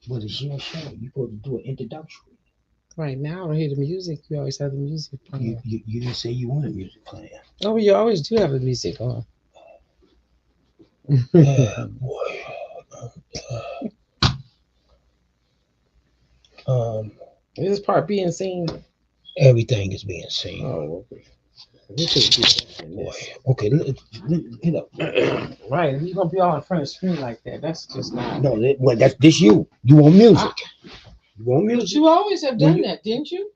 But it's your show. You're supposed to do an introduction. Right now, I don't hear the music. You always have the music You, playing. you, you didn't say you wanted music playing. Oh, you always do have the music on. Boy. Um, Is this part being seen? everything is being seen. Oh, okay. We could do better than Boy. this. Okay, get up. Right, if you're gonna be all in front of the screen like that, that's just not. No, well, that's this you. You want music. I, You want but music? you always have When done you that, didn't you?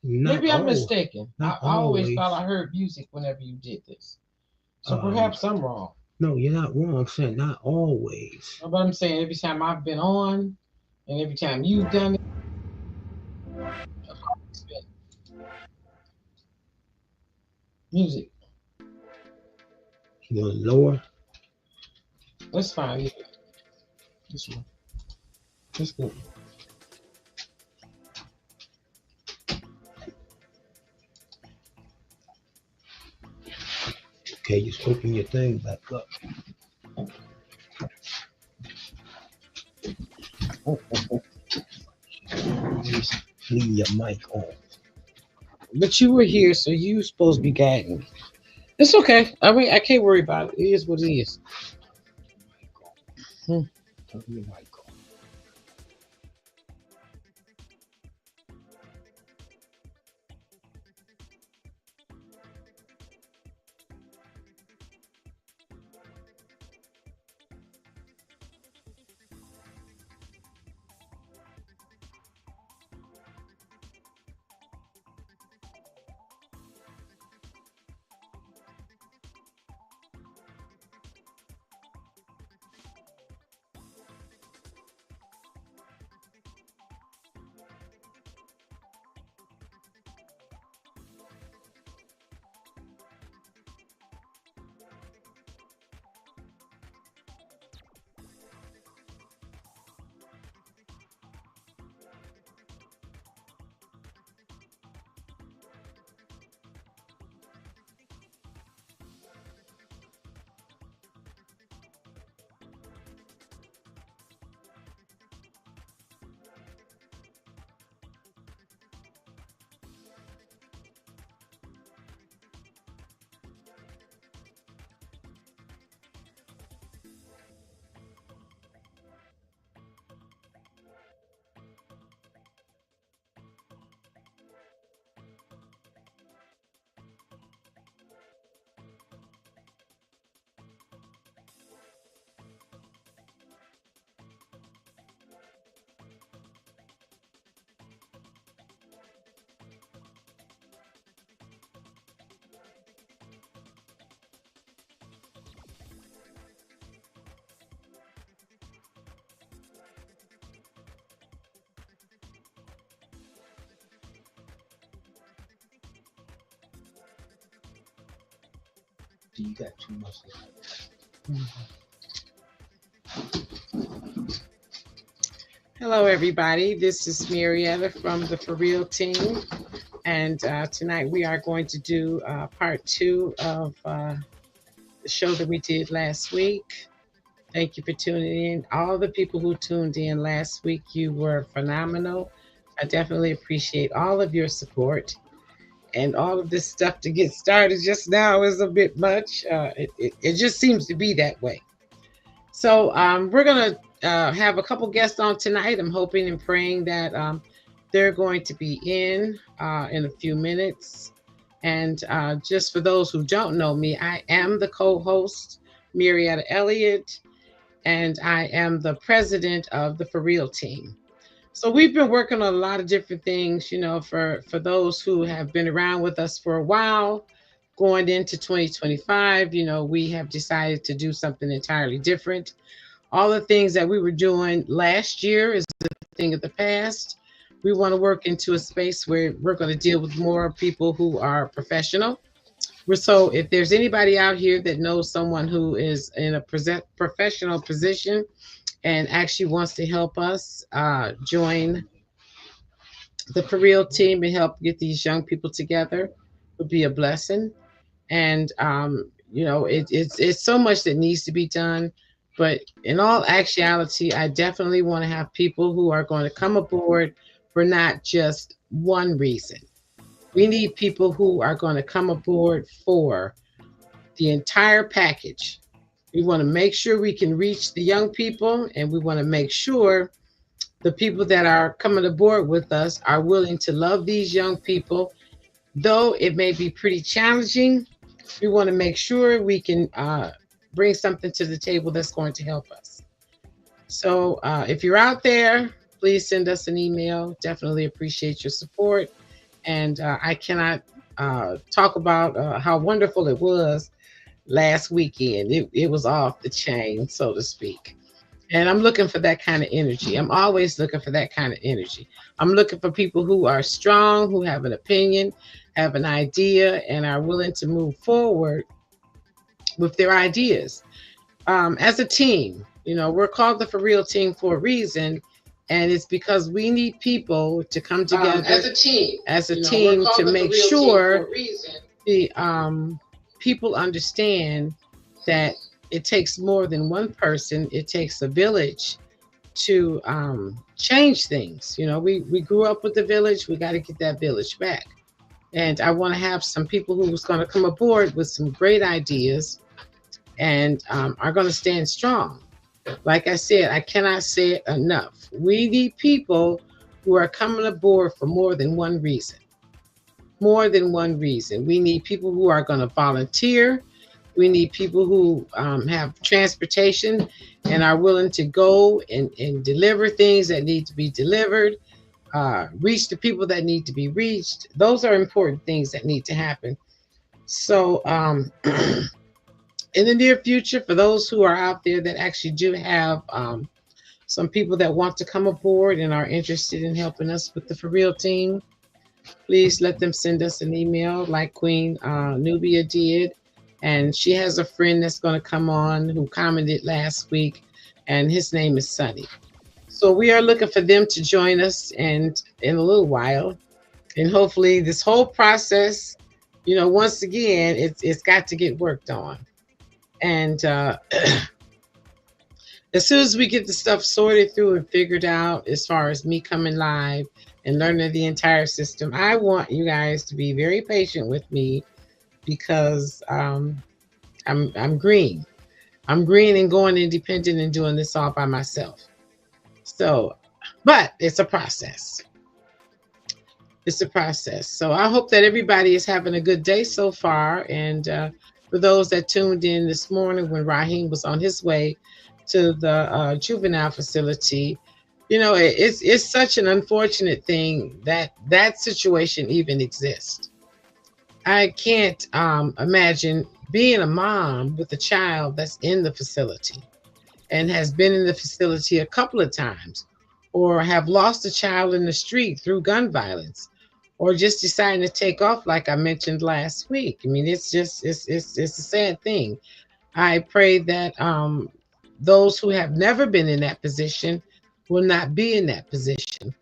not Maybe I'm all, mistaken. not I always always. thought I heard music whenever you did this. So Um, perhaps I'm wrong. no, you're not wrong. I'm saying not always. But I'm saying every time I've been on and every time you've done it, it's been music. You want lower? That's fine. Yeah, this one. That's good. Okay, just open your thing back up. Just leave your mic on. But you were here, so you supposed to be guiding me. It's okay. I mean, I can't worry about it. It is what it is. Hmm. Turn your mic on. So you got too much light. Hello, everybody. This is Marietta from the For Real team. And tonight we are going to do part two of the show that we did last week. Thank you for tuning in. All the people who tuned in last week, you were phenomenal. I definitely appreciate all of your support. And all of this stuff to get started just now is a bit much. It just seems to be that way. So we're going to have a couple guests on tonight. I'm hoping and praying that they're going to be in a few minutes. And just for those who don't know me, I am the co-host, Marietta Elliott, and I am the president of the For Real team. So we've been working on a lot of different things, for those who have been around with us for a while, going into 2025, we have decided to do something entirely different. All the things that we were doing last year is a thing of the past. We want to work into a space where we're going to deal with more people who are professional. So if there's anybody out here that knows someone who is in a professional position and actually wants to help us join the For Real team and help get these young people together, would be a blessing. And it's so much that needs to be done. But in all actuality, I definitely want to have people who are going to come aboard for not just one reason. We need people who are going to come aboard for the entire package. We want to make sure we can reach the young people, and we want to make sure the people that are coming aboard with us are willing to love these young people. Though it may be pretty challenging, we want to make sure we can bring something to the table that's going to help us. So if you're out there, please send us an email. Definitely appreciate your support. And I cannot talk about how wonderful it was last weekend. It was off the chain, so to speak. And I'm looking for that kind of energy. I'm always looking for that kind of energy. I'm looking for people who are strong, who have an opinion, have an idea, and are willing to move forward with their ideas. As a team, we're called the For Real team for a reason. And it's because we need people to come together as a team to make sure the people understand that it takes more than one person. It takes a village to change things. We grew up with the village. We got to get that village back. And I want to have some people who's going to come aboard with some great ideas and are going to stand strong. Like I said, I cannot say it enough. We need people who are coming aboard for more than one reason. More than one reason. We need people who are going to volunteer. We need people who have transportation and are willing to go and deliver things that need to be delivered, reach the people that need to be reached. Those are important things that need to happen. So in the near future, for those who are out there that actually do have some people that want to come aboard and are interested in helping us with the For Real team, please let them send us an email like Queen Nubia did. And she has a friend that's going to come on who commented last week, and his name is Sunny. So we are looking for them to join us and in a little while. And hopefully this whole process, once again, it's got to get worked on. And as soon as we get the stuff sorted through and figured out, as far as me coming live and learning the entire system, I want you guys to be very patient with me because I'm green. I'm green and going independent and doing this all by myself. So, but it's a process. It's a process. So I hope that everybody is having a good day so far. And for those that tuned in this morning when Raheem was on his way to the juvenile facility, it's such an unfortunate thing that situation even exists. I can't imagine being a mom with a child that's in the facility and has been in the facility a couple of times, or have lost a child in the street through gun violence, or just deciding to take off like I mentioned last week. I mean, it's a sad thing. I pray that those who have never been in that position will not be in that position.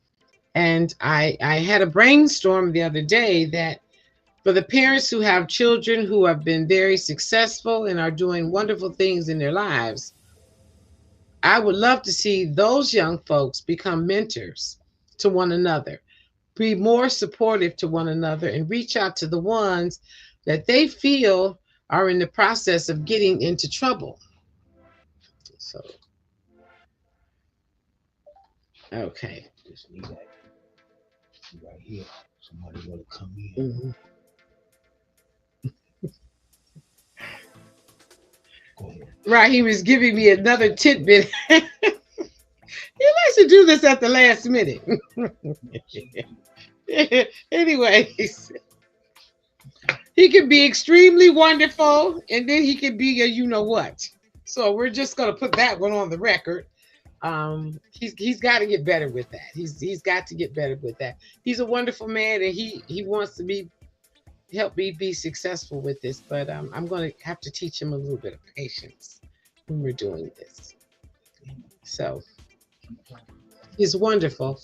And I had a brainstorm the other day that for the parents who have children who have been very successful and are doing wonderful things in their lives, I would love to see those young folks become mentors to one another, be more supportive to one another, and reach out to the ones that they feel are in the process of getting into trouble. So, okay. Just need that right here. Somebody want to come in. Mm-hmm. Go ahead. Right, he was giving me another tidbit. He likes to do this at the last minute. Anyways, he can be extremely wonderful, and then he can be a you know what. So we're just gonna put that one on the record. He's got to get better with that. He's got to get better with that. He's a wonderful man, and he wants to help me be successful with this. But I'm going to have to teach him a little bit of patience when we're doing this. So he's wonderful,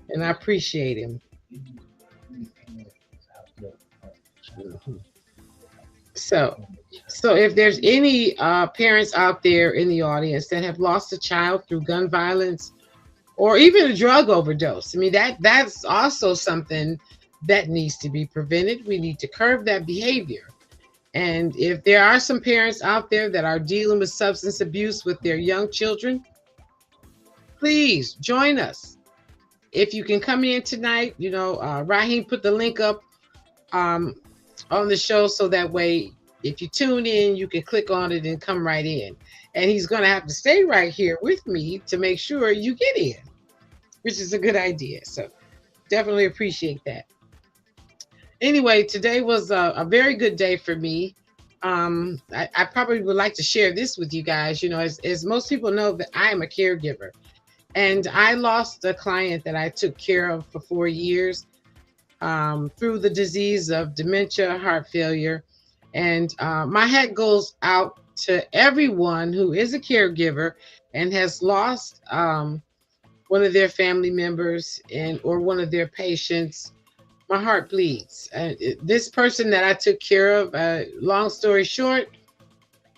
and I appreciate him. So So if there's any parents out there in the audience that have lost a child through gun violence or even a drug overdose, I mean that's also something that needs to be prevented. We need to curb that behavior. And if there are some parents out there that are dealing with substance abuse with their young children, please join us. If you can come in tonight, Raheem put the link up um, on the show so that way if you tune in, you can click on it and come right in. And he's going to have to stay right here with me to make sure you get in, which is a good idea. So definitely appreciate that. Anyway, today was a very good day for me. I probably would like to share this with you guys. As most people know, that I am a caregiver, and I lost a client that I took care of for 4 years through the disease of dementia, heart failure. And my hat goes out to everyone who is a caregiver and has lost one of their family members or one of their patients. My heart bleeds. This person that I took care of, long story short,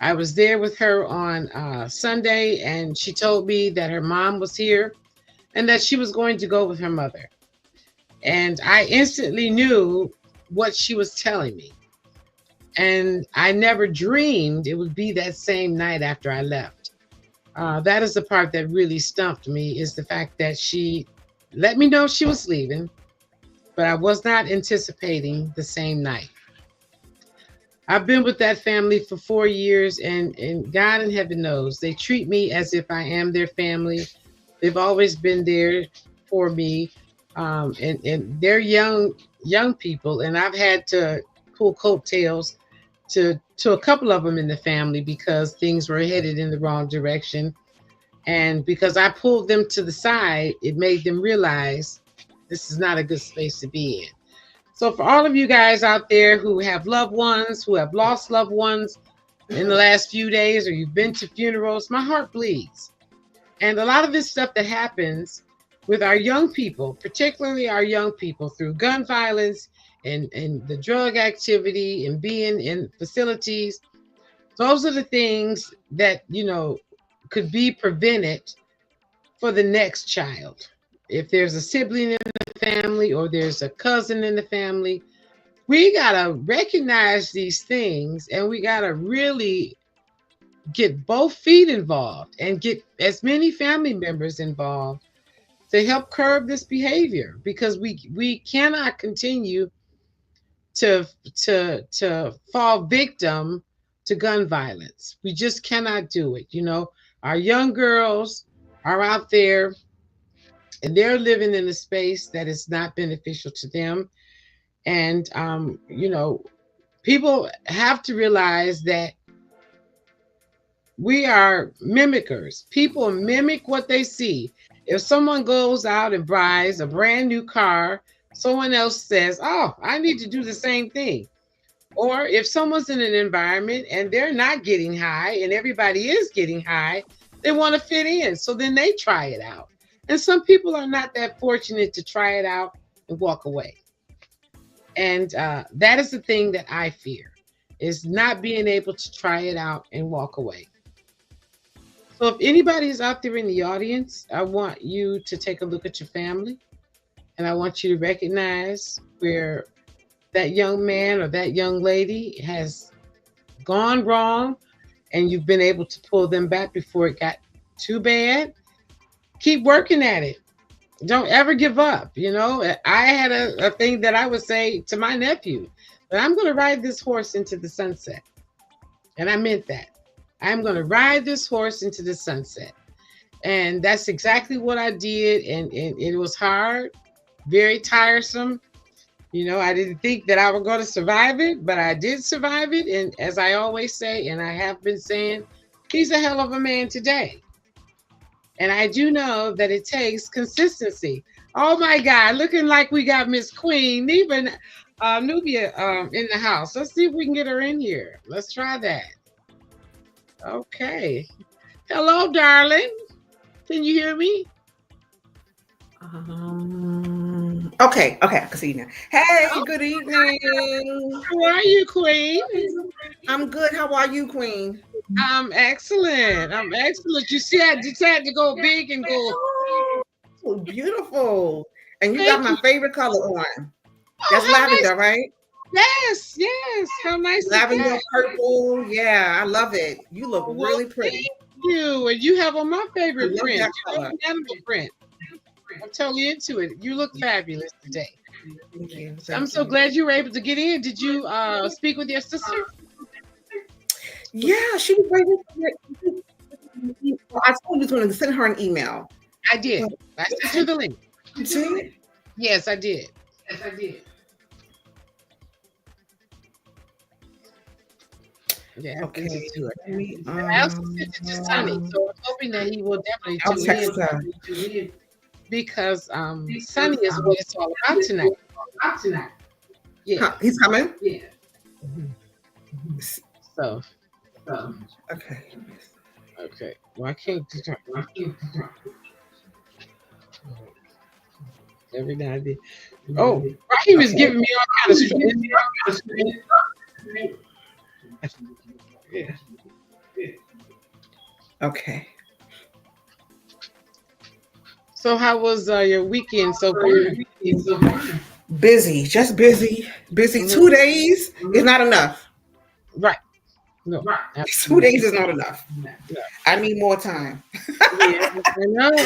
I was there with her on Sunday, and she told me that her mom was here and that she was going to go with her mother. And I instantly knew what she was telling me. And I never dreamed it would be that same night after I left. That is the part that really stumped me, is the fact that she let me know she was leaving, but I was not anticipating the same night. I've been with that family for 4 years, and God in heaven knows they treat me as if I am their family. They've always been there for me, and they're young people, and I've had to pull coattails to a couple of them in the family because things were headed in the wrong direction, and because I pulled them to the side, it made them realize this is not a good space to be in. So for all of you guys out there who have loved ones, who have lost loved ones in the last few days, or you've been to funerals, my heart bleeds. And a lot of this stuff that happens with our young people, particularly our young people, through gun violence and the drug activity and being in facilities, those are the things that, could be prevented for the next child. If there's a sibling in the family or there's a cousin in the family, we got to recognize these things, and we got to really get both feet involved and get as many family members involved to help curb this behavior, because we cannot continue to fall victim to gun violence. We just cannot do it. Our young girls are out there and they're living in a space that is not beneficial to them. And, people have to realize that we are mimickers. People mimic what they see. If someone goes out and buys a brand new car, someone else says, oh, I need to do the same thing. Or if someone's in an environment and they're not getting high and everybody is getting high, they want to fit in. So then they try it out. And some people are not that fortunate to try it out and walk away. And that is the thing that I fear, is not being able to try it out and walk away. So if anybody is out there in the audience, I want you to take a look at your family, and I want you to recognize where that young man or that young lady has gone wrong, and you've been able to pull them back before it got too bad. Keep working at it. Don't ever give up. I had a thing that I would say to my nephew, but I'm going to ride this horse into the sunset. And I meant that. I'm going to ride this horse into the sunset. And that's exactly what I did. And it was hard, very tiresome. I didn't think that I was going to survive it, but I did survive it. And as I always say, and I have been saying, he's a hell of a man today. And I do know that it takes consistency. Oh my God, looking like we got Miss Queen, even Nubia in the house. Let's see if we can get her in here. Let's try that. Okay. Hello, darling. Can you hear me? Okay, I can see you now. Hey, Oh, good evening. how are you, Queen? I'm good. How are you, Queen? I'm excellent. I'm excellent. You see, I decided to go big and go. Oh, beautiful. And you got Thank my you. favorite color on. Oh, That's how nice. lavender, right? Yes, yes. How nice is Lavender that? purple. Yeah, I love it. You look Oh, well, really pretty. thank you. And you have on my I favorite love print. that You know, color. the animal print. I'm totally into it. You look fabulous today. Thank you. I'm Thank so you. glad you were able to get in. Did you speak with your sister? Yeah, she was waiting for it. I told you to send her an email. I did. I sent you the link. You did? Yes, I did. Yes, I did. Yeah, I Okay. sent it to her. Let me, I also sent it to Sonny, so I'm hoping that he will definitely I'll tune text her. in because Sonny is what it's all about tonight. Yeah. Huh, he's coming? Yeah. So, Okay. okay. Well, I can't do that. Every now and then. Oh, Raheem is giving me all kind of stress. Yeah. Okay. So, how was your weekend so far? Busy, just busy. Busy. Mhm. 2 days is not enough. Right. No. 2 Absolutely. days is not enough. Yeah. I need more time. Yeah,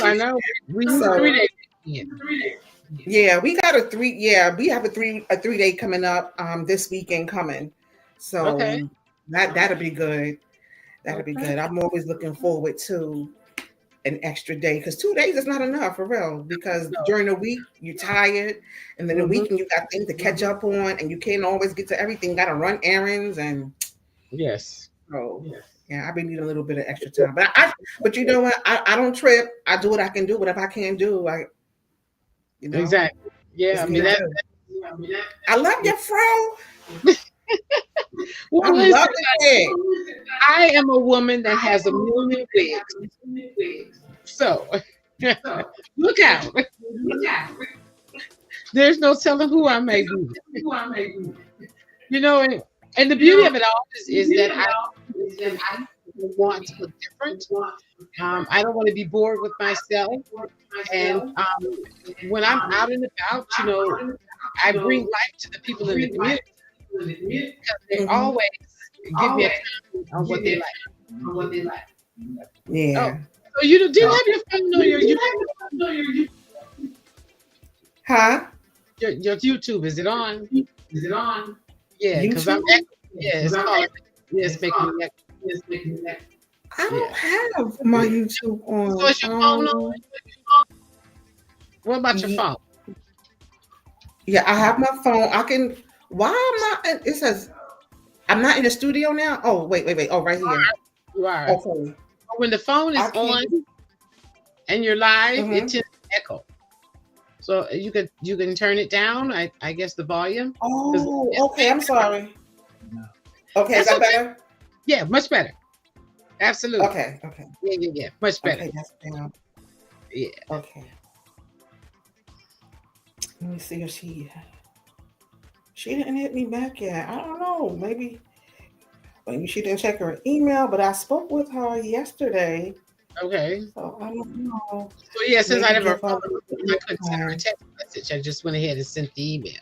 I know. We need So- 3 days. Yeah. Yeah, we got we have a 3-day coming up this weekend coming. So Okay. that'll be good. That'll be Okay. good. I'm always looking forward to an extra day because 2 days is not enough for real. Because No. during the week you're tired, and then the Mhm. weekend you got things to catch up on, and you can't always get to everything. Got to run errands, and Yes. so yeah, I've been needing a little bit of extra time. But you know what? I don't trip. I do what I can do. Whatever I can't do, Exactly. Yeah. I it's mean gonna that. do. I love your fro. Well, I listen, love it. I am a woman that has a million wigs. So look out. There's no telling who I may be. You know, and the beauty of it all is that I want to look different. I don't want to be bored with myself. And when I'm out and about, you know, I bring life to the people in the community because they always give me a comment on what they like. Yeah. So do you have your phone on your Huh? your YouTube? Is it on? Yeah, because I'm YouTube? it's called it's making me I don't have my YouTube on. So is your phone on? What about your Ye- phone? Yeah, I have my phone. I can. Why am I? It says I'm not in the studio now. Oh, wait. Oh, right here. You are. Okay. When the phone is I can't- on and you're live, Mhm. it tends to echo. So you can turn it down. I guess the volume. Oh, okay. I'm sorry. Okay, is That's that okay. better? Yeah, much better. Absolutely. Okay. Yeah. Much better. Okay, that's down. Yeah. Okay. Let me see if she didn't hit me back yet. I don't know. Maybe she didn't check her email, but I spoke with her yesterday. Okay. So I don't know. So yeah, since I Maybe never give her a little bit I couldn't send her a more text message, I just went ahead and sent the email.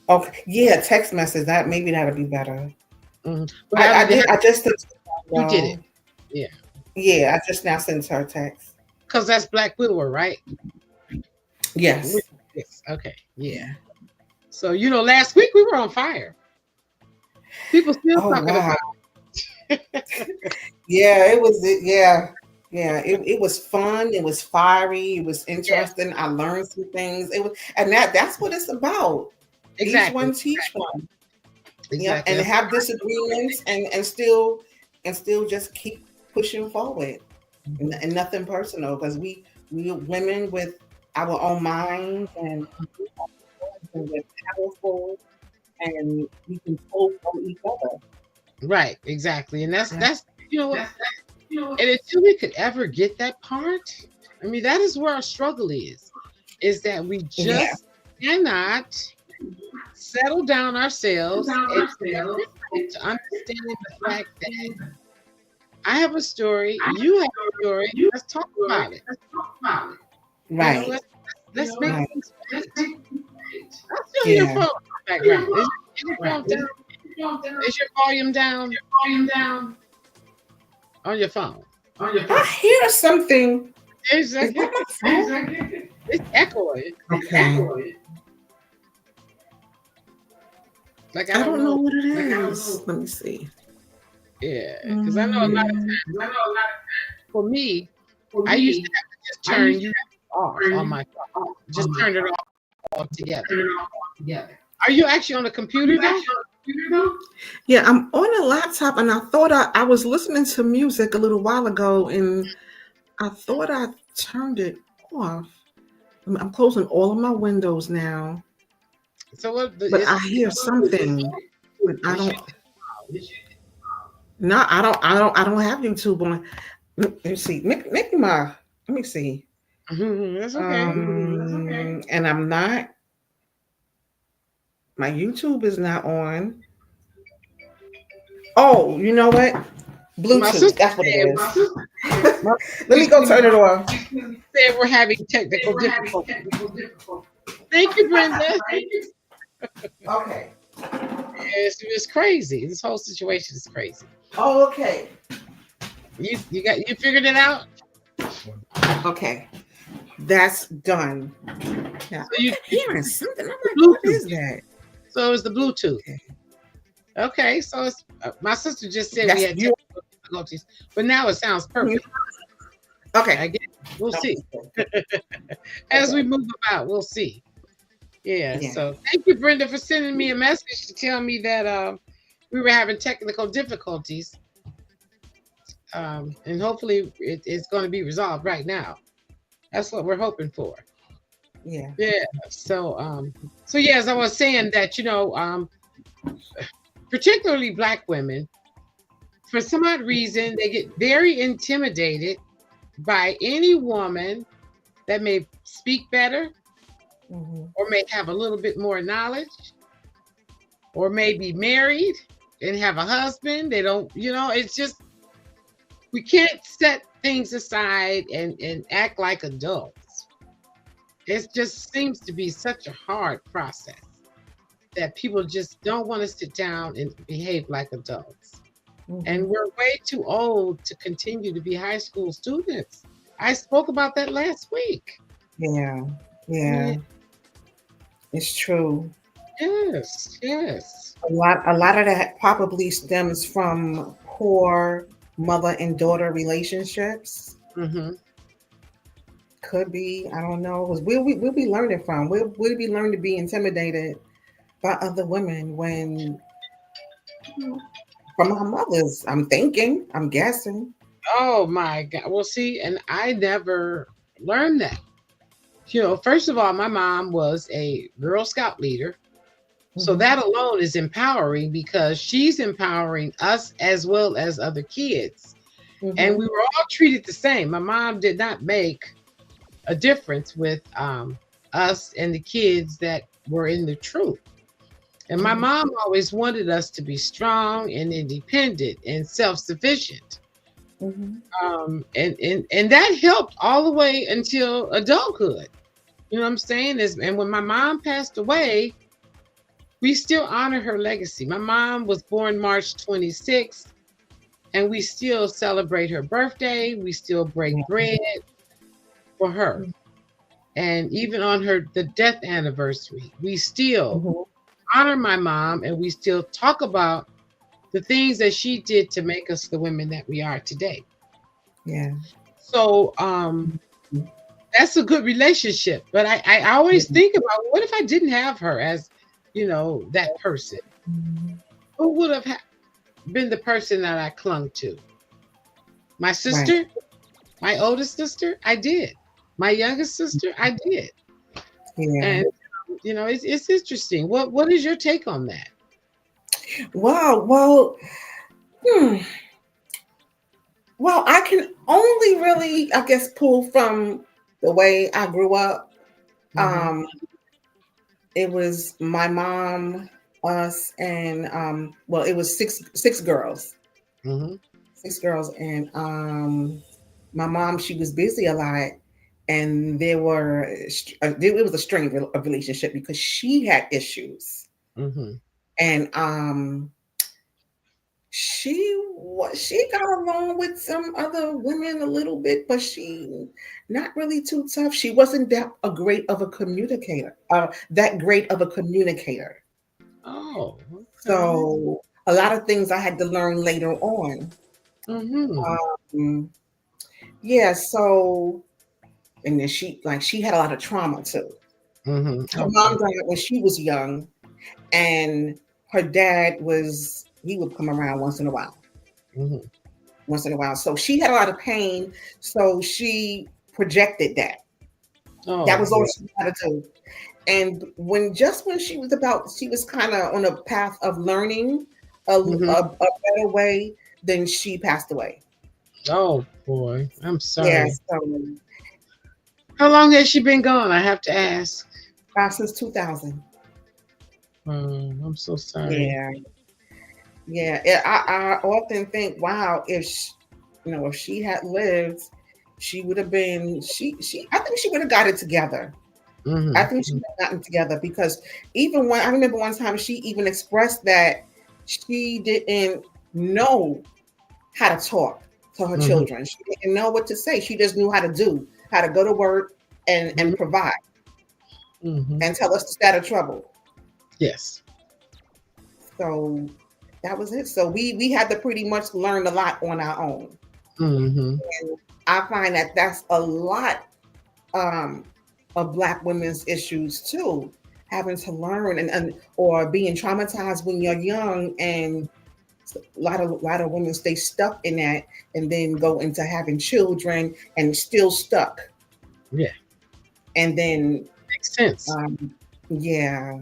time. Okay. Yeah, text message. That'll be better. Mhm. I did. I just You did it. Yeah. Yeah, I just now sent her a text. Because that's Black Widower, right? Yes. Yes. Okay. Yeah. So last week we were on fire. People still Oh talking wow. about Yeah, it was. Yeah. It was fun. It was fiery. It was interesting. I learned some things. It was, and that's what it's about. exactly. Each one teach one. Yeah, Exactly. and have disagreements and still just keep pushing forward, and nothing personal because we women with our own minds and we're powerful and we can pull from each other. Right. Exactly. And that's and You know, until we could ever get that part, I mean, that is where our struggle is is that we Yeah. just cannot settle down ourselves and to understand the fact that I have a story, you have a story. Let's talk about it. You know, Right. let's make Right. things right. I still hear your Yeah. phone in the background. Is your phone down? Is your volume down on your phone? I hear something. Is Is that that my phone? it's echoing. Okay. Like I don't know what it is. Let me see. Yeah, because I know a lot of times for me, I used to have to just turn you off on my phone. Just turn it off altogether. Are you actually on a computer though? Yeah, I'm on a laptop and I thought I was listening to music a little while ago and I thought I turned it off. I'm closing all of my windows now, So what? but I hear something. But I don't. No, I don't have YouTube on. Let me see. Make my. Let me see. That's okay. And I'm not. My YouTube is not on. Oh, you know what? My Bluetooth. sister That's what it is. my Let me go turn it off. said we're having technical difficulties. Thank you, Brenda. Okay. It's crazy. This whole situation is crazy. Oh, okay. You figured it out? Okay. That's done. Yeah. So you Hearing something. I'm like, Bluetooth. what is that? So it's the Bluetooth. Okay, so it's my sister just said we had That's technical difficulties, but now it sounds perfect. Okay. I guess we'll see. As we move about, we'll see. Yeah. So thank you, Brenda, for sending me a message to tell me that we were having technical difficulties. And hopefully it's going to be resolved right now. That's what we're hoping for. Yeah. Yeah. So yeah, as I was saying that, particularly Black women, for some odd reason, they get very intimidated by any woman that may speak better, or may have a little bit more knowledge, or may be married and have a husband. They don't, it's just, we can't set things aside and act like adults. It just seems to be such a hard process that people just don't want to sit down and behave like adults. And we're way too old to continue to be high school students. I spoke about that last week. Yeah. It's true. Yes. A lot of that probably stems from poor mother and daughter relationships. Could be, I don't know. Because we'll be learning from. We'll be learning to be intimidated by other women when from our mothers. I'm thinking, I'm guessing. Oh my God. Well, see, and I never learned that. First of all, my mom was a Girl Scout leader. So that alone is empowering because she's empowering us as well as other kids. And we were all treated the same. My mom did not make a difference with us and the kids that were in the troop. And my mom always wanted us to be strong and independent and self-sufficient. And that helped all the way until adulthood. You know what I'm saying? And when my mom passed away, we still honor her legacy. My mom was born March 26th, and we still celebrate her birthday. We still break bread for her. And even on the death anniversary, we still honor my mom, and we still talk about the things that she did to make us the women that we are today. Yeah. So that's a good relationship. But I always think about, what if I didn't have her as, that person? Who would have been the person that I clung to? My sister, my oldest sister, I did. My youngest sister, I did. Yeah. And it's interesting. What is your take on that? Wow. Well, well, I can only really, I guess, pull from the way I grew up Um, it was my mom, us, and well, it was six girls. Mm-hmm. 6 girls, and my mom, she was busy a lot, and it was a strained relationship because she had issues, Mm-hmm. and she got along with some other women a little bit, but she not really too tough. She wasn't that great of a communicator. Oh, okay. So a lot of things I had to learn later on. Mm-hmm. Um, yeah, so and then she had a lot of trauma too. Mm-hmm. Her Okay. mom died when she was young, and her dad he would come around once in a while. Mm-hmm. Once in a while. So she had a lot of pain. So she projected that. Oh That was all boy. she had to do. And when she was kind of on a path of learning Mm-hmm. a better way, then she passed away. Oh boy. I'm Yeah. sorry. So How long has she been gone? I have to ask. since 2000. I'm so sorry. Yeah. Yeah. I often think, wow, if she had lived, she would have been, I think she would have got it together. I think she Mm-hmm. would have gotten together because even when I remember one time she even expressed that she didn't know how to talk to her Mm-hmm. children. She didn't know what to say. She just knew how to go to work and provide Mm-hmm. and tell us to stay out of trouble. Yes. So that was it. So we had to pretty much learn a lot on our own. Mm-hmm. And I find that that's a lot um, of Black women's issues too, having to learn and or being traumatized when you're young, and a lot of women stay stuck in that and then go into having children and still stuck, Yeah. and then Makes sense. yeah,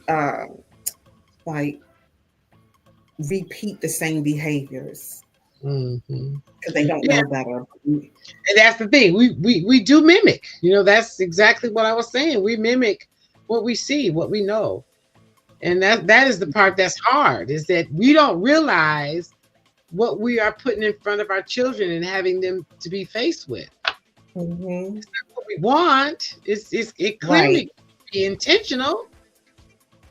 uh, like repeat the same behaviors Mm-hmm. because they don't Yeah. know better. And that's the thing. We do mimic. That's exactly what I was saying. We mimic what we see, what we know. And that is the part that's hard, is that we don't realize what we are putting in front of our children and having them to be faced with. Mm-hmm. What we want it Right. clearly be intentional.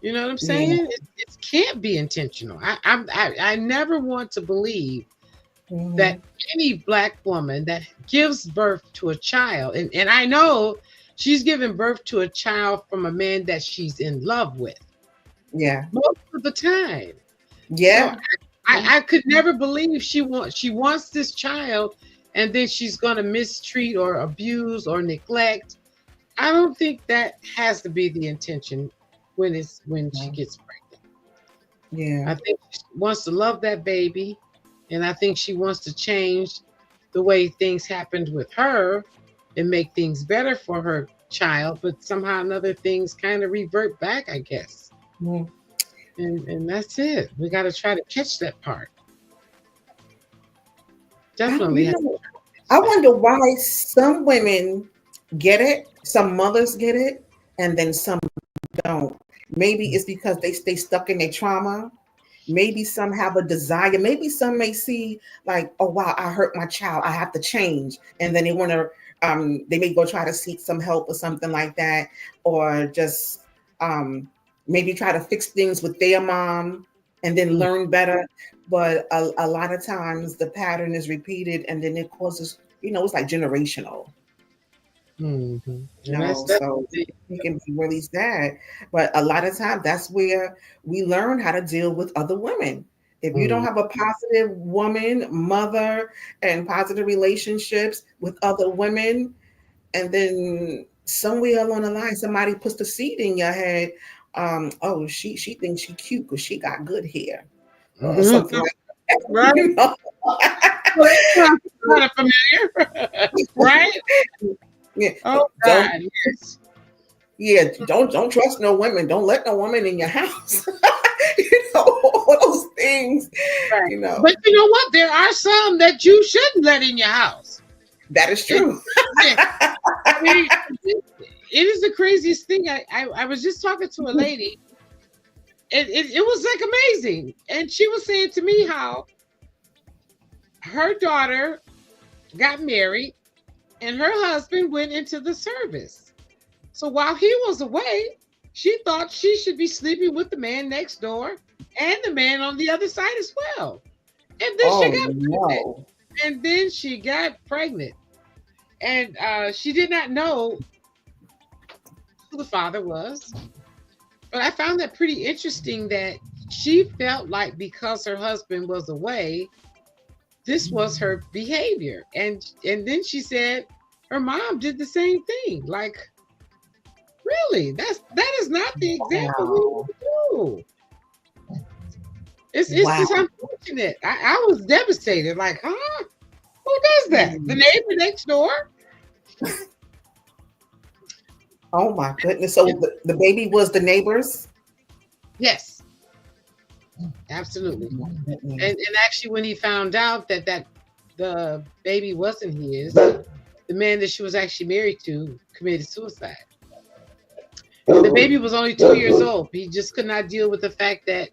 You know what I'm Yeah. saying? It can't be intentional. I never want to believe Mm-hmm. that any Black woman that gives birth to a child, and I know she's giving birth to a child from a man that she's in love with Yeah. most of the time. So Yeah. I could never believe she wants this child, and then she's gonna mistreat or abuse or neglect. I don't think that has to be the intention when she gets pregnant. Yeah. I think she wants to love that baby, and I think she wants to change the way things happened with her and make things better for her child, but somehow or another things kind of revert back, I guess. Mhm. And that's it. We got to try to catch that part. I, Definitely you have know, to I catch that. wonder why some women get it, some mothers get it, and then some don't. Maybe it's because they stay stuck in their trauma. Maybe some have a desire. Maybe some may see like, oh wow, I hurt my child. I have to change, and then they want to. They may go try to seek some help or something like that, or just maybe try to fix things with their mom and then Mm. learn better. But a lot of times the pattern is repeated, and then it causes, it's like generational. Mm-hmm. And that's So the thing. it can be really sad. But a lot of times that's where we learn how to deal with other women. If you don't Mm. have a positive woman, mother, and positive relationships with other women, and then somewhere along the line somebody puts the seed in your head, oh, she thinks she cute because she got good hair or something Mhm. like that. Right? Well, that sounds kind of familiar, right? Yeah. Oh Don't God, yes. don't trust no women. Don't let no woman in your house. All those things, Right. you know. But you know what? There are some that you shouldn't let in your house. That is It, true. I mean, thing. I was just talking to a lady, and it was like amazing. And she was saying to me how her daughter got married and her husband went into the service. So while he was away, she thought she should be sleeping with the man next door and the man on the other side as well. And then she got pregnant. And then she got pregnant. And she did not know who the father was. But I found that pretty interesting that she felt like because her husband was away, this was her behavior. And then she said her mom did the same thing. Like, really? That is not the example we would do. It's just unfortunate. I was devastated. Like, huh? Who does that? The neighbor next door? Oh my goodness. So the baby was the neighbor's? Yes. Absolutely. And actually when he found out that the baby wasn't his, the man that she was actually married to committed suicide. And the baby was only 2 years old. He just could not deal with the fact that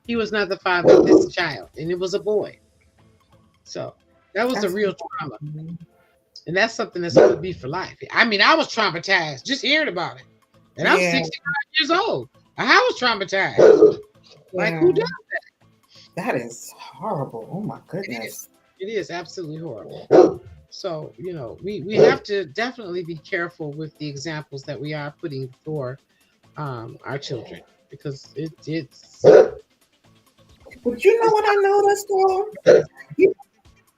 he was not the father of this child, and it was a boy. So that was a real trauma. And that's something that's going to be for life. I mean, I was traumatized just hearing about it. And I'm 65 years old. I was traumatized. Like, who does that? That is horrible. Oh my goodness. It is absolutely horrible. So, you know, we have to definitely be careful with the examples that we are putting for our children, because it's. But you know what I noticed, though?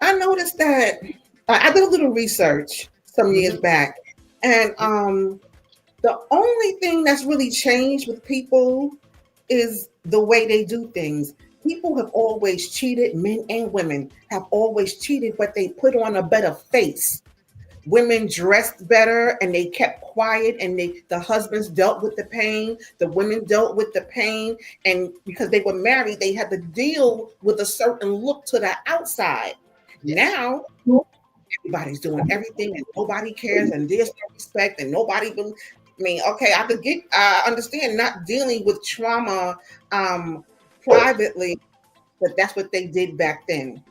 I noticed that I did a little research some years back, and the only thing that's really changed with people is the way they do things. People have always cheated, men and women have always cheated, but they put on a better face. Women dressed better and they kept quiet, and the husbands dealt with the pain, the women dealt with the pain, and because they were married, they had to deal with a certain look to the outside. Now, everybody's doing everything and nobody cares, and there's no respect, and nobody I mean, okay, I understand not dealing with trauma privately, but that's what they did back then.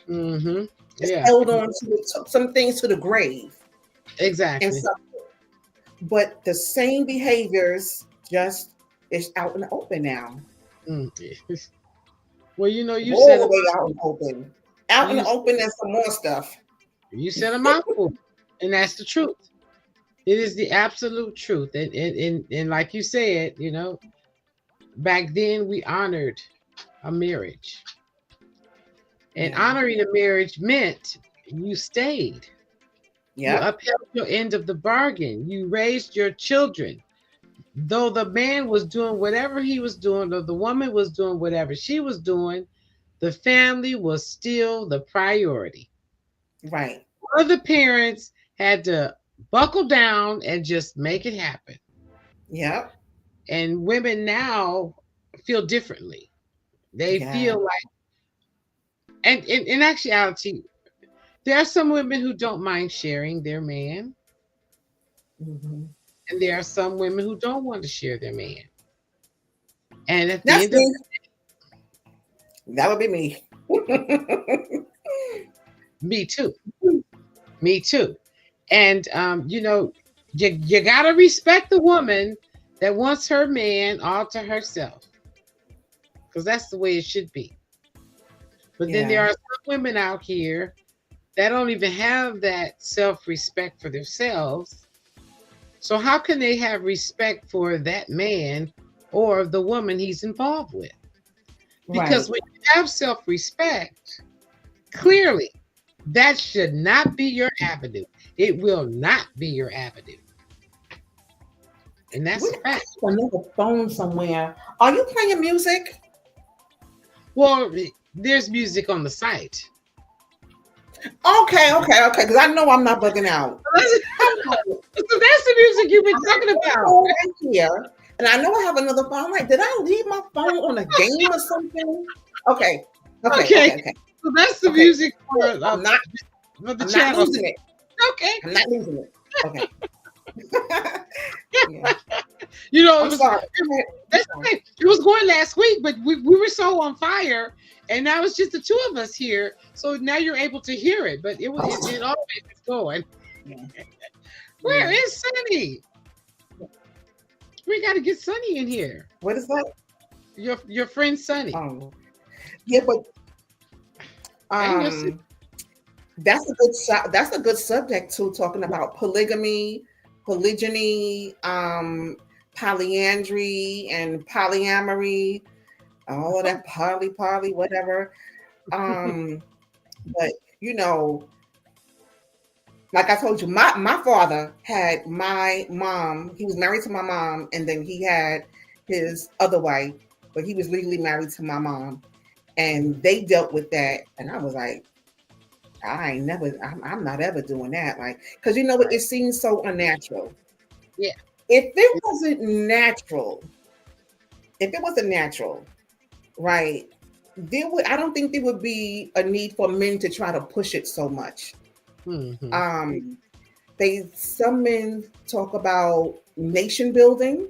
Mm-hmm. Just held on to some things to the grave. Exactly. And but the same behaviors just is out in the open now. Well, you know, you all said the way out in the open. Out in the open, there's some more stuff. You said a mouthful, and that's the truth. It is the absolute truth. And like you said, you know, back then we honored a marriage. And honoring a marriage meant you stayed. You upheld your end of the bargain. You raised your children. Though the man was doing whatever he was doing, or the woman was doing whatever she was doing, the family was still the priority. Right. One of the parents had to buckle down and just make it happen. Yeah. And women now feel differently. They feel like, and in actuality, there are some women who don't mind sharing their man. Mm-hmm. And there are some women who don't want to share their man. And at the That's end of the day, that would be me. Me too. Me too. And you know, you gotta respect the woman that wants her man all to herself, because that's the way it should be. But then there are some women out here that don't even have that self-respect for themselves. So how can they have respect for that man or the woman he's involved with? Because when you have self-respect, clearly that should not be your avenue. It will not be your avenue. And that's a fact. Another phone somewhere. Are you playing music? Well, there's music on the site. Okay. Because I know I'm not bugging out. So that's the music you've been talking about. Right here. And I know I have another phone. I'm like, did I leave my phone on a game or something? Okay. So that's the music for I'm not losing it. Okay. I'm not losing it. Okay. You know, I'm sorry. that's okay. It was going last week, but we were so on fire, and now it's just the two of us here. So now you're able to hear it, but it always is going. Yeah. Where Yeah. is Sunny? We got to get Sunny in here. What is that? Your friend Sunny. Yeah, but And your sister. that's a good subject too, talking about polygamy, polygyny, polyandry, and polyamory, all of that poly, whatever. But you know, like I told you, my father had my mom. He was married to my mom, and then he had his other wife, but he was legally married to my mom, and they dealt with that. And I was like, I'm not ever doing that. Like, because you know what? It seems so unnatural. Yeah. If it wasn't natural, right? I don't think there would be a need for men to try to push it so much. Mm-hmm. Some men talk about nation building,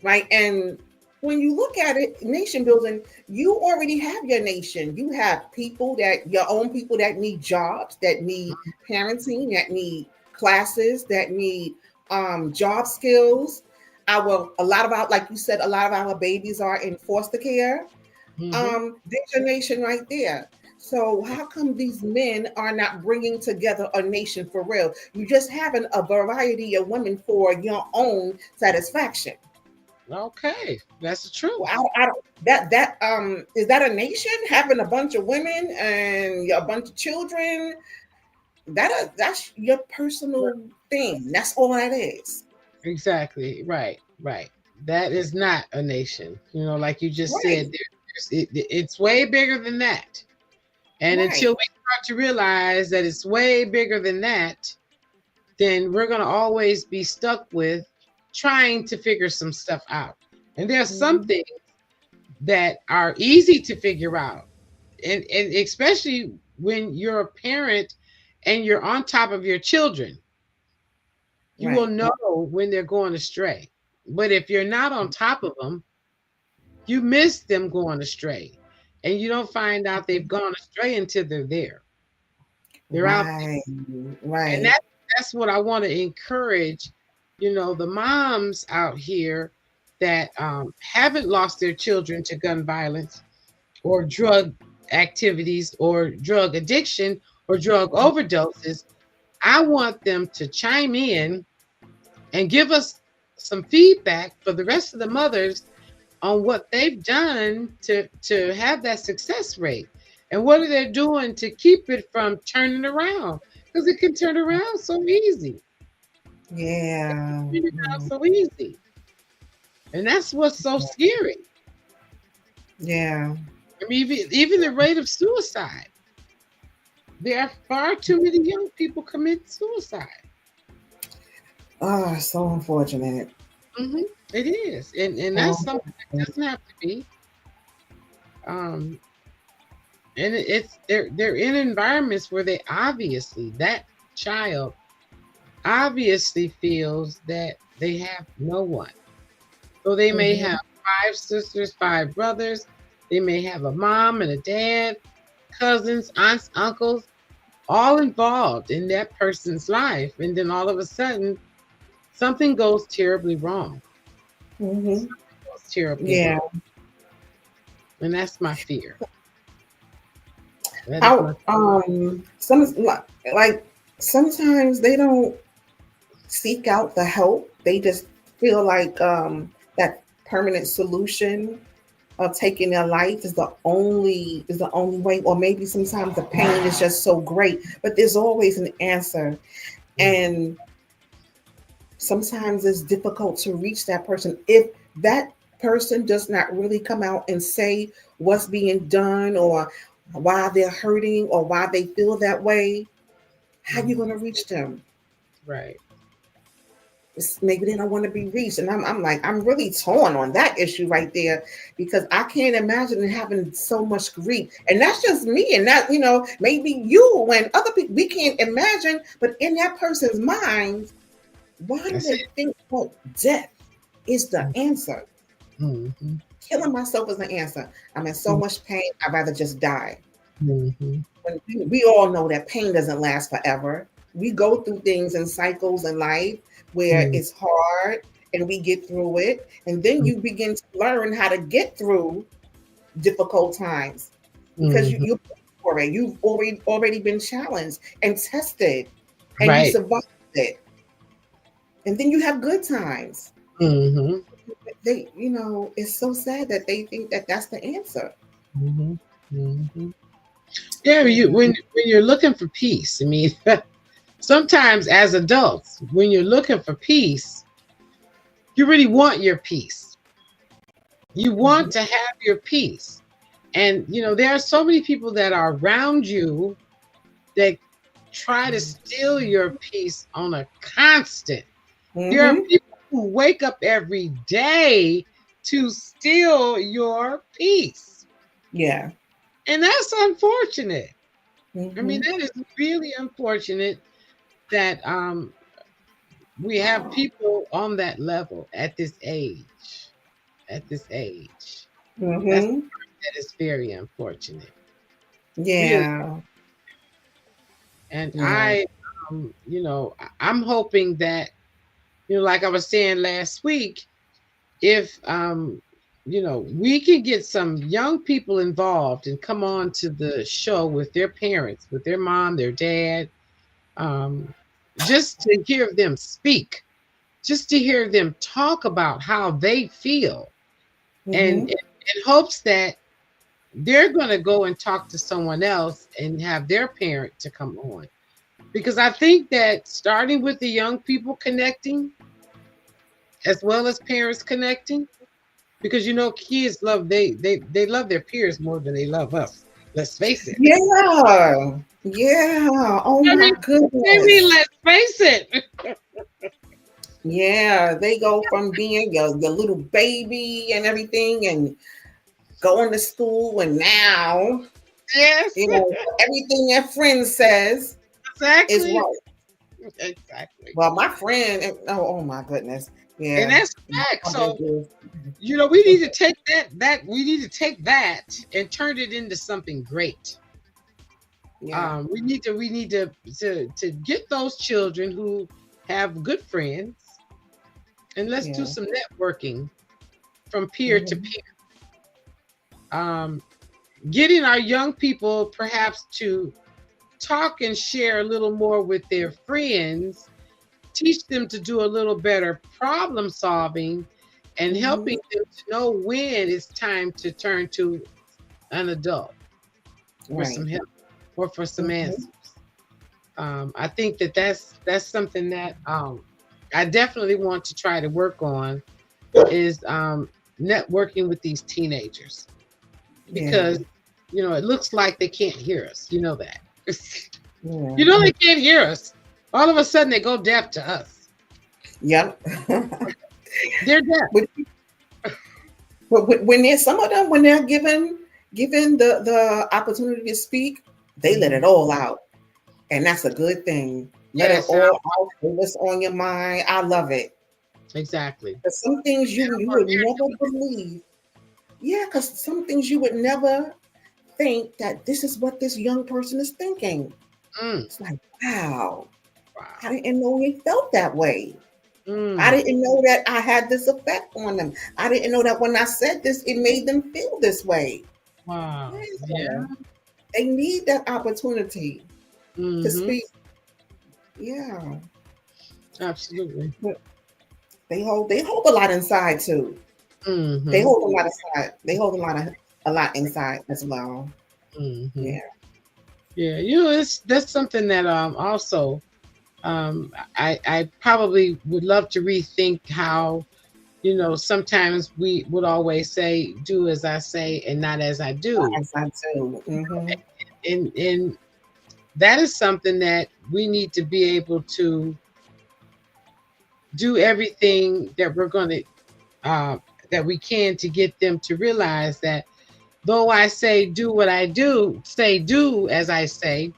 right? And when you look at it, nation building, you already have your nation. You have your own people that need jobs, that need parenting, that need classes, that need job skills. Like you said, a lot of our babies are in foster care. There's your nation right there. So how come these men are not bringing together a nation for real? You're just having a variety of women for your own satisfaction. Okay, that's the truth. Well, is that a nation having a bunch of women and a bunch of children? That's your personal thing. That's all that is. Exactly. Right. That is not a nation. You know, like you just said, it's way bigger than that. And until we start to realize that it's way bigger than that, then we're going to always be stuck with trying to figure some stuff out. And there's some things that are easy to figure out. And especially when you're a parent and you're on top of your children, you will know when they're going astray. But if you're not on top of them, you miss them going astray. And you don't find out they've gone astray until they're there. They're out there. Right. And that's what I want to encourage, you know, the moms out here that haven't lost their children to gun violence or drug activities or drug addiction or drug overdoses. I want them to chime in and give us some feedback for the rest of the mothers on what they've done to have that success rate and what are they doing to keep it from turning around, because it can turn around so easy. Yeah. It can turn around so easy. And that's what's so scary. Yeah. I mean, even the rate of suicide. There are far too many young people commit suicide. Oh, so unfortunate. Mm-hmm. It is, and that's something that doesn't have to be. And they're in environments where that child obviously feels that they have no one. So they may have 5 sisters, 5 brothers. They may have a mom and a dad, cousins, aunts, uncles, all involved in that person's life, and then all of a sudden, something goes terribly wrong. Terribly wrong. And that's my fear. Sometimes they don't seek out the help. They just feel like that permanent solution of taking their life is the only way, or maybe sometimes the pain is just so great, but there's always an answer. And sometimes it's difficult to reach that person if that person does not really come out and say what's being done or why they're hurting or why they feel that way. How are you going to reach them? Right. Maybe they don't want to be reached. And I'm really torn on that issue right there, because I can't imagine having so much grief. And that's just me. And that, maybe you and other people, we can't imagine, but in that person's mind, why do they think about death? is the answer. Mm-hmm. Killing myself is the answer. I'm in so much pain, I'd rather just die. Mm-hmm. When we all know that pain doesn't last forever. We go through things and cycles in life where Mm-hmm. it's hard and we get through it. And then you begin to learn how to get through difficult times because Mm-hmm. you're for it. You've already been challenged and tested and you Right. survived it. And then you have good times. Mm-hmm. They, it's so sad that they think that that's the answer. Mm-hmm. Mm-hmm. Yeah, when you're looking for peace, I mean, sometimes as adults, when you're looking for peace, you really want your peace. You want to have your peace. And there are so many people that are around you that try to steal your peace on a constant. There are Mm-hmm. people who wake up every day to steal your peace. Yeah. And that's unfortunate. I mean, Mm-hmm. that is really unfortunate that we have people on that level at this age. At this age. Mm-hmm. That is very unfortunate. Really. Yeah. And Yeah. I'm hoping that, like I was saying last week, if we can get some young people involved and come on to the show with their parents, with their mom, their dad, um, just to hear them speak, just to hear them talk about how they feel, and Mm-hmm. in hopes that they're going to go and talk to someone else and have their parent to come on. Because I think that starting with the young people connecting, as well as parents connecting, because kids they love their peers more than they love us. Let's face it. Yeah. Yeah. Oh I my mean, goodness. let's face it. Yeah. They go from being the little baby and everything and going to school and now, Yes, everything their friend says is exactly, right. exactly. Well, my friend, oh my goodness. And Yeah. that's fact. So we need to take we need to take that and turn it into something great. Yeah. We need to get those children who have good friends, and let's do Yeah. some networking from peer to peer. Getting our young people perhaps to talk and share a little more with their friends, teach them to do a little better problem solving, and helping them to know when it's time to turn to an adult for Right. some help or for some Mhm. answers. I think that's something that I definitely want to try to work on is networking with these teenagers, Yeah. because it looks like they can't hear us. You know that. Yeah. They can't hear us. All of a sudden they go deaf to us. Yep. They're deaf. But when there's some of them, when they're given the opportunity to speak, they let it all out. And that's a good thing. Let it Yes, all out. Say what's on your mind. I love it. exactly. But some things you would never believe. Yeah, because some things you would never think that this is what this young person is thinking. Mm, It's like, wow, wow. I didn't know he felt that way. I Mm, didn't know that I had this effect on them. I didn't know that when I said this, it made them feel this way. wow. Yeah. Yeah. They need that opportunity to Mm-hmm. speak. Yeah. Absolutely. They hold a lot inside too. Mm-hmm. They hold a lot inside. They hold a lot inside as well. Mm-hmm. Yeah. Yeah. That's something that also I probably would love to rethink how, sometimes we would always say, do as I say and not as I do. Inside too. Mm-hmm. And that is something that we need to be able to do everything that we're going to, that we can, to get them to realize that though I say do what I do, say do as I say,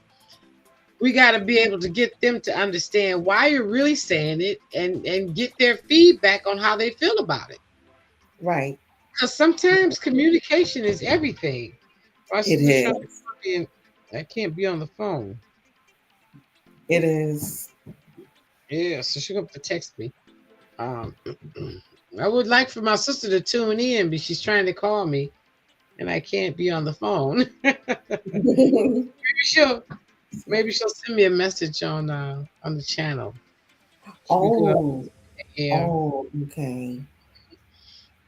we got to be able to get them to understand why you're really saying it, and get their feedback on how they feel about it. Right. Because sometimes communication is everything. My It sister's trying to is. call me and I can't be on the phone. It is. Yeah, so she'll have to text me. Um, I would like for my sister to tune in, but she's trying to call me, and I can't be on the phone. she'll Maybe she'll send me a message on the channel. She'll be good. Oh, Yeah, oh, okay.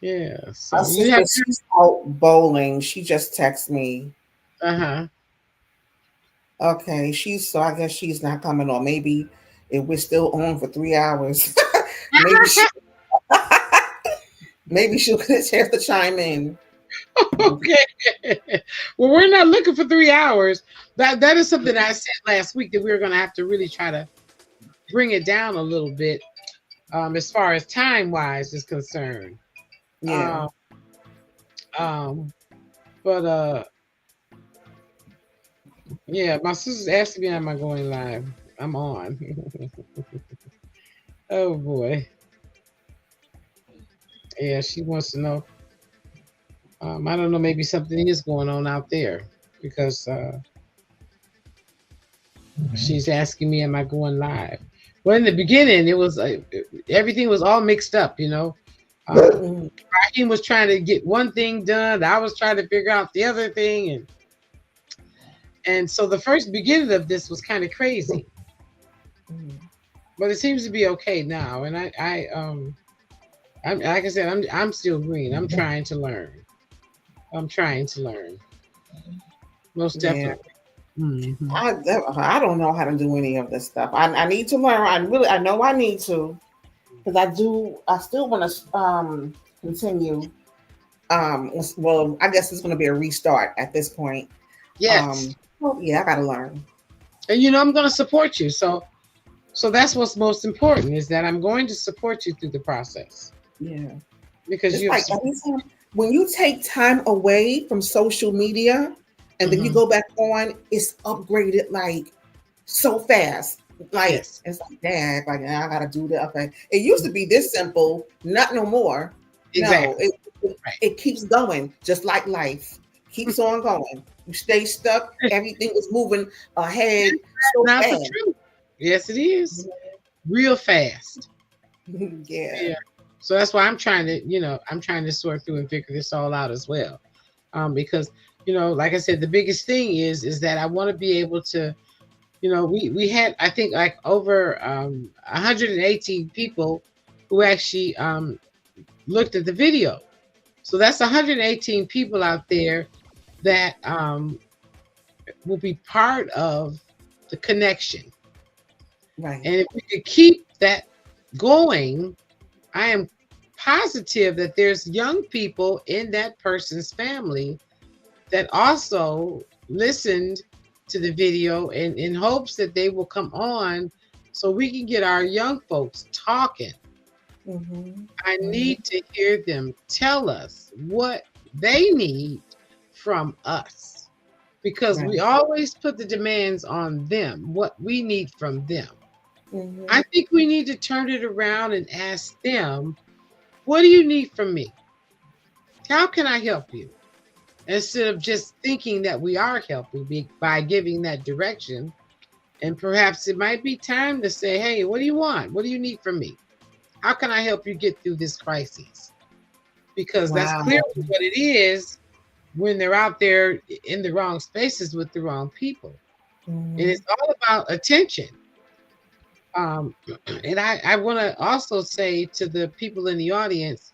yeah. My So you sister, have she's out bowling. She just texted me. uh-huh. Okay, so I guess she's not coming on. Maybe if we're still on for 3 hours, maybe she maybe she'll get a chance to chime in. Okay. Well, we're not looking for 3 hours. That is something I said last week, that we were going to have to really try to bring it down a little bit, as far as time wise is concerned. Yeah. Um, um, but yeah, my sister's asking me, am I going live? I'm on. Oh boy. Yeah, she wants to know. I don't know, maybe something is going on out there, because she's asking me, am I going live? Well, in the beginning, it was everything was all mixed up, you know. Mhm. Raheem was trying to get one thing done, I was trying to figure out the other thing, and so the first beginning of this was kind of crazy, Mhm. but it seems to be okay now. And I'm like I said, I'm still green. I'm trying to learn. I'm trying to learn. Most Yeah. definitely. Hmm. I don't know how to do any of this stuff. I need to learn. I know I need to, because I still want to continue. Well, I guess it's going to be a restart at this point. Yes. Well, yeah, I got to learn. And I'm going to support you. So that's what's most important, is that I'm going to support you through the process, Yeah. because It's you have like anytime when you take time away from social media and then you Mhm. go back on, it's upgraded like so fast. Like Yes, it's like, dang, like now I gotta do that. Okay. It used to be this simple, not no more. No, exactly. Right. it keeps going, just like life. Keeps on going. You stay stuck, everything is moving ahead so Not the fast. truth. Yes, it is. Real fast. Yeah. Yeah. So that's why I'm trying to sort through and figure this all out as well. Because like I said, the biggest thing is that I want to be able to, we had, I think, like over 118 people who actually looked at the video. So that's 118 people out there that will be part of the connection. Right. And if we could keep that going, I am positive that there's young people in that person's family that also listened to the video, and in hopes that they will come on so we can get our young folks talking. Mm-hmm. I Mm-hmm. need to hear them tell us what they need from us, because we Right. always put the demands on them, what we need from them. Mm-hmm. I think we need to turn it around and ask them, what do you need from me? How can I help you? Instead of just thinking that we are helping by giving that direction. And perhaps it might be time to say, hey, what do you want? What do you need from me? How can I help you get through this crisis? Because that's Wow. clearly what it is when they're out there in the wrong spaces with the wrong people. And Mm-hmm. it's all about attention. Um, and I want to also say to the people in the audience,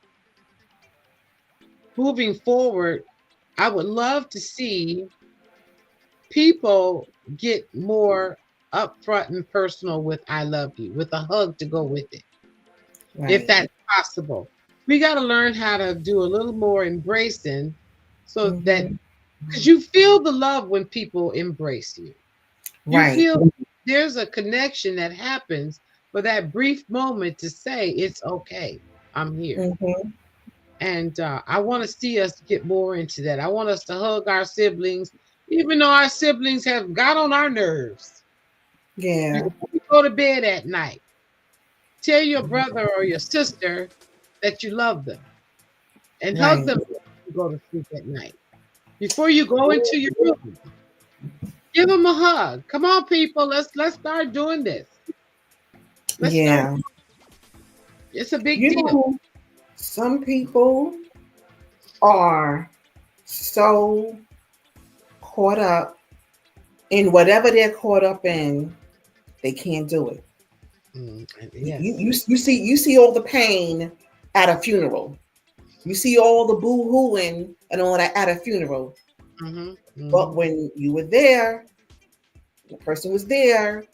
moving forward, I would love to see people get more upfront and personal with I love you, with a hug to go with it, if Right. that's possible. We got to learn how to do a little more embracing, so that, Mm-hmm. because you feel the love when people embrace you. You Right. feel there's a connection that happens for that brief moment to say, it's okay, I'm here. Mm-hmm. And I want to see us get more into that. I want us to hug our siblings, even though our siblings have got on our nerves. Yeah. Before you go to bed at night, tell your brother or your sister that you love them and hug Right. them before you go to sleep at night. Before you go into your room, give them a hug. Come on, people. Let's start doing this. Let's start. Yeah. It's a big You deal. know, some people are so caught up in whatever they're caught up in, they can't do it. Yes. You see all the pain at a funeral. You see all the boo hooing and all that at a funeral. But when you were there, the person was there,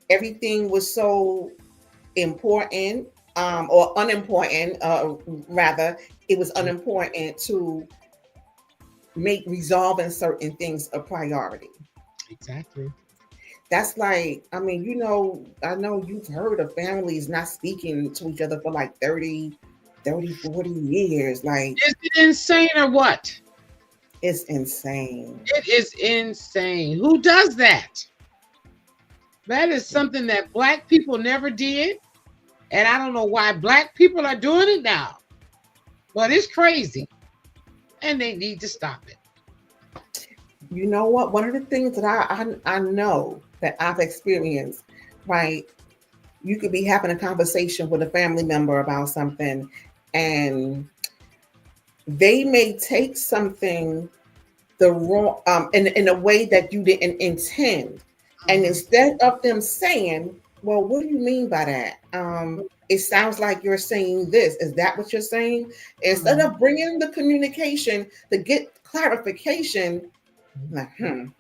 everything was so important, or unimportant, rather, it was unimportant to make resolving certain things a priority. Exactly. That's like, I mean, I know you've heard of families not speaking to each other for like 30, 40 years. Like, Is it insane or what? it's insane. It is insane. Who does that? That is something that Black people never did. And I don't know why Black people are doing it now. But it's crazy. And they need to stop it. You know what? One of the things that I know that I've experienced, right? You could be having a conversation with a family member about something, and they may take something the wrong in a way that you didn't intend. And instead of them saying, well, what do you mean by that? It sounds like you're saying this. Is that what you're saying? Instead of bringing the communication to get clarification, like, then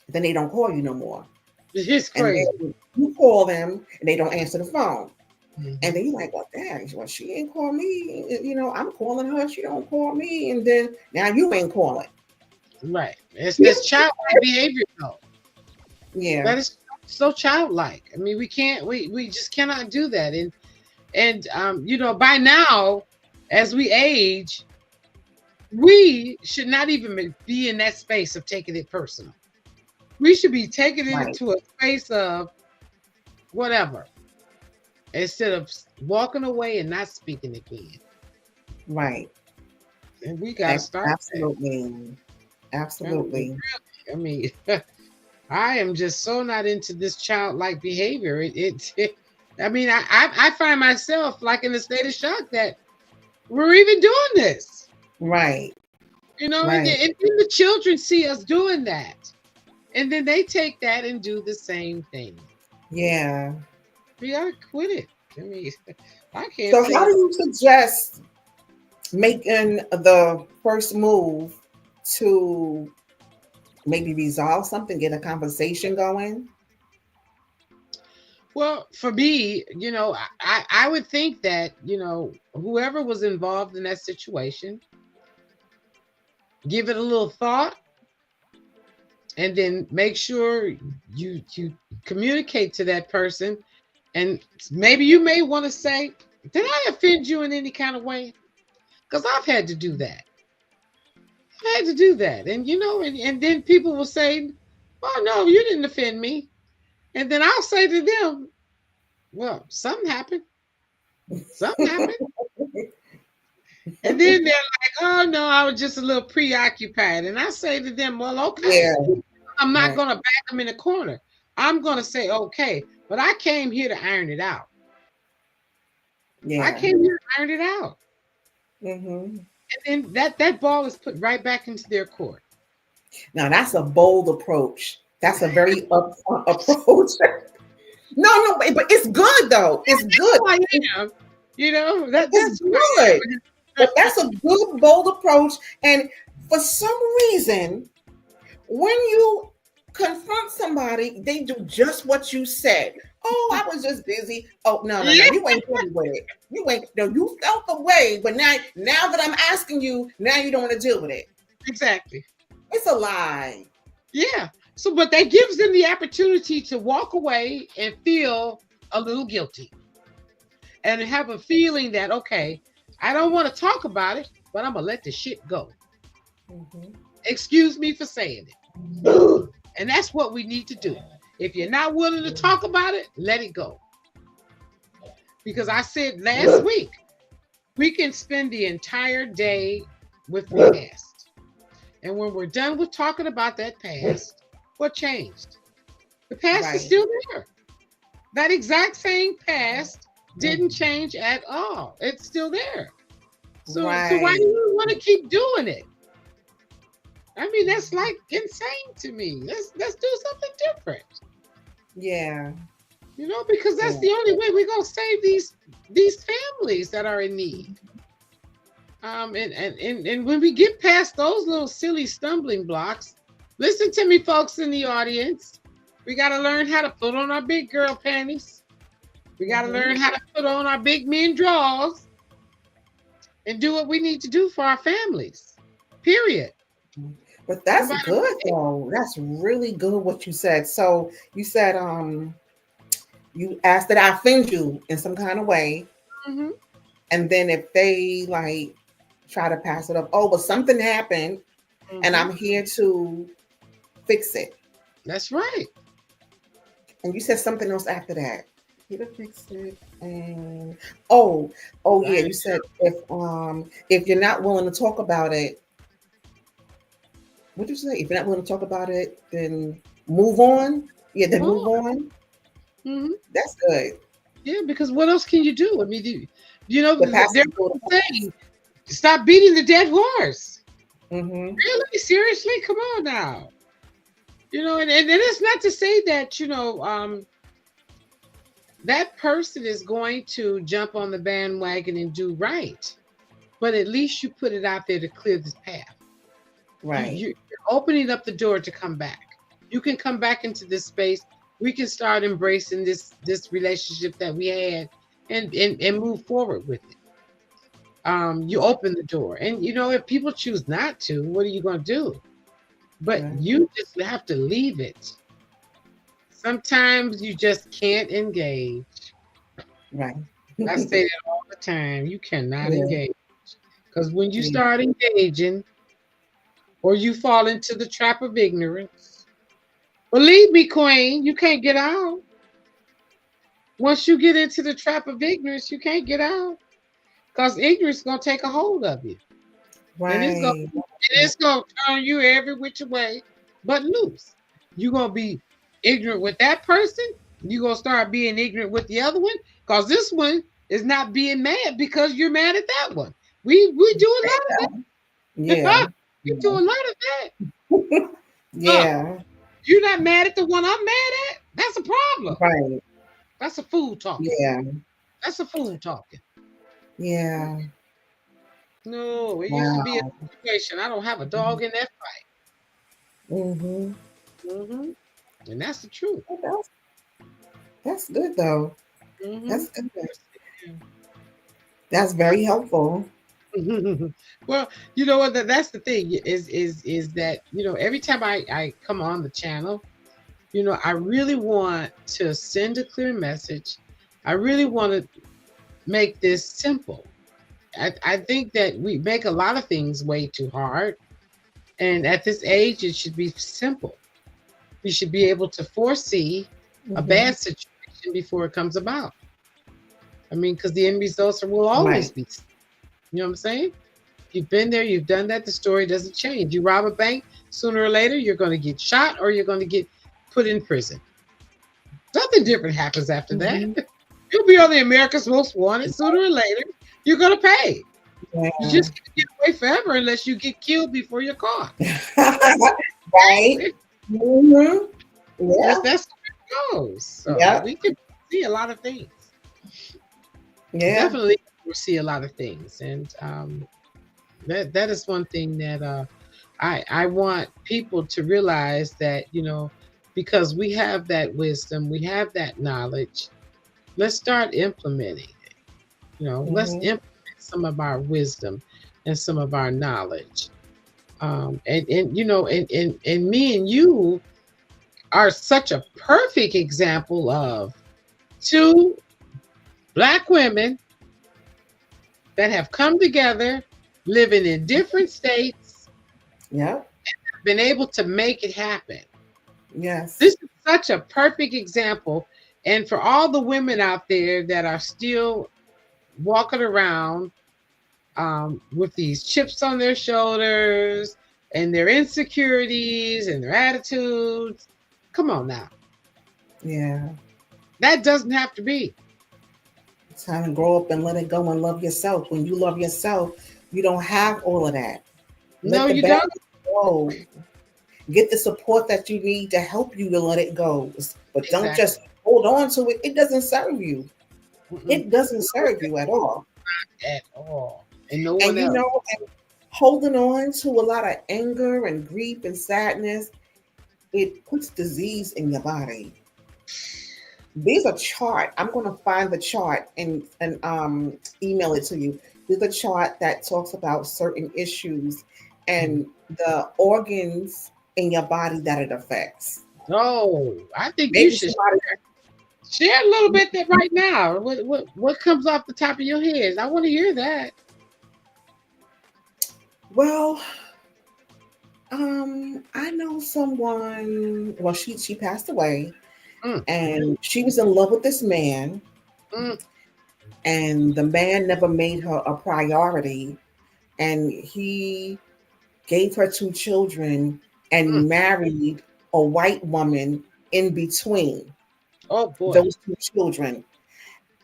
they don't call you no more. It's crazy. And you call them and they don't answer the phone. And then you're like, well, dang, well, she ain't call me. You know, I'm calling her. She don't call me. And then now you ain't calling. Right. It's childlike behavior, though. Yeah. That is so childlike. I mean, we just cannot do that. And you know, by now, as we age, we should not even be in that space of taking it personal. We should be taking it into a space of whatever, instead of walking away and not speaking again. Right. And we gotta start. Absolutely. Absolutely. I mean, I am just so not into this childlike behavior. I mean, I find myself like in a state of shock that we're even doing this. Right. You know, Right. and the children see us doing that. And then they take that and do the same thing. Yeah. We gotta quit it. I mean, I can't. So how do you suggest making the first move to maybe resolve something, get a conversation going? Well, for me, you know, I would think that, you know, whoever was involved in that situation, give it a little thought, and then make sure you communicate to that person. And maybe you may want to say, did I offend you in any kind of way? Because I've had to do that. I had to do that. And, you know, and then people will say, oh, no, you didn't offend me. And then I'll say to them, well, something happened. Something happened. And then they're like, oh, no, I was just a little preoccupied. And I say to them, well, okay. Yeah. I'm not going to back them in a corner. I'm going to say, okay, but I came here to iron it out. Yeah. I came here to iron it out. Mm-hmm. And then that ball is put right back into their court. Now that's a bold approach. That's a very upfront approach. No, but it's good though. It's good. I am. You know, that's good. But that's a good, bold approach. And for some reason, when you confront somebody, they do just what you said. Oh, I was just busy. Oh, no, you ain't dealing with it. You felt the way, but now that I'm asking you, now you don't want to deal with it. Exactly. It's a lie. Yeah. So, but that gives them the opportunity to walk away and feel a little guilty and have a feeling that, okay, I don't want to talk about it, but I'm going to let the shit go. Mm-hmm. Excuse me for saying it. And that's what we need to do. If you're not willing to talk about it, let it go. Because I said last week, we can spend the entire day with the past. And when we're done with talking about that past, what changed? The past is still there. That exact same past didn't change at all. It's still there. So why do you want to keep doing it? I mean, that's like insane to me. Let's do something different. Yeah. You know, because that's the only way we're gonna save these families that are in need. And when we get past those little silly stumbling blocks, listen to me, folks in the audience. We gotta learn how to put on our big girl panties. We gotta learn how to put on our big men drawers and do what we need to do for our families. Period. But that's good though. That's really good what you said. So you said you asked that I offend you in some kind of way. Mm-hmm. And then if they like try to pass it up, oh, but something happened and I'm here to fix it. That's right. And you said something else after that. Here to fix it. And yeah, you said if you're not willing to talk about it, what did you say? If you're not willing to talk about it, then move on. Yeah, then move on. Mm-hmm. That's good. Yeah, because what else can you do? I mean, they're saying, stop beating the dead horse. Mm-hmm. Really? Seriously? Come on now. And it's not to say that, that person is going to jump on the bandwagon and do right. But at least you put it out there to clear this path. Right. You're opening up the door to come back. You can come back into this space. We can start embracing this relationship that we had and move forward with it. You open the door. And, if people choose not to, what are you going to do? But you just have to leave it. Sometimes you just can't engage. Right. I say that all the time. You cannot engage. Because when you start engaging or you fall into the trap of ignorance, believe me, Queen, you can't get out. Once you get into the trap of ignorance, you can't get out. Because ignorance is going to take a hold of you. Right. And it's going to turn you every which way but loose. You're going to be ignorant with that person. You're going to start being ignorant with the other one. Because this one is not being mad because you're mad at that one. We do a lot of that. Yeah. We do a lot of that. Yeah. You're not mad at the one I'm mad at? That's a problem. Right. That's a fool talking. Yeah. That's a fool talking. Yeah. No, it used to be a situation. I don't have a dog in that fight. Mm-hmm. Mm-hmm. And that's the truth. That's good though. Mm-hmm. That's good. That's very helpful. Well, you know what? That's the thing is that, every time I come on the channel, I really want to send a clear message. I really want to make this simple. I think that we make a lot of things way too hard. And at this age, it should be simple. We should be able to foresee a bad situation before it comes about. I mean, because the end results will always be. You know what I'm saying? You've been there, you've done that. The story doesn't change. You rob a bank, sooner or later, you're going to get shot or you're going to get put in prison. Something different happens after that. You'll be on the America's Most Wanted sooner or later. You're going to pay. Yeah. You just can't get away forever unless you get killed before you're caught. Right? Mm-hmm. Yeah. That's how it goes. So we can see a lot of things. Yeah. Definitely see a lot of things. And that is one thing that I want people to realize that, because we have that wisdom, we have that knowledge, let's start implementing it. Let's implement some of our wisdom and some of our knowledge. And me and you are such a perfect example of two Black women that have come together, living in different states, and have been able to make it happen. Yes. This is such a perfect example. And for all the women out there that are still walking around with these chips on their shoulders and their insecurities and their attitudes, come on now. Yeah. That doesn't have to be. It's time to grow up and let it go and love yourself. When you love yourself, you don't have all of that. No, Let the you baggage don't. go. Get the support that you need to help you to let it go. But don't Exactly. just hold on to it. It doesn't serve you. Mm-mm. It doesn't serve you at all. At all. And no And one you else. know, and holding on to a lot of anger and grief and sadness, it puts disease in your body. There's a chart. I'm going to find the chart and email it to you. There's a chart that talks about certain issues and the organs in your body that it affects. Oh, I think you Maybe should somebody. share a little bit that right now. What comes off the top of your head? I want to hear that. Well, I know someone. Well, she passed away, Mm, and she was in love with this man, mm, and the man never made her a priority, and he gave her two children mm. and married a white woman in between Oh boy. those two children.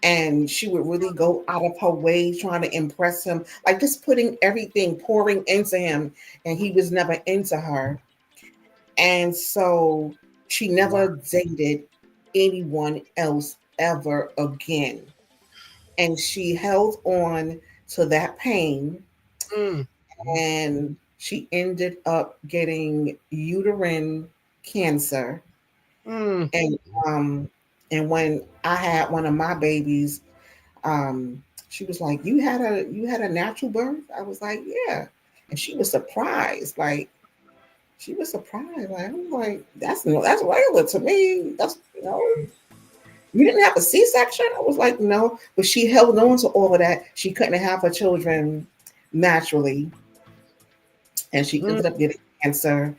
And she would really go out of her way trying to impress him, like just putting everything, pouring into him, and he was never into her. And so she Wow. never dated anyone else ever again. And she held on to that pain, Mm, and she ended up getting uterine cancer. mm. And um and when I had one of my babies, she was like, you had a natural birth? I was like, yeah. And she was surprised. Like she was surprised. Like, I'm like, that's regular to me. That's you didn't have a C-section? I was like, no. But she held on to all of that. She couldn't have her children naturally. And she Mm. ended up getting cancer.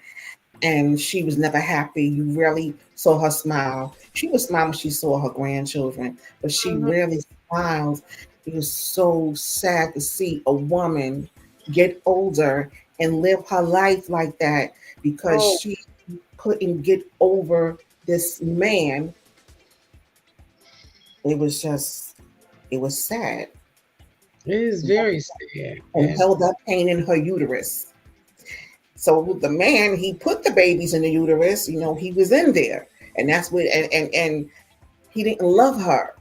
And she was never happy. You rarely saw her smile. She would smile when she saw her grandchildren, but she Mhm. rarely smiles. It was so sad to see a woman get older and live her life like that because Oh, she couldn't get over this man. It was sad, it is very sad. and held that pain in her uterus. So the man, he put the babies in the uterus, he was in there. And that's what and he didn't love her.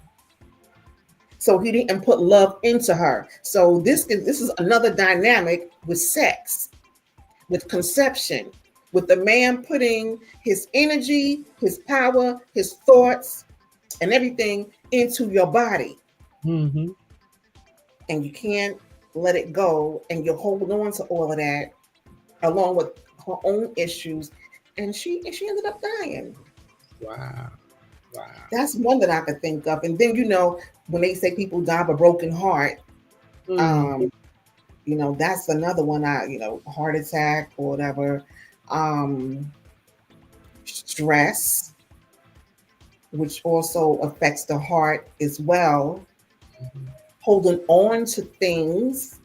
So he didn't put love into her. So this is another dynamic with sex, with conception, with the man putting his energy, his power, his thoughts, and everything into your body. Mm-hmm. And you can't let it go. And you hold on to all of that along with her own issues. And she ended up dying. Wow. Wow. That's one that I could think of. And then, when they say people die of a broken heart, Mm. um, that's another one. Heart attack or whatever. Um, Stress, which also affects the heart as well. Holding on to things,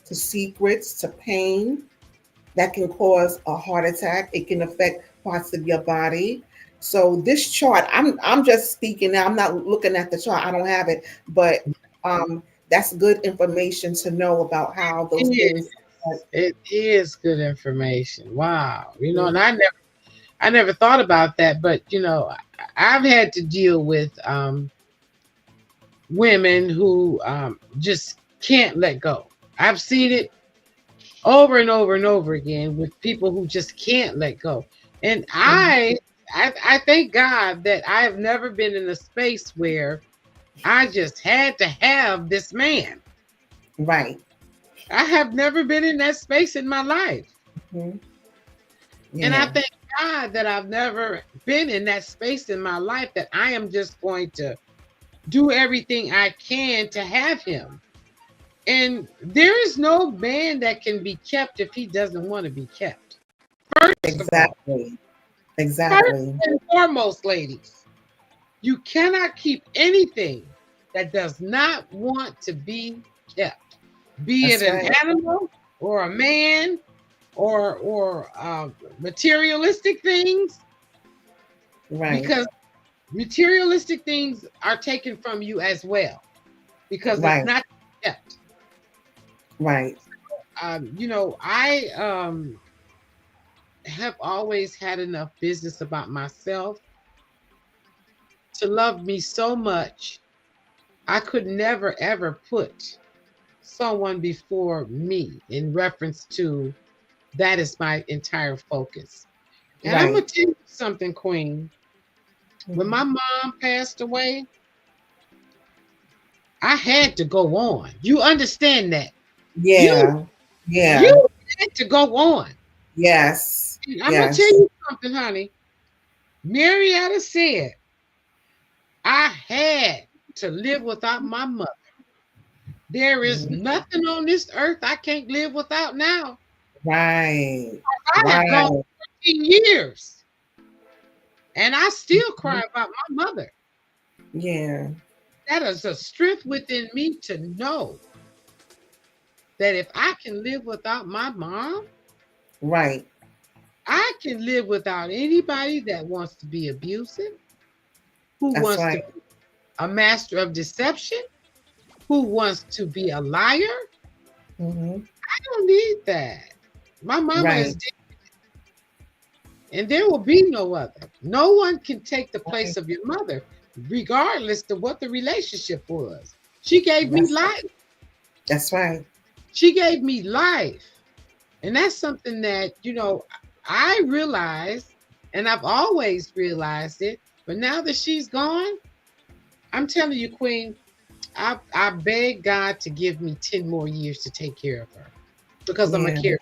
to secrets, to pain, that can cause a heart attack. It can affect parts of your body. So this chart, I'm just speaking now. I'm not looking at the chart. I don't have it, but that's good information to know about how those things. It is good information. Wow. And I never thought about that, but I've had to deal with women who just can't let go. I've seen it over and over and over again with people who just can't let go. And I thank God that I have never been in a space where I just had to have this man. Right. I have never been in that space in my life. Mhm. And I Yeah. thank God that I've never been in that space in my life that I am just going to do everything I can to have him. And there is no man that can be kept if he doesn't want to be kept. First of all, Exactly. Exactly. and foremost, ladies, you cannot keep anything that does not want to be kept, be it That's an right. animal or a man or materialistic things, Right. because materialistic things are taken from you as well because it's Right. not kept. Right. I have always had enough business about myself to love me so much. I could never ever put someone before me in reference to that is my entire focus. And I'm Right. gonna tell you something, Queen. When my Mhm. mom passed away, I had to go on. You understand that? You Yeah. Yeah. you had to go on. Yes. And I'm gonna tell Yes. you something, honey. Marietta said I had to live without my mother. There is Mhm. nothing on this earth I can't live without now. Right. I have gone Right. 14 years and I still Mhm. cry about my mother. Yeah. That is a strength within me to know that if I can live without my mom, Right. I can live without anybody that wants to be abusive, who That's wants to right. be a master of deception, who wants to be a liar. Hmm. I don't need that. My mama is Right. dead, and there will be no other. No one can take the Right. place of your mother, regardless of what the relationship was. She gave me That's life. that's right. She gave me life. And that's something that, I realize, and I've always realized it. But now that she's gone, I'm telling you, Queen, I beg God to give me 10 more years to take care of her because I'm a Yeah. caregiver.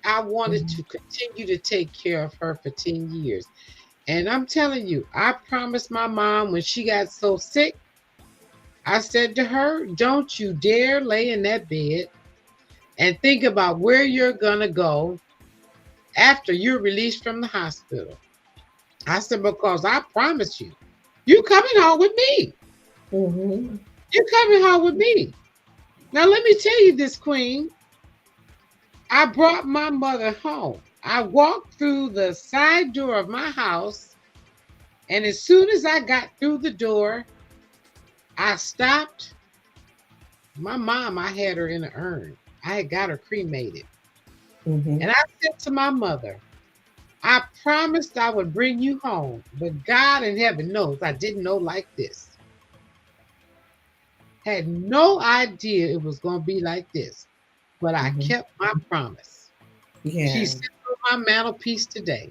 I wanted Mhm. to continue to take care of her for 10 years. And I'm telling you, I promised my mom when she got so sick, I said to her, don't you dare lay in that bed and think about where you're going to go after you're released from the hospital. I said, because I promise you, you coming home with me. Mhm. You're coming home with me. Now, let me tell you this, Queen. I brought my mother home. I walked through the side door of my house, and as soon as I got through the door, I stopped. My mom, I had her in an urn. I had got her cremated. Mhm. And I said to my mother, I promised I would bring you home, but God in heaven knows I didn't know like this. Had no idea it was going to be like this, but I Mhm. kept my promise. Yeah. She's sitting on my mantelpiece today.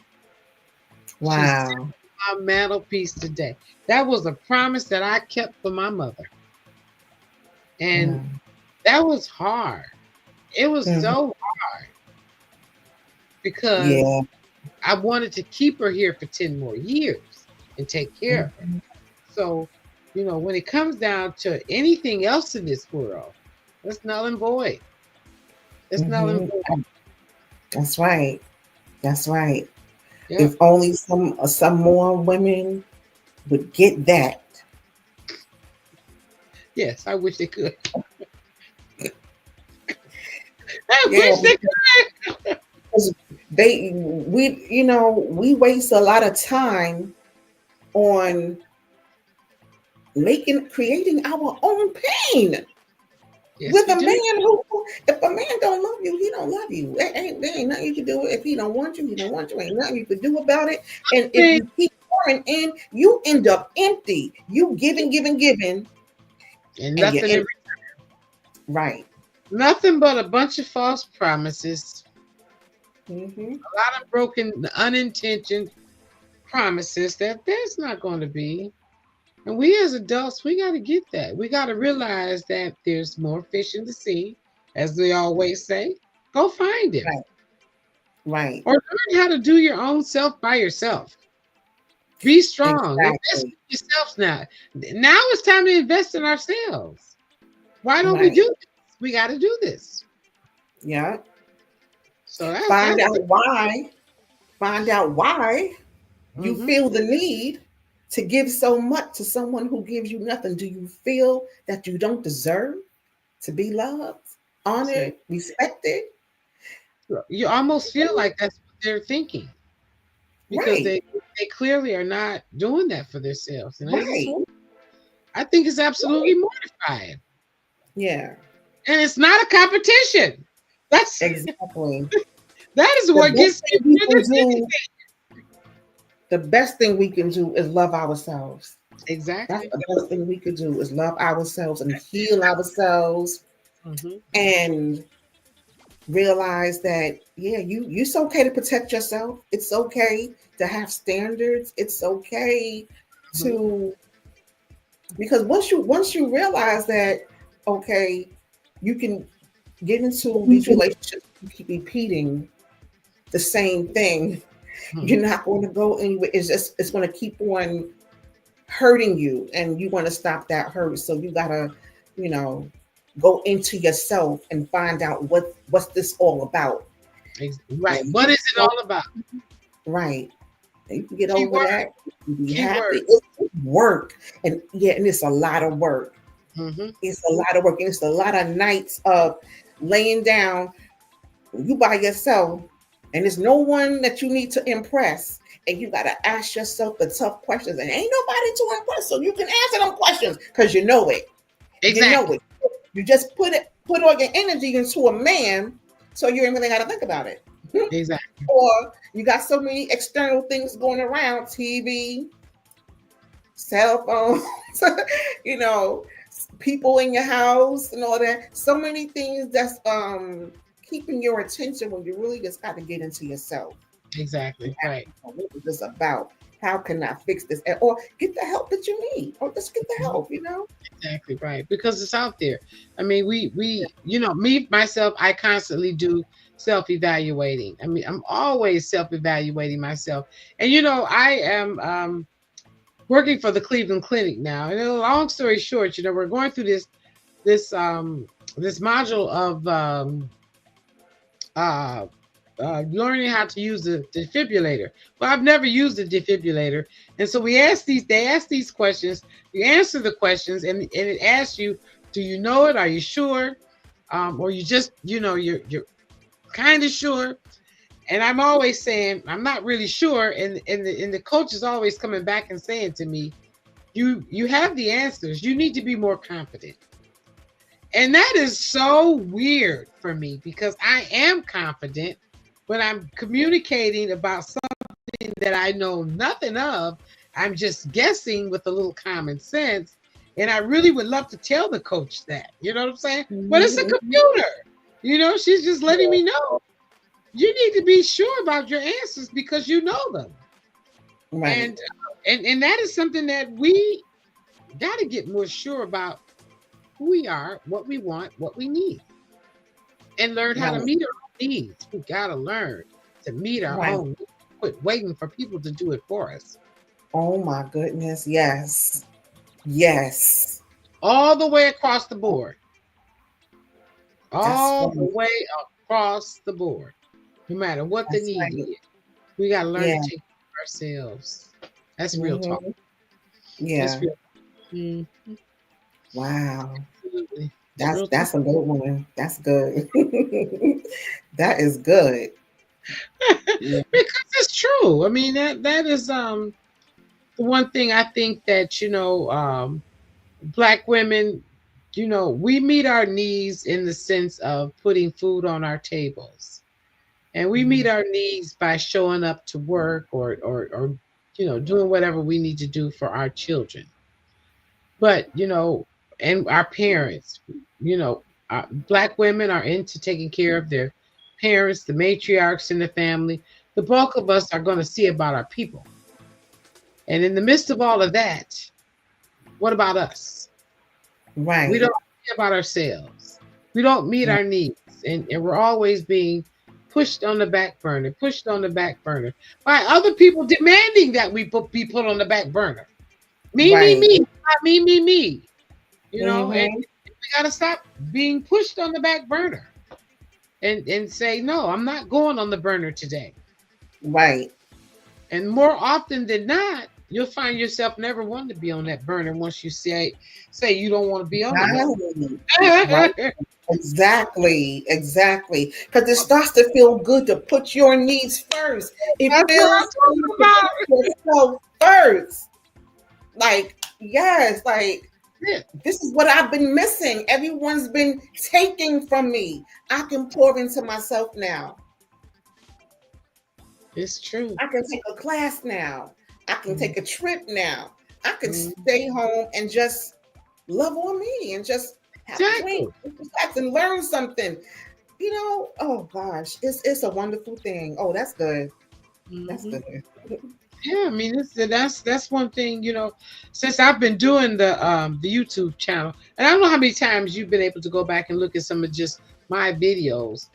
She's sitting Wow. on my mantelpiece today. That was a promise that I kept for my mother. And Wow. that was hard. It was Mhm. so hard because Yeah. I wanted to keep her here for 10 more years and take care of her. Mhm. So, when it comes down to anything else in this world, it's null and void. It's null and Mhm. void. That's right. That's right. Yep. If only some more women would get that. Yes, I wish they could. I Yeah, wish they because we waste a lot of time on creating our own pain Yes, with we a do. man who, if a man don't love you, he don't love you. There ain't nothing you can do. If he don't want you, he don't want you. Ain't nothing you can do about it. And if See, you keep pouring in, you end up empty. You giving, giving, giving, and and you're nothing empty. Right. nothing but a bunch of false promises, Hmm. a lot of broken, unintentioned promises that there's not going to be. And we as adults, we got to get that. We got to realize that there's more fish in the sea, as they always say. Go find him. Right. Right. Or learn how to do your own self by yourself. Be strong. Invest in Exactly. yourselves now. Now it's time to invest in ourselves. Why don't we Right. do this? We got to do this. Yeah. So that's Find that's out why. find out why you Mhm. feel the need to give so much to someone who gives you nothing. Do you feel that you don't deserve to be loved, See, honored, respected? you almost feel like that's what they're thinking because Right, they clearly are not doing that for themselves, and right. I think it's absolutely mortifying, Yeah, and it's not a competition. That's exactly. that is The what best gets thing me we more can than do, anything. the best thing we can do is love ourselves. That's Exactly. the best thing we could do is love ourselves and heal ourselves Hmm. and realize that yeah, it's okay to protect yourself. It's okay to have standards. It's okay Hmm. to because once you realize that okay, you can get into these relationships, you keep repeating the same thing. You're not going to go anywhere. It's going to keep on hurting you, and you want to stop that hurt. So you gotta, you know, go into yourself and find out what's this all about. Right. And What you is it go all about? right. And you can get over Keyword. that. You be Keyword. happy. It's work, and yeah, and it's a lot of work. Hmm. It's a lot of work, and it's a lot of nights of laying down you by yourself, and there's no one that you need to impress. And you got to ask yourself the tough questions, and ain't nobody to impress, so you can answer them questions because you know it. You know Exactly. it. You just put all your energy into a man, so you ain't really got to think about it. Exactly. Or you got so many external things going around, TV, cell phones, you know, people in your house and all that. So many things that's keeping your attention when you really just got to get into yourself. Exactly. Right. What is this about? How can I fix this? Or get the help that you need, or just get the Mhm. help. You know. Exactly right. Because it's out there. I mean, me myself, I constantly do self-evaluating. I mean, I'm always self-evaluating myself. And I am working for the Cleveland Clinic now. And a long story short, we're going through this module of uh learning how to use the defibrillator. Well, I've never used a defibrillator, and so they ask these questions. You answer the questions, and it asks you, do you know it? Are you sure? Or you just you're kind of sure. And I'm always saying I'm not really sure, and the coach is always coming back and saying to me, you have the answers. You need to be more confident. And that is so weird for me because I am confident when I'm communicating about something that I know nothing of. I'm just guessing with a little common sense. And I really would love to tell the coach that, you know what I'm saying? But it's a Mm-hmm. computer. She's just letting me know. You need to be sure about your answers because you know them. Right. And that is something that we got to get more sure about who we are, what we want, what we need, and learn how to Right. meet our own needs. We gotta learn to meet our Right. own needs. Quit waiting for people to do it for us. Oh my goodness. Yes. Yes. All the way across the board. That's All the right. way across the board. No matter what the That's need right. is. We gotta learn to Yeah. take care of ourselves. That's real talk. Hmm. That's Yeah. real. Mm, Wow. absolutely. It's That's real talk. that's a good one. That's good. That is good. Yeah. Because it's true. I mean that is the one thing I think that Black women, we meet our needs in the sense of putting food on our tables. And we meet Mhm. our needs by showing up to work or doing whatever we need to do for our children. But, and our parents, you know, Black women are into taking care of their parents, the matriarchs in the family. The bulk of us are going to see about our people. And in the midst of all of that, what about us? We Right. don't care about ourselves. We don't meet Right. our needs. And we're always being pushed on the back burner, pushed on the back burner by other people demanding that be put on the back burner. Right. Me, not me. And Hmm. we got to stop being pushed on the back burner and say, no, I'm not going on the burner today. Right. And more often than not, you'll find yourself never wanting to be on that burner once you say you don't want to be on it no Right. Right. more. Exactly. Exactly. Because it starts to feel good to put your needs first. It That's what I'm feels talking good to about. put yourself first. Like, yes, like Yeah, this is what I've been missing. Everyone's been taking from me. I can pour into myself now. it's true. I can take a class now. I can Mm, take a trip now. I can mm, stay home and just love on me and just have a drink, exactly. relax and learn something. Oh gosh, it's a wonderful thing. Oh, that's good. That's Hmm. good. Yeah, I mean, that's one thing, since I've been doing the YouTube channel, and I don't know how many times you've been able to go back and look at some of just my videos,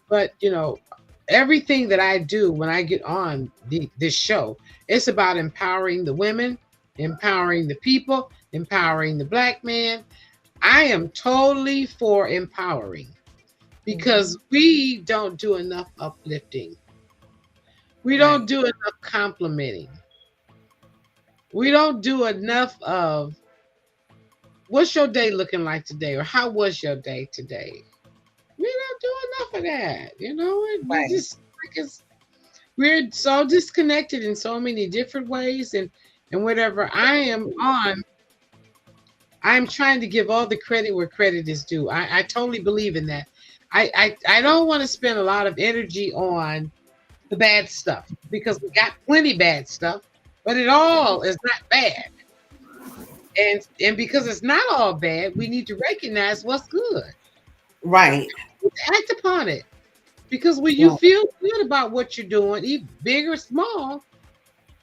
but everything that I do when I get on this show, it's about empowering the women, empowering the people, empowering the black man. I am totally for empowering Mhm. because we don't do enough uplifting. We don't Right. do enough complimenting. We don't do enough of what's your day looking like today or how was your day today. We don't do enough of that. We Right. just like we're so disconnected in so many different ways, and whatever I am on, I'm trying to give all the credit where credit is due. I totally believe in that. I don't want to spend a lot of energy on the bad stuff because we got plenty bad stuff, but it all is not bad. And because it's not all bad, we need to recognize what's good. Right. Act upon it. Because when you Right. feel good about what you're doing, even big or small,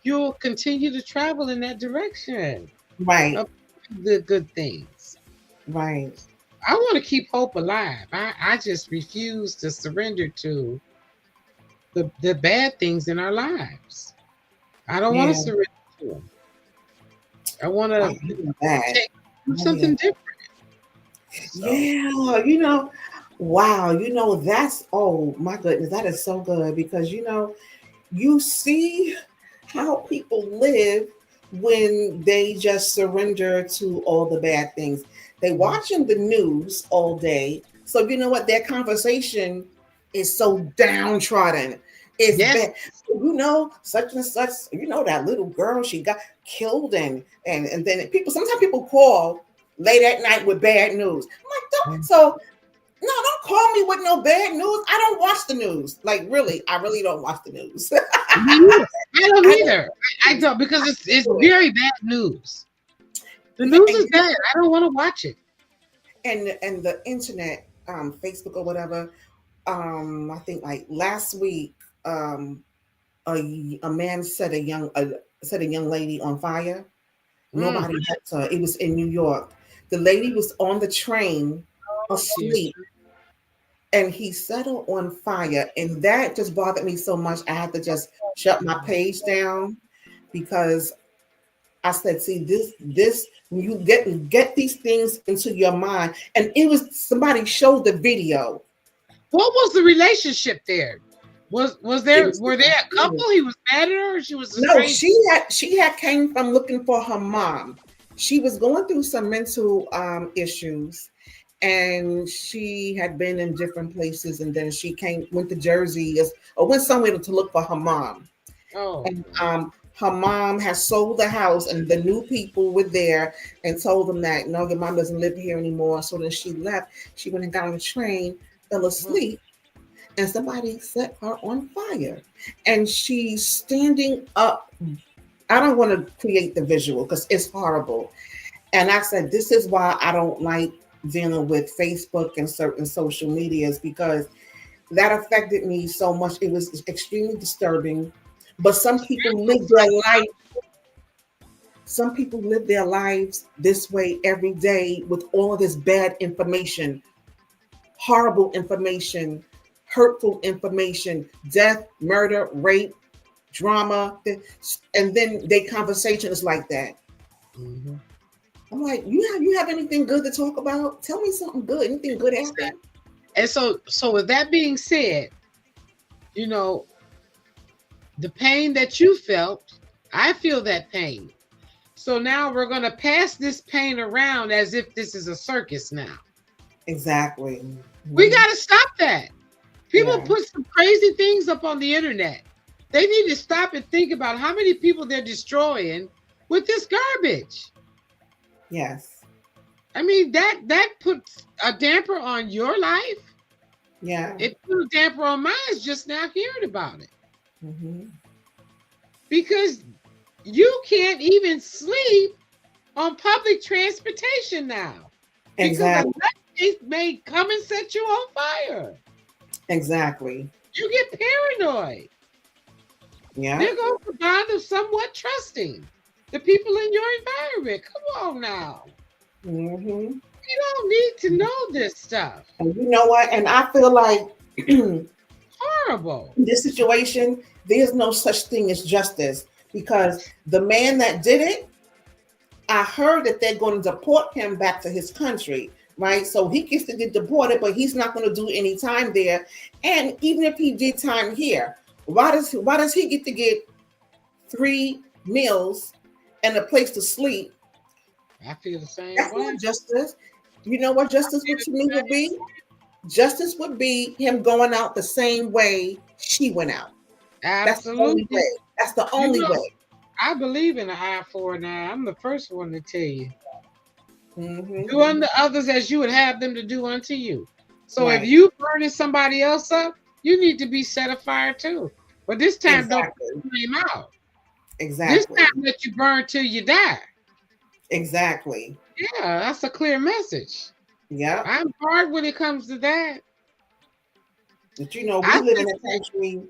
you'll continue to travel in that direction Right. of the good things. Right. I want to keep hope alive. I just refuse to surrender to the bad things in our lives. I don't want to Yeah. surrender to them. I want I to hear that. take do I hear something that. different. So, Yeah. Wow. That's, oh my goodness, that is so good because you see how people live when they just surrender to all the bad things. They mhm. watching the news all day. So you know what? Their conversation is so downtrodden. It's Yes. bad. Such and such, that little girl, she got killed and then sometimes people call late at night with bad news. I'm like, don't Mhm. so no, don't call me with no bad news. I don't watch the news. Like really, I really don't watch the news. Me neither. I don't I don't either. I don't because it's do it. very bad news. The Yeah, news and is bad. I don't want to watch it. the internet, Facebook or whatever. I think like last week, um, a man set a young lady on fire. Mm. Nobody helped her. It was in New York. The lady was on the train Oh, dear. asleep and he set her on fire. And that just bothered me so much. I had to just shut my page down because I said, see, this when you get these things into your mind, and it was somebody showed the video. What was the relationship there? Was It there was were they a couple? He was mad at her, or she was a no, strange. she had came from looking for her mom. She was going through some mental issues, and she had been in different places, and then she went to Jersey or went somewhere to look for her mom. Oh, And her mom has sold the house, and the new people were there and told them that no, your mom doesn't live here anymore. So then she left. She went and got on the train, fell mm, asleep, and somebody set her on fire. And she's standing up. I don't want to create the visual because it's horrible. And I said, this is why I don't like dealing with Facebook and certain social medias because that affected me so much. It was extremely disturbing. But some people live their lives this way every day with all of this bad information, horrible information, hurtful information, death, murder, rape, drama, and then their conversation is like that. mhm. I'm like, you have anything good to talk about? Tell me something good. Anything good Exactly. happened? And so with that being said, you know, The pain that you felt, I feel that pain. So now we're going to pass this pain around as if this is a circus now. Exactly. We got to stop that. People Yeah. put some crazy things up on the internet. They need to stop and think about how many people they're destroying with this garbage. Yes. I mean, that puts a damper on your life. Yeah. It put a damper on mine just now hearing about it. Mm-hmm. Because you can't even sleep on public transportation now. Exactly. Because it may come and set you on fire. Exactly. You get paranoid. Yeah. There goes the bond of somewhat trusting the people in your environment. Come on now. Mm-hmm. You don't need to know this stuff. And you know what? And I feel like Horrible. in this situation, there's no such thing as justice because the man that did it, I heard that they're going to deport him back to his country, right? So he gets to get deported, but he's not going to do any time there. And even if he did time here, why does he get to get 3 meals and a place to sleep? I feel the same That's way. not justice. You know what justice to me would be? Justice would be him going out the same way she went out. That's the only Absolutely. way. That's the only know, way. I believe in an eye for an eye. I'm the first one to tell you. Mhm. Do unto others as you would have them to do unto you. So Right. if you burning somebody else up, you need to be set afire too. But this time, Exactly. don't blame out. This Exactly. time, let you burn till you die. Exactly. Yeah, that's a clear message. Yeah. I'm hard when it comes to that. But you know, we I live in think a country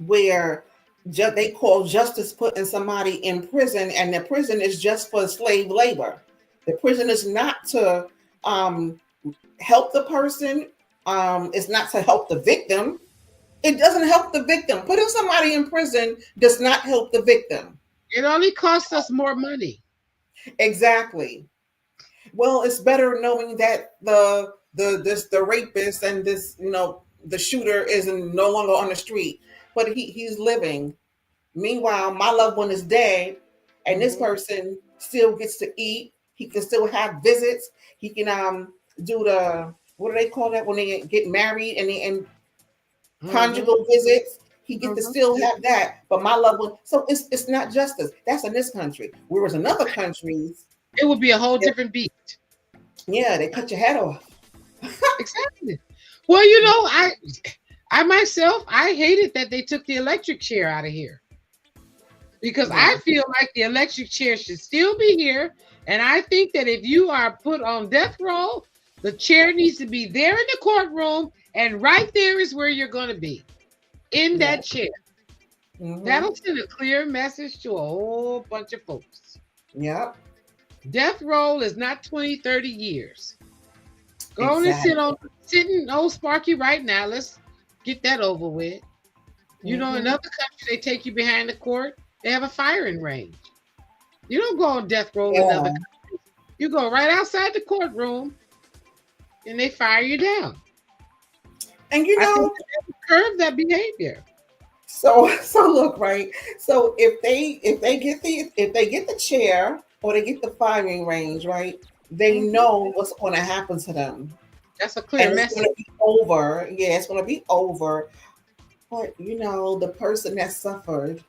where they call justice putting somebody in prison, and the prison is just for slave labor. The prison is not to help the person. It's not to help the victim. It doesn't help the victim. Putting somebody in prison does not help the victim. it only costs us more money. Exactly. Well, it's better knowing that the rapist and this, you know, the shooter is no longer on the street, but he's living. Meanwhile, my loved one is dead, and this Mhm. person still gets to eat. He can still have visits. He can do the, what do they call that when they get married and Mhm. conjugal visits? He gets to Mhm. still have that, but my loved one. So it's not justice. That's in this country. Whereas in other countries, It would be a whole different beat. yeah, they cut your head off. Exactly. Well, you know, I myself, I hated that they took the electric chair out of here because I Yeah. feel like the electric chair should still be here. And I think that if you are put on death row, the chair needs to be there in the courtroom, and right there is where you're going to be in Yeah. that chair. Mhm. That'll send a clear message to a whole bunch of folks. Yep. Death row is not 20, 30 years. Go on and Exactly. sit in old Sparky right now. Let's get that over with. You know, in Mhm. other countries, they take you behind the court. They have a firing range. You don't go on death row in Yeah. other countries. You go right outside the courtroom, and they fire you down. And you I think know, they curb that behavior. so look, right. So if they get the chair or they get the firing range, right, they Mhm. know what's going to happen to them, That's a clear and it's going message. to be over. Yeah, it's going to be over. But you know, the person that suffered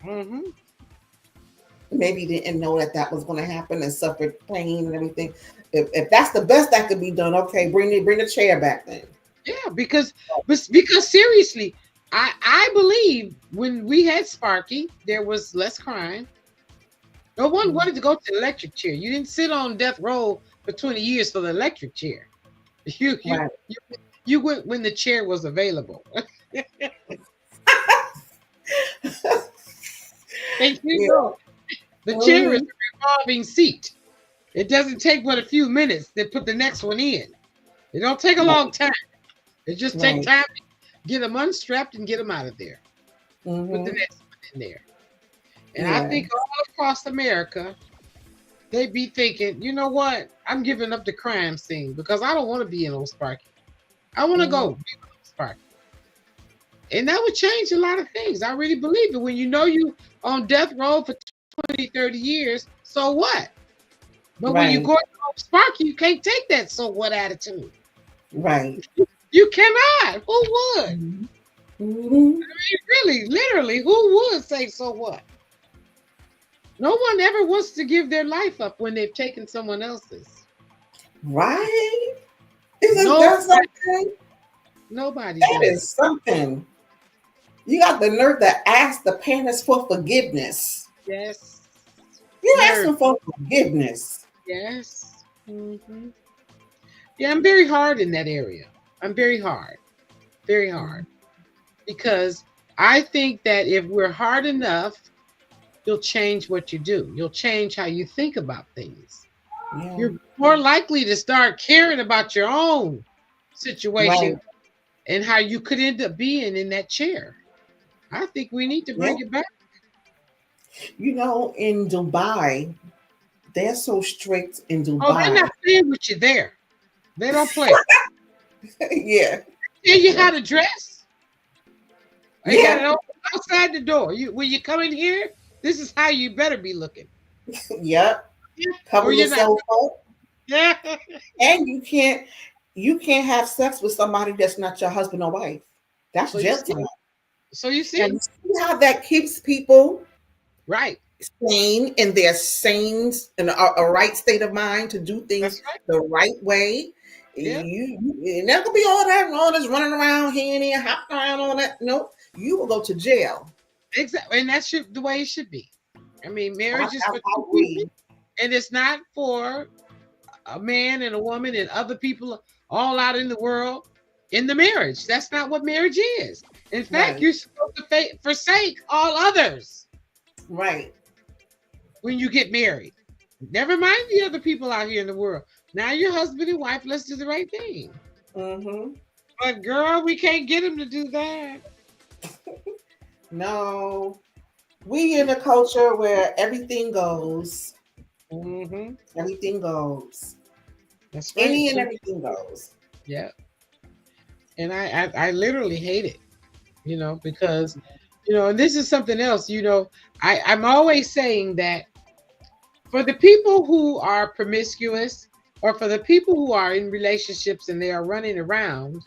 Mhm. maybe didn't know that that was going to happen and suffered pain and everything. If that's the best that could be done, okay, bring the chair back then. Yeah, because seriously, I believe when we had Sparky, there was less crime. No one wanted to go to the electric chair. You didn't sit on death row for 20 years for the electric chair. Right. You went when the chair was available. And you Yeah. know, the chair is Mhm. a revolving seat. It doesn't take but a few minutes to put the next one in. It don't take a Right. long time. It just takes Right. time to get them unstrapped and get them out of there. Put the Mhm. next one in there. And I Yeah. think all across America, they be thinking, you know what? I'm giving up the crime scene because I don't want to be in Old Sparky. I want to Mhm. go be with Old Sparky. And that would change a lot of things. I really believe it. When you know you on death row for 20, 30 years, so what? But when you Right. go Sparky, you can't take that so what attitude. Right. You cannot. Who would? Mhm. Really, literally, who would say so what? No one ever wants to give their life up when they've taken someone else's. Right? Isn't No, that something? nobody That does. is something. You got the nerve to ask the parents for forgiveness. Yes. You're Nerve. asking for forgiveness. Yes. Yeah, I'm very hard in that area. I'm very hard. Very hard. Because I think that if we're hard enough, you'll change what you do. You'll change how you think about things. Yeah. You're more likely to start caring about your own situation Right. and how you could end up being in that chair. I think we need to bring it back. You know, in Dubai, they're so strict in Oh, they're Dubai. not playing with you there. They don't play. Yeah. Tell you how to dress. They got Yeah. it outside the door. When you come in here, this is how you better be looking. Yep. Cover Or you're not. yourself up. Yeah. And you can't have sex with somebody that's not your husband or wife. That's So you jail see, time. so you see, And you see how that keeps people right? sane in their sane in a right state of mind to do things That's right. the right way. Yeah. You never gonna be all this running around here and there, hopping around all that. No, you will go to jail. Exactly, and that's the way it should be. I mean, marriage is I for two agree. people, and it's not for a man and a woman and other people all out in the world in the marriage. That's not what marriage is. In fact, Right. you're supposed to forsake all others Right. when you get married. Never mind the other people out here in the world. Now you're husband and wife. Let's do the right thing. Mm-hmm. But girl, we can't get him to do that. No. We in a culture where everything goes. Mm-hmm. Everything goes. That's right. Any and everything goes. Yeah. And I literally hate it, because, and this is something else, I'm always saying that for the people who are promiscuous or for the people who are in relationships and they are running around,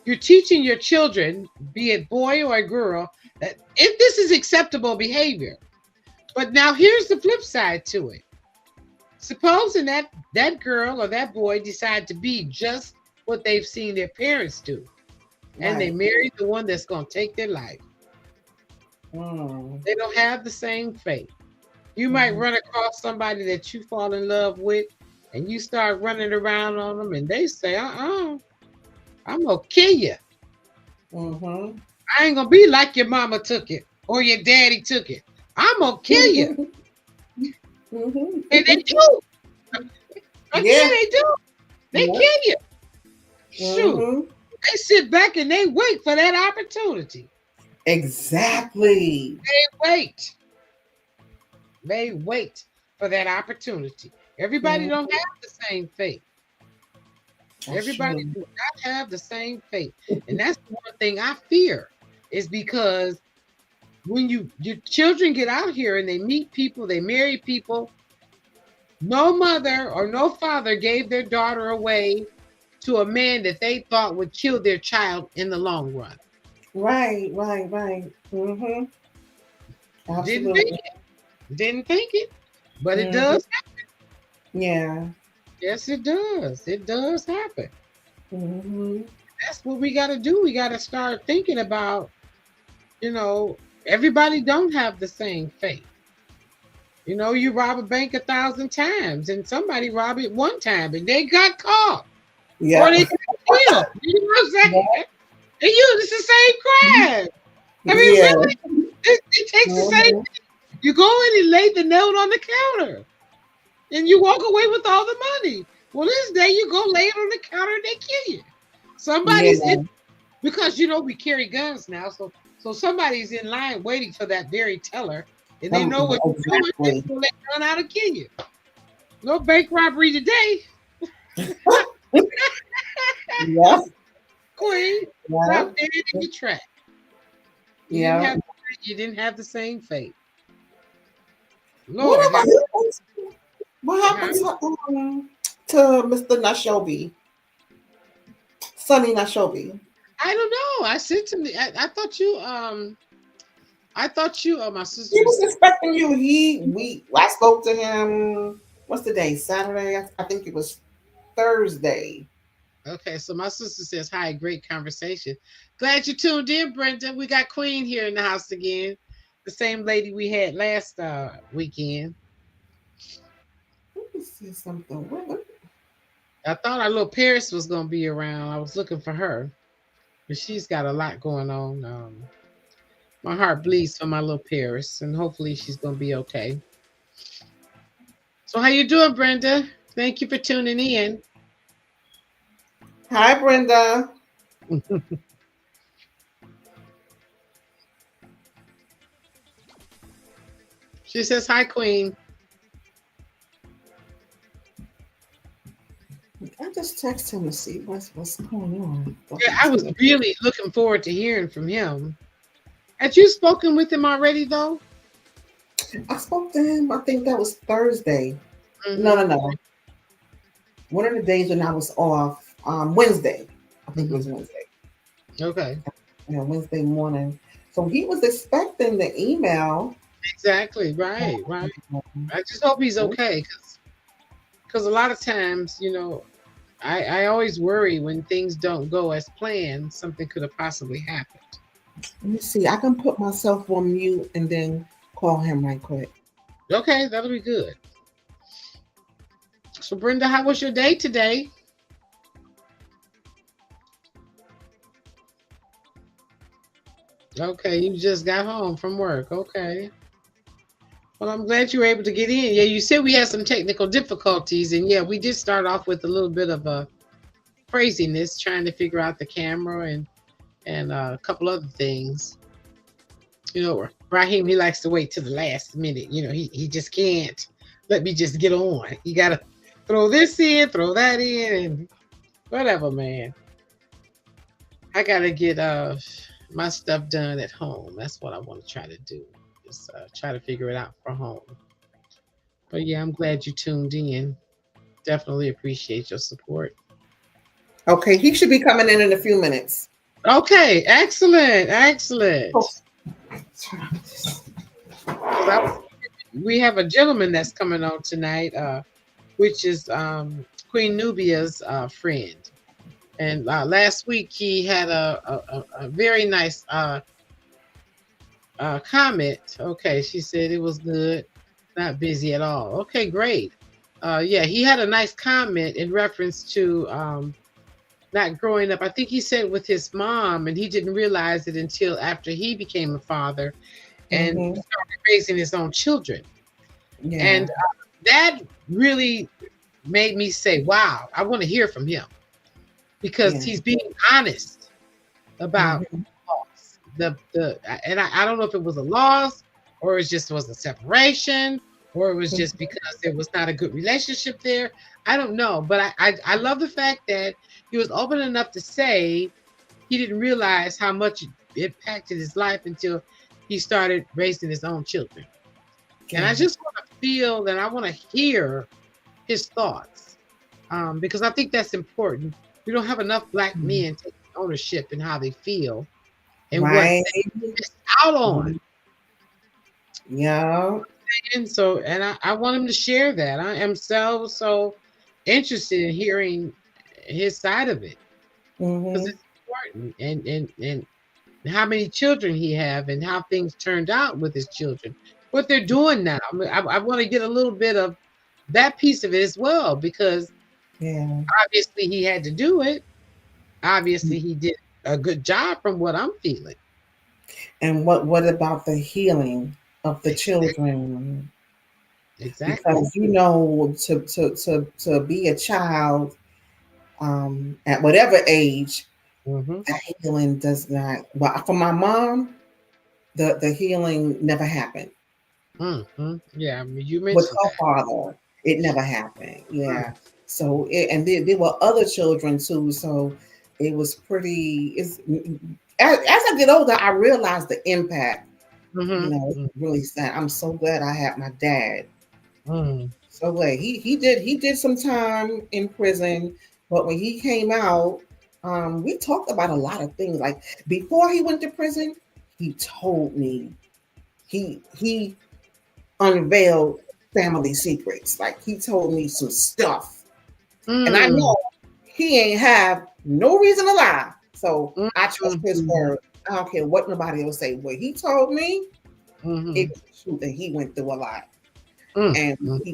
you're teaching your children, be it boy or a girl, that if this is acceptable behavior. But now here's the flip side to it. Supposing that girl or that boy decide to be just what they've seen their parents do, and they Right. marry the one that's going to take their life. Mm. They don't have the same fate. You might run across somebody that you fall in love with, and you start running around on them, and they say, I'm going to kill you. Mm-hmm. I ain't going to be like your mama took it or your daddy took it. I'm going to kill you. Mm-hmm. And they do. Yeah. They do. They Yeah. kill you. Shoot. Mm-hmm. They sit back and they wait for that opportunity. Exactly. They wait for that opportunity. Everybody Mhm. don't have the same fate. That's Everybody true. do not have the same fate. And that's the one thing I fear is because when your children get out here and they meet people, they marry people, no mother or no father gave their daughter away to a man that they thought would kill their child in the long run. Right. Mm-hmm. Absolutely. Didn't think it, but it Mhm. does. Yeah. Yes, it does. It does happen. Mm-hmm. That's what we got to do. We got to start thinking about, everybody don't have the same fate. You rob a bank 1,000 times and somebody rob it one time and they got caught. Yeah. Or they got killed. You know what I'm saying? And it's the same crime. I mean, Yeah. really? It takes the same Mhm. thing. You go in and lay the note on the counter and you walk away with all the money. Well, this day you go lay it on the counter and they kill you. Somebody's Yeah. in, because we carry guns now, so somebody's in line waiting for that very teller, and they know what you're doing. Exactly. So they run out to kill you. No bank robbery today. Yeah. Queen, Yeah, drop dead in your track. You didn't yeah. have you didn't have the same fate. What Lord, have about what huh? happened to Mr. Nashobi, Sonny Nashobi? I don't know. I sent him. I thought you. Oh, my He was sister's. expecting you. I spoke to him. What's the day? Saturday. I think it was Thursday. Okay, so my sister says hi. Great conversation. Glad you tuned in, Brenda. We got Queen here in the house again. The same lady we had last weekend. Let me see something. I thought our little Paris was gonna be around. I was looking for her, but she's got a lot going on. My heart bleeds for my little Paris, and hopefully she's gonna be okay. So how you doing, Brenda? Thank you for tuning in. Hi, Brenda. She says hi, Queen. I just text him to see what's going on. Yeah, I was really looking forward to hearing from him. Had you spoken with him already, though? I spoke to him. I think that was Thursday. No, Mm-hmm. no, no. One of the days when I was off. Wednesday. I think it was Wednesday. Okay. Yeah, Wednesday morning. So he was expecting the email. Exactly. Right. Right. I just hope he's okay, because a lot of times, I always worry when things don't go as planned. Something could have possibly happened. Let me see. I can put myself on mute and then call him right quick. Okay, that'll be good. So, Brenda, how was your day today? Okay, you just got home from work. Okay. Well, I'm glad you were able to get in. Yeah, you said we had some technical difficulties, and yeah, we did start off with a little bit of a craziness trying to figure out the camera and a couple other things. Raheem, he likes to wait till the last minute. He just can't let me just get on. You gotta throw this in, throw that in, and whatever, man. I gotta get my stuff done at home. That's what I want to try to do. Just try to figure it out for home. But yeah, I'm glad you tuned in. Definitely appreciate your support. Okay, he should be coming in a few minutes. Okay, excellent, excellent. Oh. We have a gentleman that's coming on tonight, which is Queen Nubia's friend. And last week he had a very nice comment. Okay, she said it was good, not busy at all. Okay, great. Yeah, he had a nice comment in reference to not growing up. I think he said with his mom, and he didn't realize it until after he became a father and started raising his own children. Yeah. And that really made me say, wow, I want to hear from him, because he's being honest about loss. And I don't know if it was a loss, or it just was a separation, or it was just because there was not a good relationship there. I don't know, but I love the fact that he was open enough to say he didn't realize how much it impacted his life until he started raising his own children. And I just want to feel, and I want to hear his thoughts, because I think that's important. We don't have enough Black men taking ownership in how they feel and what they missed out on. Yeah. And so, and I want him to share that. I am so interested in hearing his side of it, because it's important, and how many children he have, and how things turned out with his children, what they're doing now. I want to get a little bit of that piece of it as well, because obviously he had to do it. Obviously he did a good job from what I'm feeling. And what about the healing of the children? Exactly. Because to be a child at whatever age, that healing does not. Well, for my mom, the healing never happened. Yeah, you mentioned With her that. father, it never happened. Yeah. So and there were other children too. So it was pretty. As I get older, I realized the impact. You know, it's really sad. I'm so glad I had my dad. So glad he did some time in prison, but when he came out, we talked about a lot of things. Like before he went to prison, he told me he unveiled family secrets. Like he told me some stuff, and I know he ain't have no reason to lie. So I trust his word. I don't care what nobody else say. What he told me, it was true that he went through a lot. And when he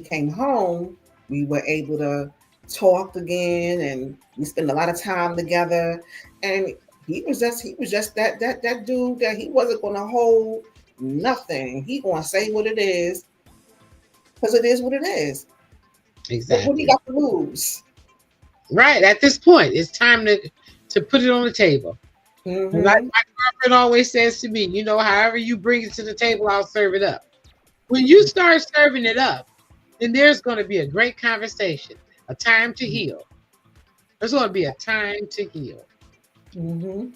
came home, we were able to talk again, and we spent a lot of time together. And he was just that dude that he wasn't going to hold nothing. He going to say what it is, because it is what it is. Exactly. What do you got to lose? Right. At this point, it's time to put it on the table. Like my girlfriend always says to me, you know, however you bring it to the table, I'll serve it up. When you start serving it up, then there's going to be a great conversation, a time to heal. There's going to be a time to heal. And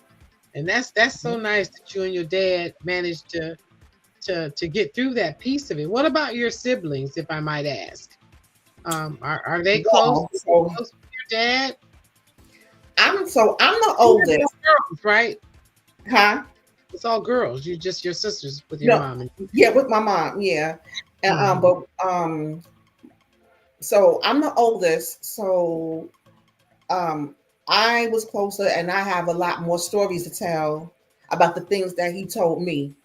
that's so nice that you and your dad managed to get through that piece of it. What about your siblings, if I might ask? Are they close to your dad? I'm the oldest. Girls, right? Huh? It's all girls. You're just your sisters with your mom. Yeah, with my mom. Yeah, and so I'm the oldest. So I was closer, and I have a lot more stories to tell about the things that he told me.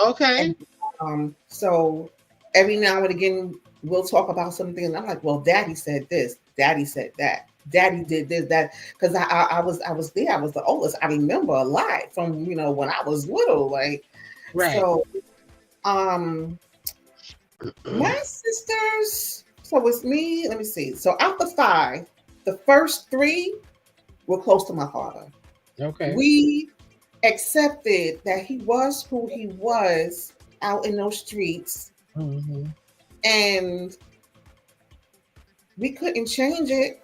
Okay. And, so every now and again we'll talk about something, and I'm like, well, Daddy said this, Daddy said that. Daddy did this, that, because I was there. I was the oldest. I remember a lot from when I was little, like right. So, my sisters. So it's me. Let me see. So out the 5, the first 3 were close to my father. Okay. We accepted that he was who he was out in those streets, and we couldn't change it.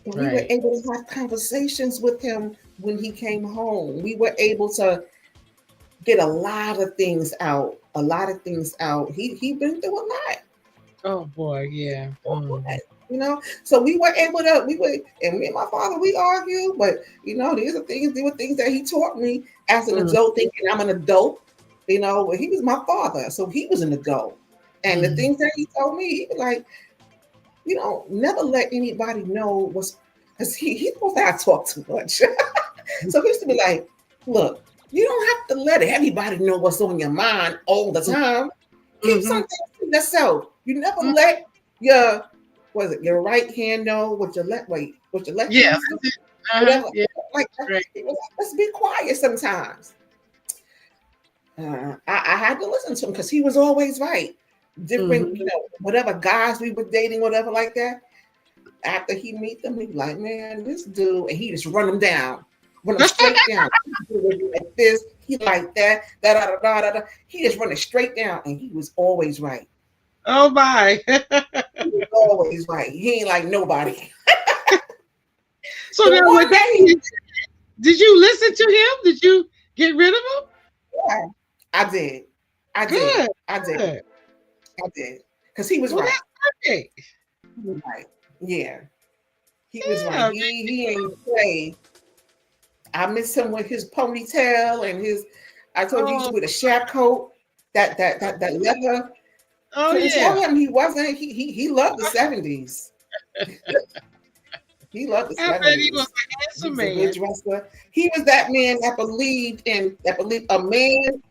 We were able to have conversations with him when he came home. We were able to get a lot of things out. He been through a lot. Oh boy, yeah. So we were able to, and me and my father, we argue, but there were things that he taught me as an adult, thinking I'm an adult, but he was my father, so he was an adult. And the things that he told me, he was like, never let anybody know because he thought that I talk too much. So he used to be like, look, you don't have to let everybody know what's on your mind all the time. Keep something to yourself. You never let your right hand know what your left hand Yeah. Like, let's be quiet sometimes. I had to listen to him because he was always right. Different, whatever guys we were dating, whatever like that. After he meet them, he's like, man, this dude, and he just run them straight down. He like this, he like that, da. He just run it straight down, and he was always right. Oh my! He was always right. He ain't like nobody. So now, did you listen to him? Did you get rid of him? Yeah, I did. I did. Because he was right. That's right. Yeah. He was right. He ain't play. I miss him with his ponytail and I told you with a shab coat, that leather. Oh, yeah. Tell him he wasn't, he loved the 70s. He loved the 70s. He was a handsome man. Good dresser. He was that man that believed a man.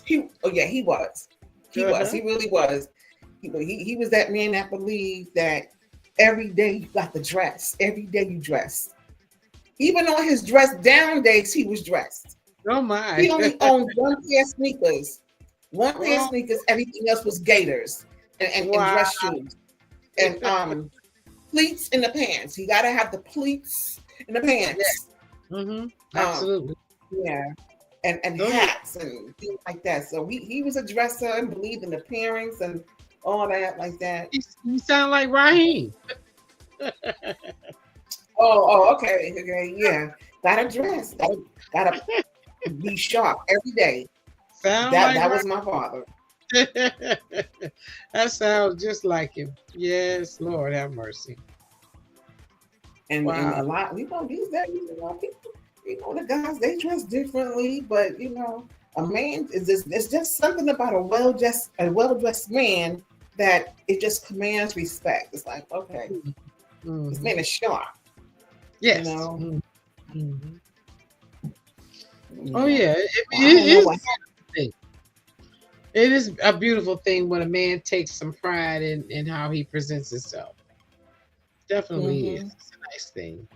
He was. He was. He really was. He was that man that believed that every day you got to dress. Every day you dress. Even on his dress down days, he was dressed. Oh my! He only owned one pair of sneakers. Everything else was gaiters and dress shoes and pleats in the pants. You got to have the pleats in the pants. Yeah. Absolutely. Yeah. And hats and things like that. So he was a dresser and believed in appearance and all that like that. You sound like Raheem. Okay, okay, yeah. Gotta dress. Gotta be sharp every day. Sound That like that was my father. that sounds just like him. Yes, Lord have mercy. And Wow. a lot, these days, people, the guys they dress differently, but a man is just it's just something about a well dressed man that it just commands respect. It's like, okay, this Mhm. man is sharp, you Yes. know. Mhm. Oh Yeah. yeah, Well, I don't know what it is a beautiful thing when a man takes some pride in how he presents himself. Definitely is. happened. It's a nice thing.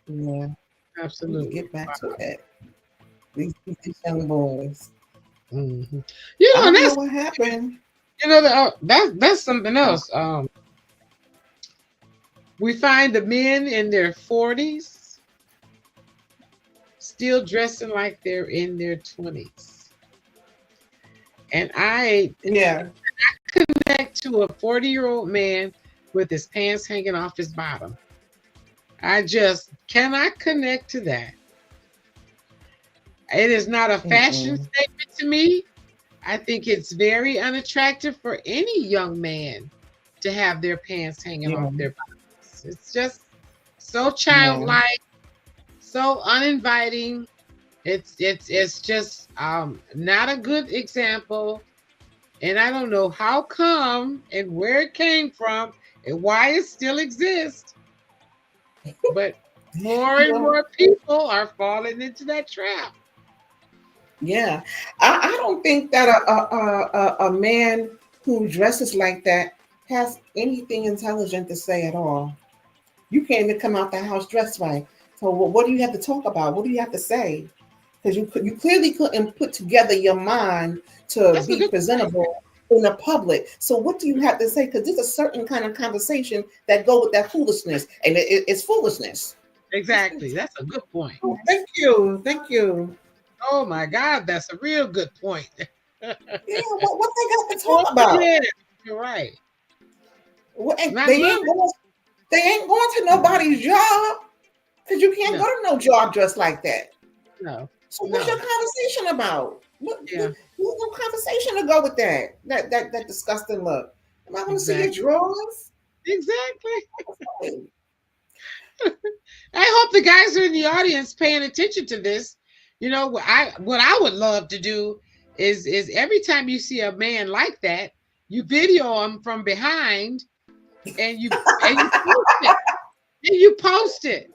Yeah, we need to Absolutely. get back to that. These young boys. Mhm. I And don't know that's what happened. that's something else. We find the men in their 40s still dressing like they're in their 20s. And I Yeah. connect to a 40-year-old man with his pants hanging off his bottom. I just cannot connect to that. It is not a fashion Mm-mm. statement to me. I think it's very unattractive for any young man to have their pants hanging Yeah. off their bottoms. It's just so Yeah. childlike, so uninviting. It's just not a good example. And I don't know how come and where it came from and why it still exists. But more and Well, more people are falling into that trap. yeah. I don't think that a man who dresses like that has anything intelligent to say at all. You can't even come out the house dressed right. So what do you have to talk about? What do you have to say? Because you clearly couldn't put together your mind to That's a be good point. presentable in the public. So what do you have to say? Because there's a certain kind of conversation that go with that foolishness, and it's foolishness. Exactly. That's a good point. Oh, thank you, thank you. Oh my God, that's a real good point. Yeah, what they got to Oh talk about? yeah, you're right. And Not they much. ain't going. They ain't going to nobody's job because you can't No, go to no job dressed like that. no, So what's your no. conversation about? Yeah, There's no conversation to go with that. That disgusting look. Am I going to see your exactly. drawers? Exactly. I hope the guys are in the audience paying attention to this. What I would love to do is every time you see a man like that, you video him from behind and you post it. And you post it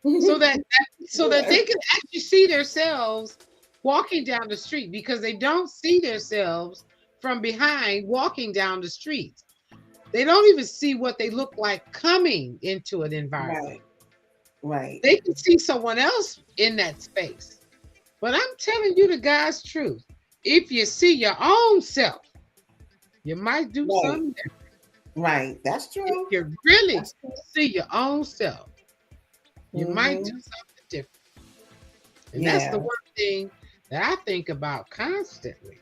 so that Yeah. they can actually see themselves walking down the street because they don't see themselves from behind walking down the street. They don't even see what they look like coming into an environment. Right. Right. They can see someone else in that space. But I'm telling you the God's truth. If you see your own self, you might do Right. something different. Right. That's If true. you really That's true. see your own self, you might do Mm-hmm. something different. And that's the Yeah. one thing that I think about constantly.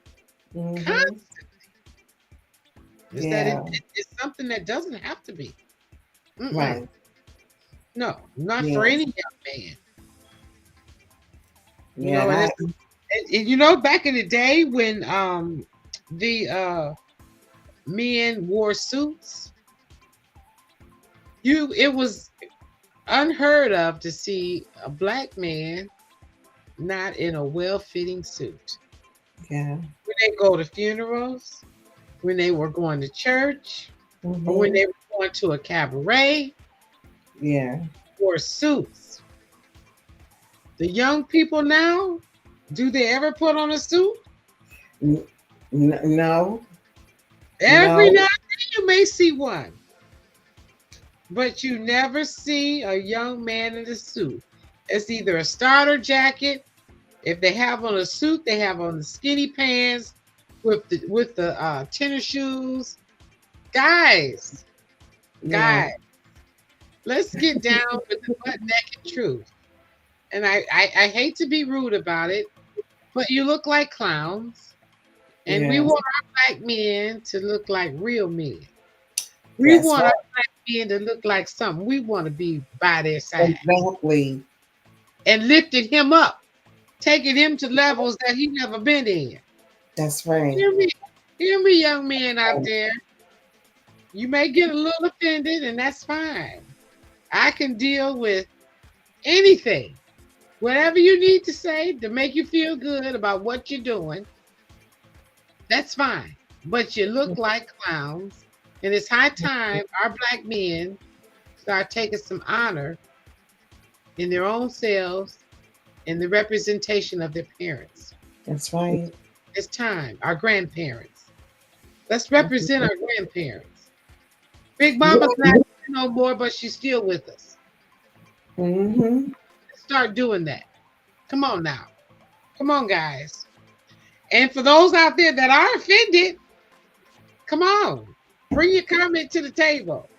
Mm-hmm. Constantly is that Yeah. it's something that doesn't have to be. Mm-mm. Right. No, not for Yeah. any young man. Yeah. And That. back in the day when the men wore suits, it was unheard of to see a black man not in a well-fitting suit. Yeah. When they go to funerals, when they were going to church, or when Mm-hmm. they were going to a cabaret, Yeah. wore suits. The young people now, do they ever put on a suit? No. Every No. now and then you may see one, but you never see a young man in a suit. It's either a starter jacket. If they have on a suit, they have on the skinny pants with the tennis shoes. Guys, Yeah. guys, let's get down with the butt naked truth. And I hate to be rude about it, but you look like clowns. And we Yeah. want our black men to look like real men. We That's want our right. men to look like something, we want to be by their side Exactly. and lifting him up, taking him to levels that he never been in. That's right. Hear me, young men out there. You may get a little offended, and that's fine. I can deal with anything. Whatever you need to say to make you feel good about what you're doing, that's fine. But you look like clowns, and it's high time our black men start taking some honor in their own selves and the representation of their parents. That's right. It's time. Our grandparents. Let's represent our grandparents. Big Mama's not here no more, but she's still with us. Mm-hmm. Start doing that. Come on now. Come on, guys. And for those out there that are offended, come on. Bring your comment to the table.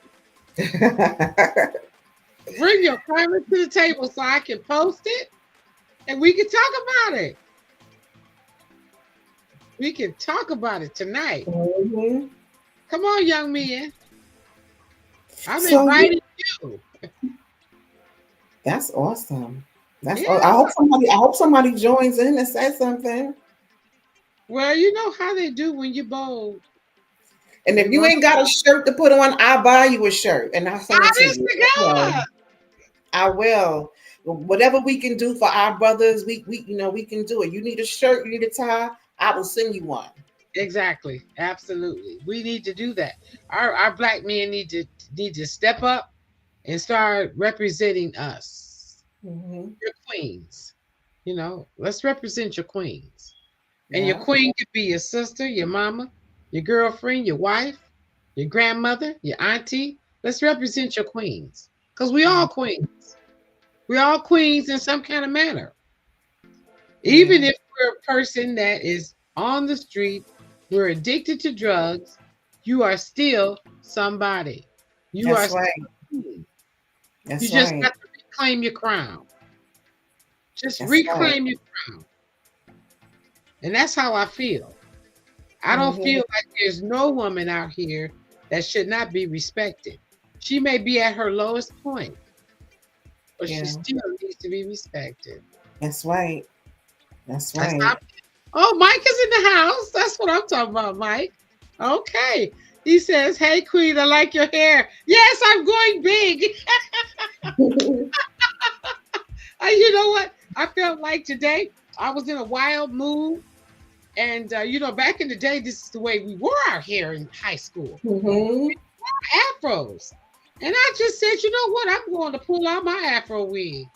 Bring your comment to the table so I can post it and we can talk about it. We can talk about it tonight. Mm-hmm. Come on, young men. I'm So inviting you. That's awesome. That's Yeah. I hope somebody joins in and says something. Well, you know how they do when you're bold. And if you ain't got a shirt to put on, I'll buy you a shirt and I'll send it to Honest you. to God. I will. Whatever we can do for our brothers, we can do it. You need a shirt, you need a tie, I will send you one. Exactly. Absolutely. We need to do that. Our black men need to step up and start representing us. Mm-hmm. Your queens. Let's represent your queens. And Yeah. your queen could be your sister, your mama, your girlfriend, your wife, your grandmother, your auntie. Let's represent your queens. Because we all queens. We all queens in some kind of manner. Even if we're a person that is on the street, we're addicted to drugs, you are still somebody. You That's are right. queen. That's You just right. got to reclaim your crown. Just That's reclaim right. your crown. And that's how I feel. I don't Mhm. feel like there's no woman out here that should not be respected. She may be at her lowest point, but Yeah. she still needs to be respected. That's right. That's That's right. how- Oh, Mike is in the house. That's what I'm talking about, Mike. Okay. He says, "Hey, Queen, I like your hair." Yes, I'm going big. You know what? I felt like today I was in a wild mood. And, back in the day, this is the way we wore our hair in high school. Mhm. Afros. And I just said, you know what? I'm going to pull out my Afro wig.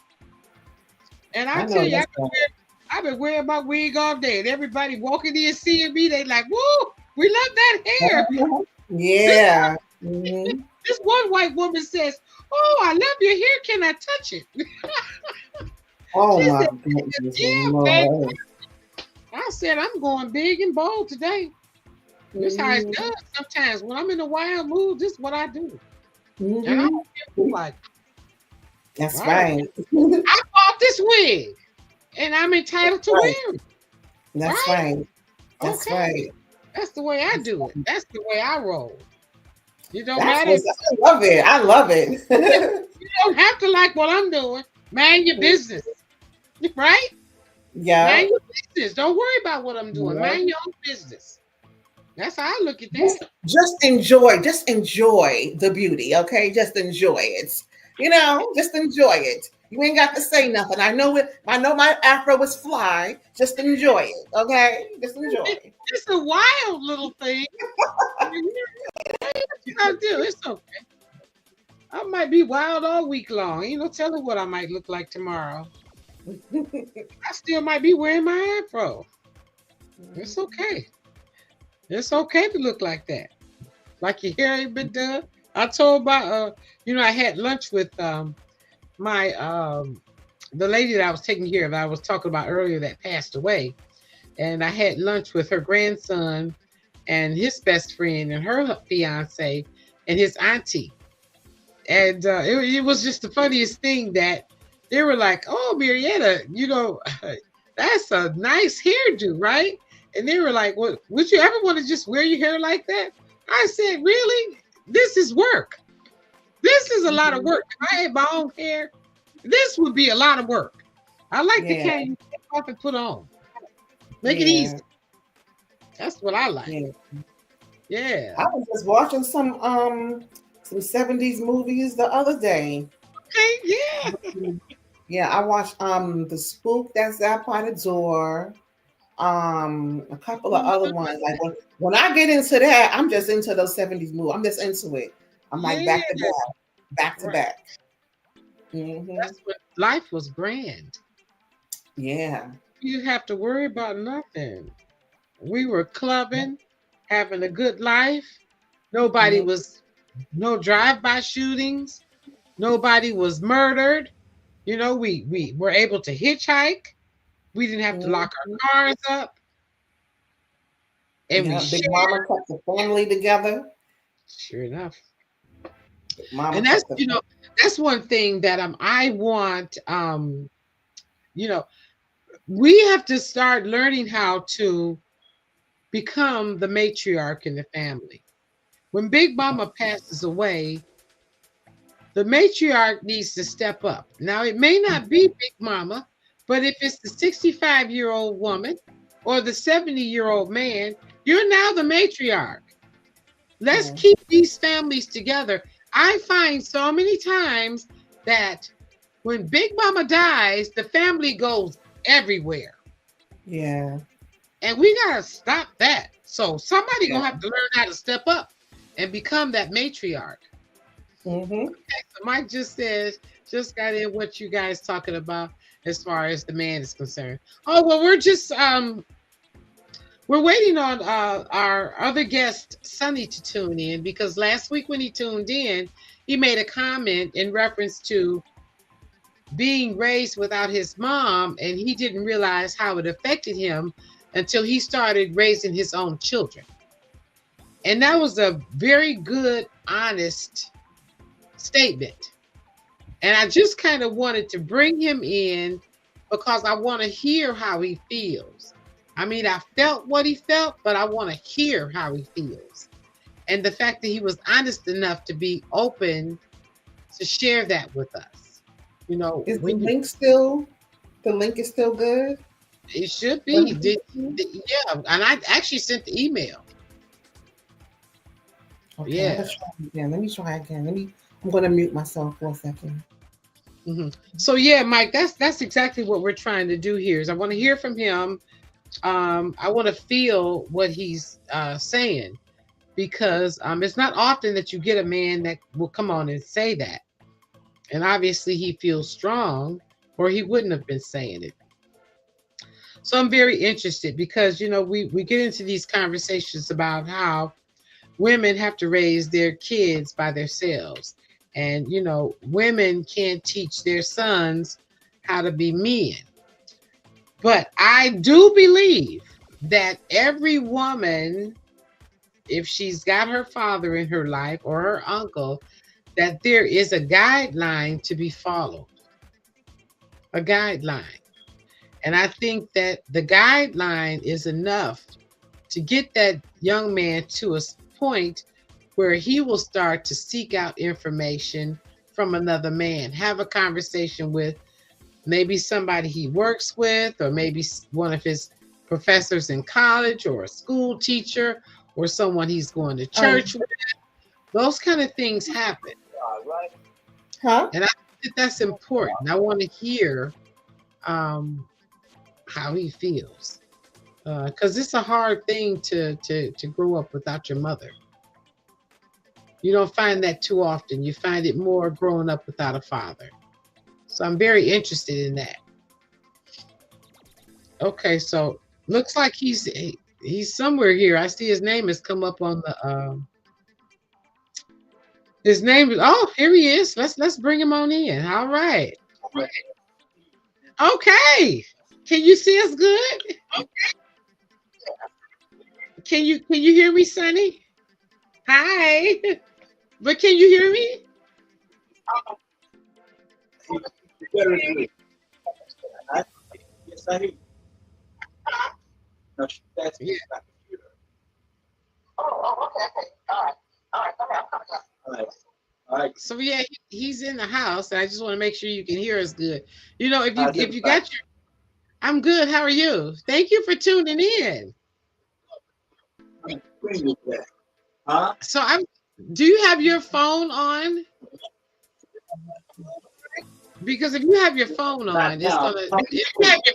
And I know tell you, that's right. I've been wearing my wig all day. And everybody walking in seeing me, they like, woo, we love that hair. Yeah. Mhm. This one white woman says, "Oh, I love your hair. Can I touch it?" Oh She my said, goodness. "Yeah, Lord. I said, I'm going big and bold today. This how it Mhm. does sometimes. When I'm in a wild mood, this is what I do. And I Mhm. don't feel like, That's right. right. I bought this wig and I'm entitled to Right. wear it. That's Right? right. That's Okay. right. That's the way I do it. That's the way I roll. You don't That's matter. I love it. I love it. You don't have to like what I'm doing. Mind your business. Right? Yeah. Mind your business. Don't worry about what I'm doing. Yeah. Mind your own business. That's how I look at that. Just enjoy the beauty, okay? Just enjoy it. Just enjoy it. You ain't got to say nothing. I know it. I know my afro is fly. Just enjoy it, okay? Just enjoy it. It's a wild little thing. What you gotta do? It's okay. I might be wild all week long. Ain't no telling what I might look like tomorrow. I still might be wearing my afro. It's okay. It's okay to look like that. Like your hair ain't been done. I told my I had lunch with my the lady that I was taking care of, I was talking about earlier that passed away. And I had lunch with her grandson and his best friend and her fiance and his auntie. And it was just the funniest thing that they were like, "Oh, Marietta, that's a nice hairdo, right?" And they were like, "Well, would you ever want to just wear your hair like that?" I said, "Really? This is work. This is a lot of work. If I had my own hair, this would be a lot of work. I like the kind you take off and put on. Make it easy. That's what I like. Yeah. I was just watching some 70s movies the other day. Okay, yeah. Yeah, I watched The Spook That's Out by the Door. A couple of other ones. Like when I get into that, I'm just into those 70s movies. I'm just into it. I'm like back to back. Mm-hmm. That's when life was grand. Yeah. You didn't have to worry about nothing. We were clubbing, having a good life. Nobody was, no drive-by shootings. Nobody was murdered. You know, we were able to hitchhike. We didn't have to lock our cars up. And we Big Mama kept the family together. Sure enough. And that's, you know, that's one thing that I want, you know, we have to start learning how to become the matriarch in the family. When Big Mama passes away, the matriarch needs to step up. Now, it may not be Big Mama, but if it's the 65-year-old woman or the 70-year-old man, you're now the matriarch. Let's keep these families together. I find so many times that when Big Mama dies, the family goes everywhere. Yeah. And we got to stop that. So somebody going to have to learn how to step up and become that matriarch. Okay, so Mike just says, just got in what you guys talking about as far as the man is concerned. Oh, well, we're just, we're waiting on our other guest, Sonny, to tune in, because last week when he tuned in, he made a comment in reference to being raised without his mom, and he didn't realize how it affected him until he started raising his own children. And that was a very good, honest statement. And I just kind of wanted to bring him in because I want to hear how he feels. I mean, I felt what he felt, but I want to hear how he feels. And the fact that he was honest enough to be open to share that with us. You know, is the link still? The link is still good. It should be. Yeah, and I actually sent the email. Okay, yeah. Let me try again. I'm going to mute myself for a second. So yeah, Mike, that's exactly what we're trying to do here. Is I want to hear from him. I want to feel what he's saying, because it's not often that you get a man that will come on and say that. And obviously he feels strong, or he wouldn't have been saying it. So I'm very interested because, you know, we get into these conversations about how women have to raise their kids by themselves. And, you know, women can't teach their sons how to be men. But I do believe that every woman, if she's got her father in her life or her uncle, that there is a guideline to be followed. A guideline. And I think that the guideline is enough to get that young man to a point where he will start to seek out information from another man, have a conversation with maybe somebody he works with, or maybe one of his professors in college, or a school teacher, or someone he's going to church with. Those kind of things happen. And I think that's important. I want to hear how he feels, because it's a hard thing to grow up without your mother. You don't find that too often. You find it more growing up without a father. So I'm very interested in that. Okay, so looks like he's somewhere here. I see his name has come up on the his name is, oh, here he is. Let's bring him on in. All right. Okay. Can you see us good? Can you hear me, Sonny? Hi. But can you hear me? Yes, I hear you. No, that's yeah. Oh, okay. All right. All right. All right. So yeah, he's in the house, and I just want to make sure you can hear us good. You know, if you How's if you everybody? got your, I'm good. How are you? Thank you for tuning in. I'm agree with that. Huh? So I'm. Do you have your phone on? Because if you have your phone Not on, it's now. gonna. I'm If you have your,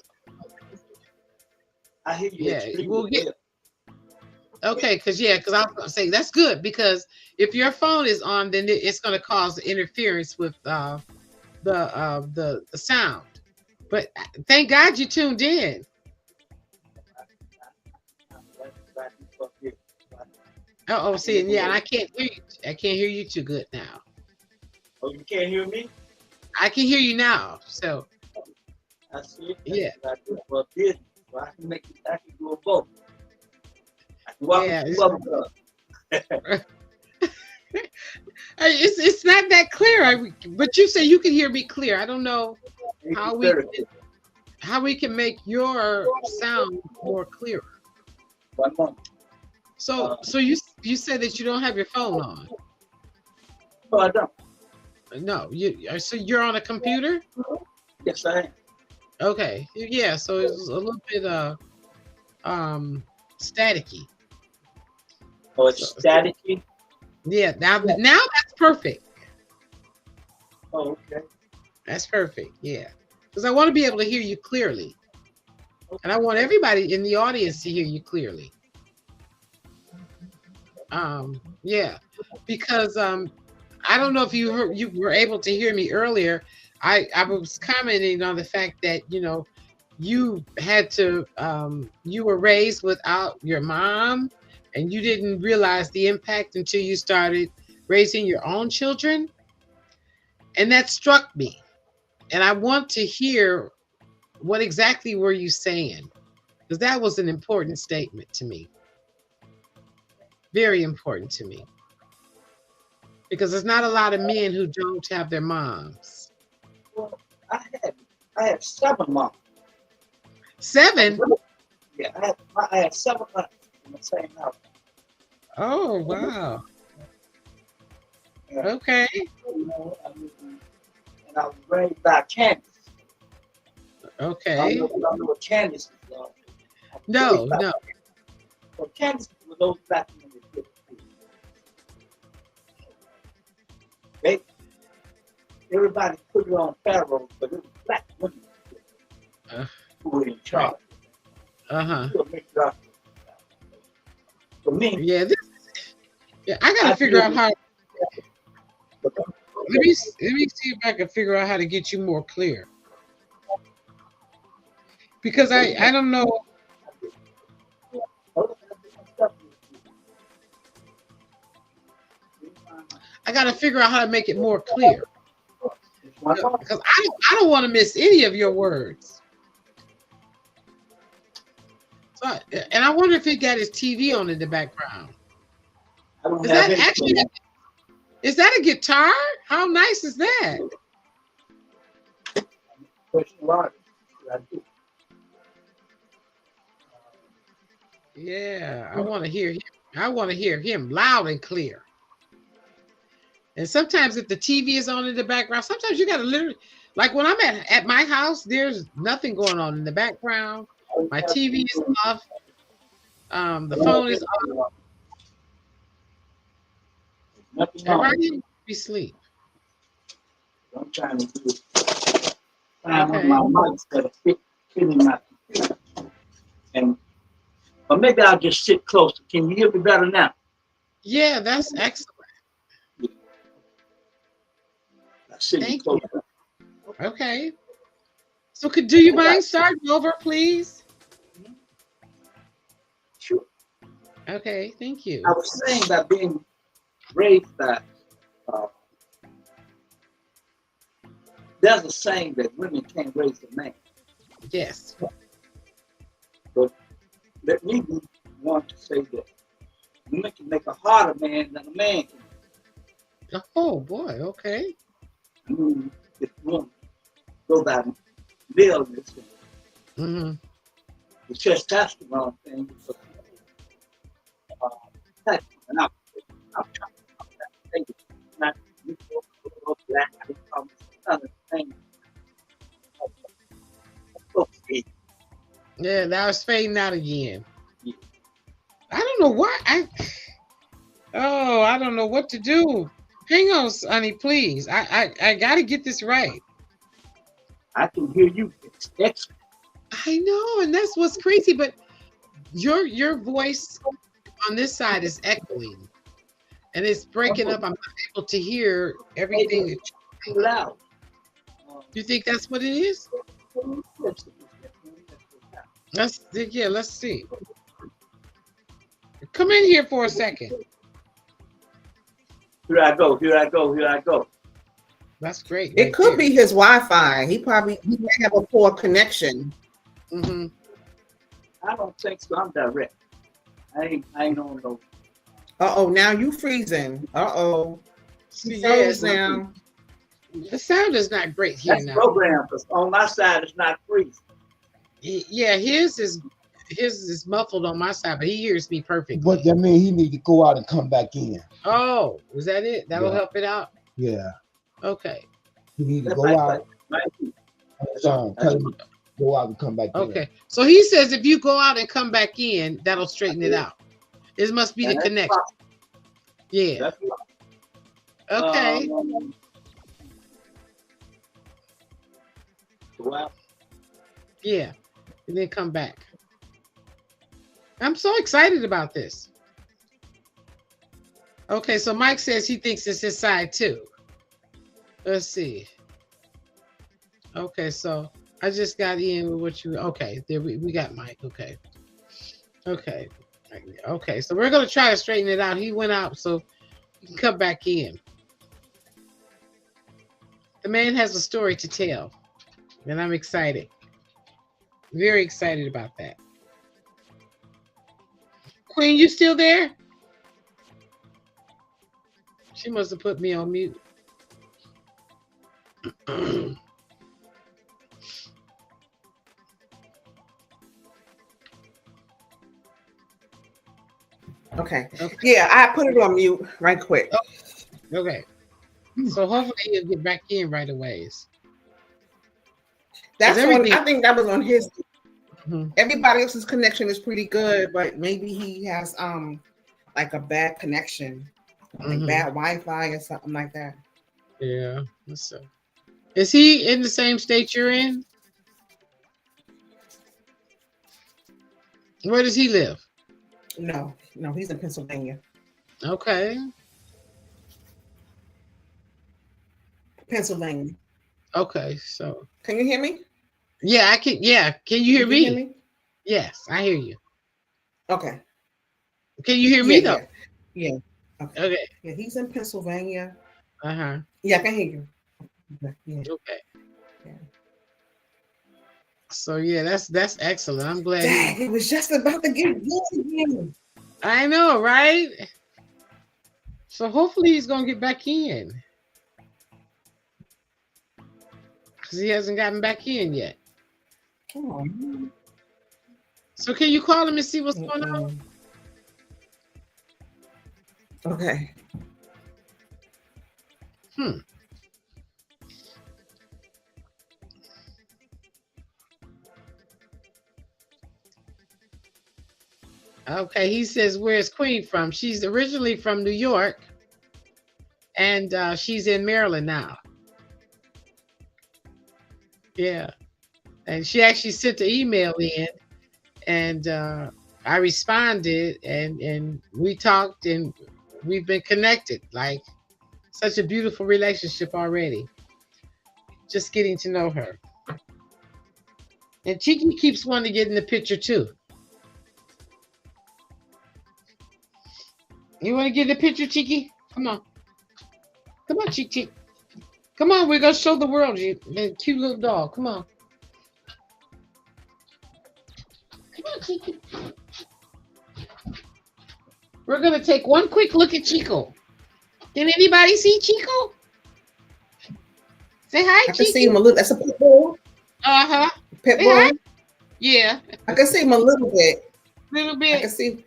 I hear you yeah, we'll extremely get. well. Okay, because I was gonna say that's good because if your phone is on, then it's gonna cause interference with the sound. But thank God you tuned in. Oh, I can see, hear and yeah, and you. I can't hear you. I can't hear you too good now. Oh, you can't hear me? I can hear you now. So I see it. That's yeah, what I do for a business. So I can make it, I can do it both. I can walk yeah. with bubble gum. It's not that clear. But you say you can hear me clear. I don't know how we Very can, good. how we can make your sound more clear. 1 month. So you said that you don't have your phone on. No, I don't. No, so you're on a computer. Yes, I am. Okay, yeah. So it's a little bit staticky. Oh, it's So staticky. yeah, now that's perfect. Oh, okay. That's perfect. Yeah, because I want to be able to hear you clearly, and I want everybody in the audience to hear you clearly. Yeah, because I don't know if you were able to hear me earlier. I was commenting on the fact that you had to you were raised without your mom, and you didn't realize the impact until you started raising your own children, and that struck me. And I want to hear what exactly were you saying, because that was an important statement to me, very important to me, because there's not a lot of men who don't have their moms. Well, I had I had 7 months. Seven? Yeah, I had 7 months in the same house. Oh, wow. Yeah. Okay. You know, and I was raised by Candace. Okay. I don't know what Candace is. I was No, raised by no. Well, Candace was those black men that did it. They everybody put it on pharaohs, but it was black women Uh, who were in charge. uh-huh. So for me, Yeah, yeah, I gotta I figure feel out how. that Let me see if I can figure out how to get you more clear, because I don't know. I gotta figure out how to make it more clear, because I don't want to miss any of your words. So, and I wonder if he got his TV on in the background. I don't Is have that anything. actually? Is that a guitar? How nice is that? Professional artist. I do. Yeah, I want to hear him. I want to hear him loud and clear. And sometimes if the TV is on in the background, sometimes you got to literally, like when I'm at my house, there's nothing going on in the background. My TV is off. The phone is off. Nothing Everybody wrong. needs to be asleep. I'm trying to do it. Find Okay. my mics that fit in my computer. And or maybe I'll just sit closer. Can you hear me better now? Yeah, that's excellent. I'm sitting Thank you. closer. Okay. So do you mind starting over, please? Sure. Okay, thank you. I was saying that being raised by uh, there's a saying that women can't raise a man. Yes. But let me be one to say that women can make a harder man than a man can. Oh boy. Okay. I mean, if you want to go by maleness and Hmm. the testosterone thing, and I'm trying to say not You go black, you come kind of thing. Okay. Yeah, now it's fading out again. Yeah. I don't know why. I don't know what to do. Hang on, honey, please. I got to get this right. I can hear you. It's I know, and that's what's crazy. But your voice on this side is echoing, and it's breaking up. I'm not able to hear everything. That too loud. you think that's what it is? Let's see. Come in here for a second. Here I go. That's great. It could be his Wi-Fi. He may have a poor connection. Mm-hmm. I don't think so. I'm direct. I ain't on no. Now you freezing. See, Froze now. The sound is not great here That's now. programmed, because on my side it's not freezing. Yeah, his is muffled on my side, but he hears me perfectly. But that means he need to go out and come back in. Oh, is that it? That'll Yeah. help it out. Yeah. Okay. He need to That's go right, out right. on his own. Tell him to go out and come back in. Okay. So he says if you go out and come back in, that'll straighten it out. It must be the That's connection. Yeah. That's Okay. Wow. Yeah. And then come back. I'm so excited about this. Okay, so Mike says he thinks it's his side too. Let's see. Okay, so I just got in with what you. Okay, there we got Mike. Okay. Okay, so we're gonna try to straighten it out. He went out, so you can come back in. The man has a story to tell, and I'm excited. Very excited about that. Queen, you still there? She must have put me on mute. Okay. Yeah, I put it on mute right quick. Okay. So hopefully he'll get back in right away. That's everything- I think that was on his. Mhm. Everybody else's connection is pretty good, but maybe he has like a bad connection, like Mhm. bad Wi-Fi or something like that. Yeah. So, is he in the same state you're in? Where does he live? No, he's in Pennsylvania. Okay. Pennsylvania. Okay. So Can you hear me? yeah, I can. Yeah. Can you hear You me? Yes, I hear you. Okay. Can you hear me though? Yeah. Okay. Okay. Yeah, he's in Pennsylvania. Uh-huh. Yeah, I can hear you. Yeah. Okay. Yeah. So yeah, that's excellent. I'm glad. Dang, it was just about to get good again. I know, right? So hopefully he's gonna get back in. Because he hasn't gotten back in yet. Come on. So can you call him and see what's going on? Okay. Okay, he says, where's Queen from? She's originally from New York, and she's in Maryland now. Yeah. And she actually sent an email in, and I responded, and we talked, and we've been connected. Like, such a beautiful relationship already. Just getting to know her. And Cheeky keeps wanting to get in the picture too. You want to get in the picture, Cheeky? Come on. Come on, Cheeky. Come on, we're going to show the world you that cute little dog. Come on. Come on, Cheeky. We're going to take one quick look at Chico. Can anybody see Chico? Say hi, I can Chico. see him a little. That's a pit bull. Uh-huh. Pit Say hi. bull. Yeah, I can see him a little bit. little I bit. can see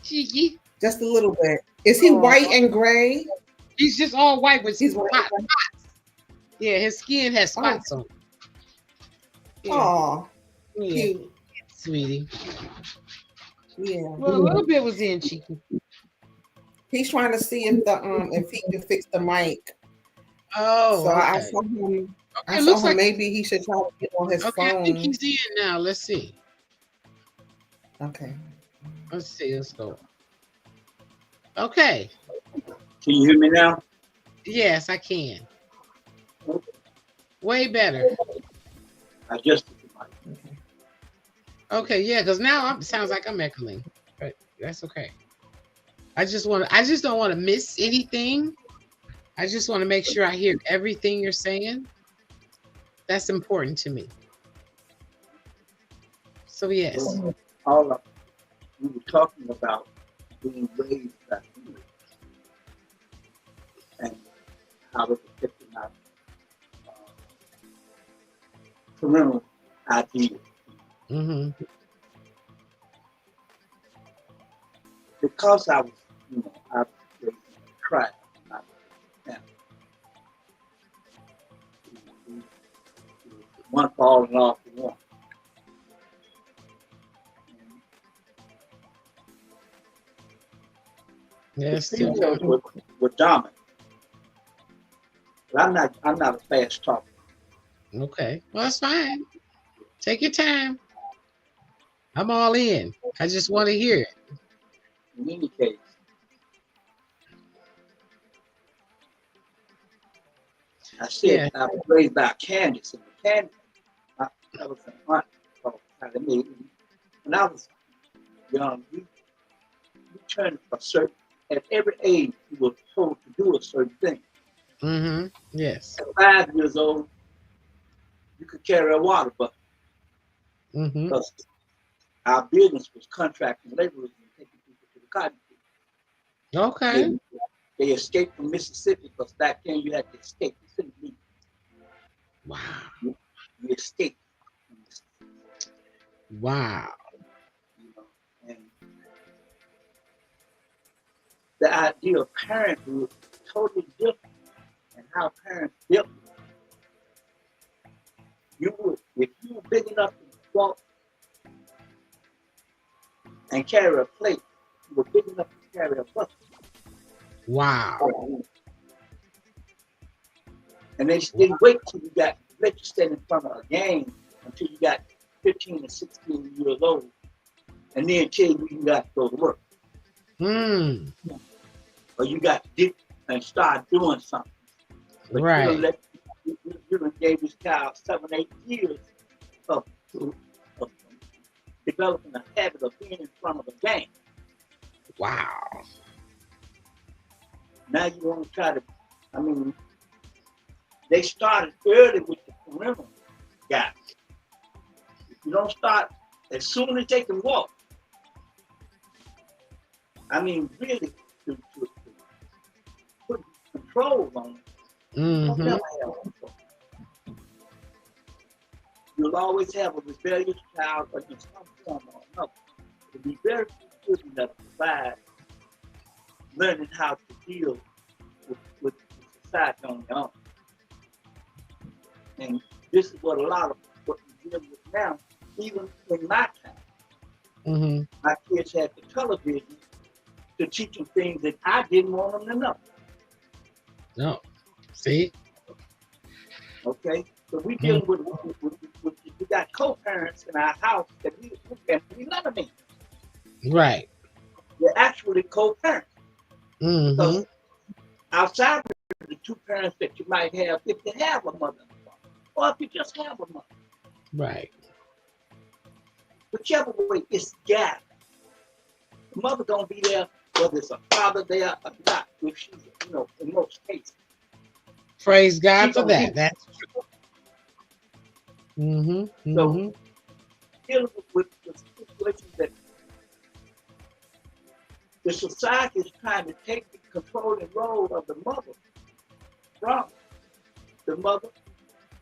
Cheeky. just a little bit. Is he Aw. white and gray? He's just all white with He's white. spots. Yeah, his skin has Oh. spots on it. Yeah, Oh, yeah, cute. sweetie. Yeah. Well, a little bit was in cheeky. He's trying to see if he can fix the mic. Oh, So I okay. saw him. Okay, I looks saw him. like Maybe he should try to get on his okay. I think phone. he's in now. Let's see. Okay. Let's see. Let's go. Okay. Can you hear me now? Yes, I can. Way better. I just Okay, yeah, because now it sounds like I'm echoing, but that's okay. I just don't want to miss anything. I just want to make sure I hear everything you're saying. That's important to me. So yes. all of we were talking about being raised by humans and how it's affecting our parental ideas. Mm-hmm. Because I was, I was raised in a tribe, not a family. One falling off the one. Yes. The females were dominant. But I'm not a fast talker. Okay. Well, that's fine. Take your time. I'm all in. I just want to hear it. In any case, I said I was raised by Candace, and the Candace, that was an aunt called Candace. When I was young, you turned a certain, at every age, you were told to do a certain thing. Mm-hmm. Yes. At 5 years old, you could carry a water bucket. Mm-hmm. Because our business was contracting laborers and taking people to the cotton field. Okay. They escaped from Mississippi because back then you had to escape. You couldn't leave. Wow. You escaped from Mississippi. Wow. And the idea of parenthood is totally different, and how parents built it. If you were big enough to walk and carry a plate, you were big enough to carry a bucket. Wow. And they didn't wait till you let you stand in front of a game until you got 15 or 16 years old, and then tell you got to go to work. Or you got to get and start doing something. But right. You gave this child 7, 8 years of developing a habit of being in front of a game. Wow. Now you want to try to, they started early with the parental guys. If you don't start as soon as they can walk, really to put control on it, Mm-hmm. never have control. You'll always have a rebellious child against some form or another. It'll be very good enough to provide learning how to deal with society on your own. And this is what a lot of what we deal with now, even in my time. Mm-hmm. My kids had the television to teach them things that I didn't want them to know. No. See? Okay? So we dealing with we got co-parents in our house that we love them in. Right. They're actually co-parents. Mm-hmm. Because outside of the two parents that you might have, if you have a mother and a father, or if you just have a mother. Right. Whichever way, it's gathered. The mother gonna be there, whether it's a father there or not, if she's, in most cases. Praise God for that. That's true. Mm-hmm. So, dealing with the situation that the society is trying to take the controlling role of the mother from the mother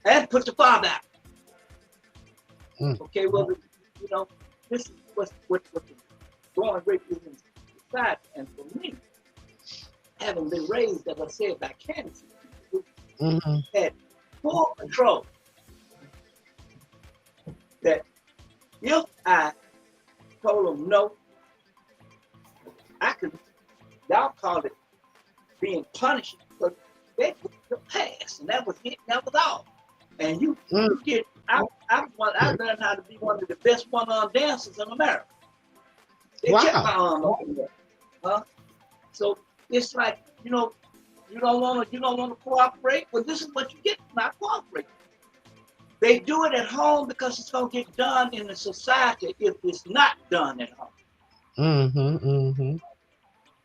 and put the father out. Okay, well, this is what the growing rate is in society. And for me, having been raised, as I said, by Candace, who Mm-hmm. had full control that if I told them no, I could, y'all call it being punished, but they put the pass, and that was it, that was all. And you get, I learned how to be one of the best one-arm dancers in America. They kept my arm up in there. Huh? So it's like, you know, you don't want to cooperate. Well, this is what you get for not cooperating. They do it at home because it's going to get done in the society if it's not done at home. Mm-hmm. Mm-hmm.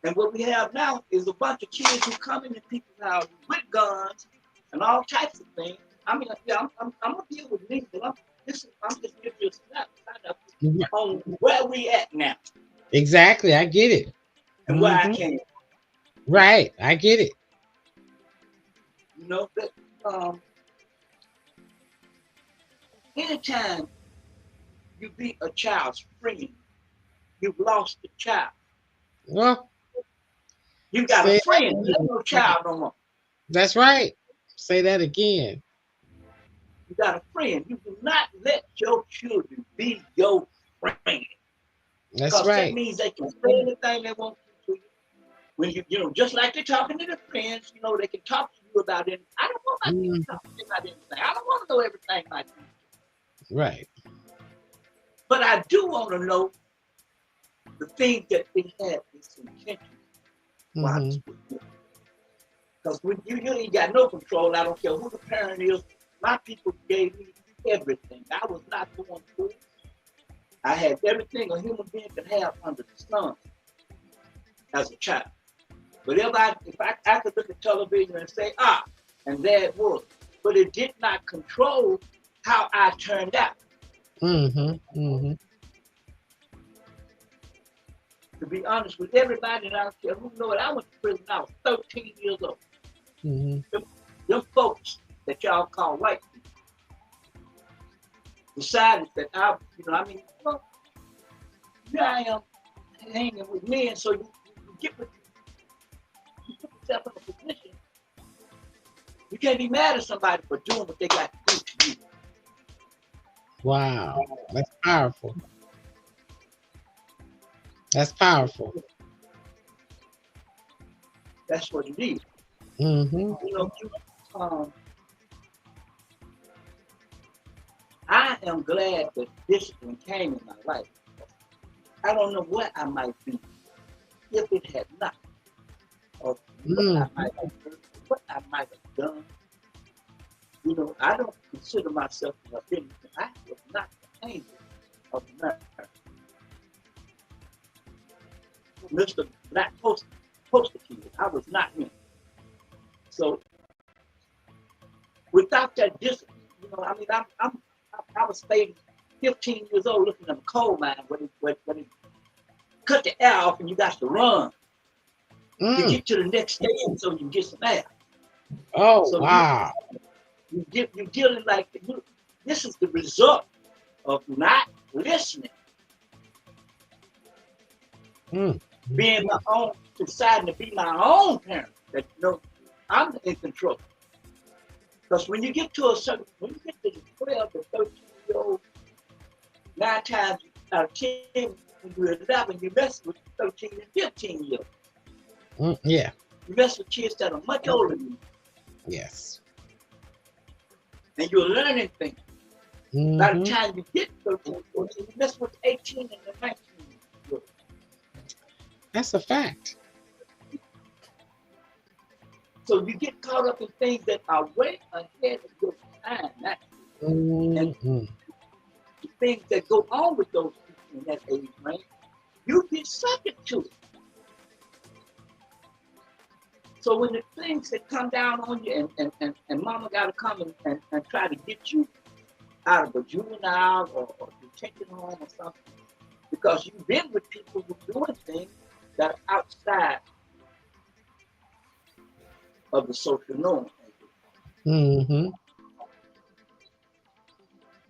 And what we have now is a bunch of kids who come into people's houses with guns and all types of things. I mean, yeah, I'm gonna deal with me, but I'm just giving you a snap on where we at now. Exactly, I get it. And where I came. Right, I get it. You know, but anytime you beat a child's friend, you've lost the child. Well, you got a friend, there's no child no more. That's right. Say that again. You got a friend. You do not let your children be your friend. That's because right. That means they can say anything they want to you. When you know, just like they're talking to their friends, you know, they can talk to you about it. I don't want my kids to talk to me about anything. I don't want to know everything like that. Right. But I do want to know the things that they have this intention. Because when you ain't got no control, I don't care who the parent is. My people gave me everything. I was not going through it. I had everything a human being could have under the sun as a child. But if I could look at television and say, and there it was. But it did not control how I turned out. To be honest with everybody, and I don't care who know it, I went to prison when I was 13 years old. Them folks that y'all call white people decided that here I am hanging with men, so you put yourself in a position. You can't be mad at somebody for doing what they got to do to you. Wow, that's powerful. That's powerful. That's what it is. You know, I am glad that discipline came in my life. I don't know what I might be if it had not. Or what I might have done. You know, I don't consider myself to have been. I was not the angel of America. Mr. Black Poster Kid. I was not him. So without that discipline, you know, I mean, I was staying 15 years old looking at a coal mine when it cut the air off and you got to run to get to the next station so you can get some air. Oh, so wow. You're dealing like, this is the result of not listening. Being my own, deciding to be my own parent. That, you know, I'm in control. Because when you get to when you get to the 12 to 13-year-old, 9 times out of 10, when you're 11, you mess with 13 and 15-year-olds. Yeah. You mess with kids that are much older than you. Yes. And you're learning things. By the time you get 13, 14, you mess with 18 and the 19-year-olds. That's a fact. So you get caught up in things that are way ahead of your time. And the things that go on with those people in that age range, you get subject to it. So when the things that come down on you and mama got to come and try to get you out of a juvenile or detention home or something, because you've been with people who are doing things that are outside of the social norm.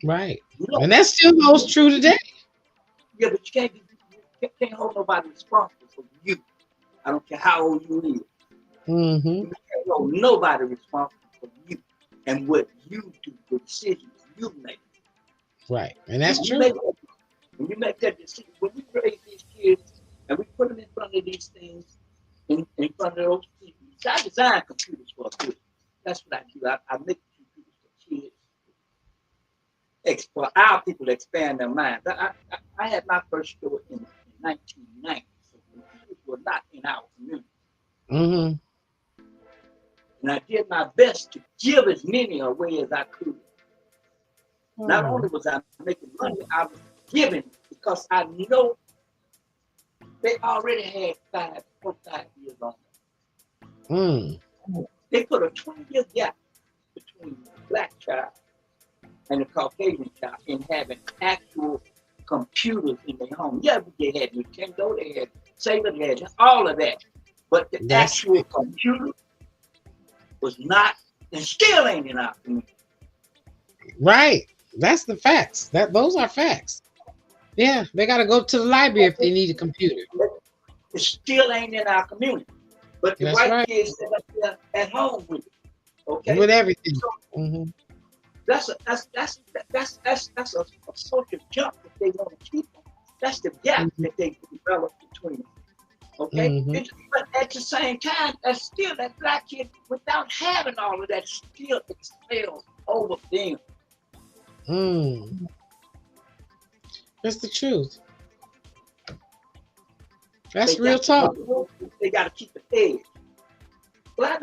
Right. You know, and that still holds true today. Yeah, but you can't hold nobody responsible for you. I don't care how old you is. Mm-hmm. You can't hold nobody responsible for you and what you do, the decisions you make. Right. And that's When true. when you make that decision, when we raise these kids and we put them in front of these things, in front of those TVs. I design computers for kids. That's what I do. I make computers for kids. For our people to expand their minds. I had my first store in 1990, so computers were not in our community. Mm-hmm. And I did my best to give as many away as I could. Not only was I making money, I was giving because I know they already had 4 or 5 years on them. They put a 20-year gap between the black child and the Caucasian child in having actual computers in their home. Yeah, they had Nintendo, they had Sega, they had all of that. But the actual computer was not, and still ain't in our community. Right. That's the facts. Those are facts. Yeah, they got to go to the library if they need a computer. It still ain't in our community. But the white kids sit up there at home with it. Okay. With everything. So, that's a social jump that they want to keep on. That's the gap that they develop between them. Okay. But at the same time, that's still that black kid without having all of that still expelled over them. That's the truth. That's real talk. They got to keep the edge. Well,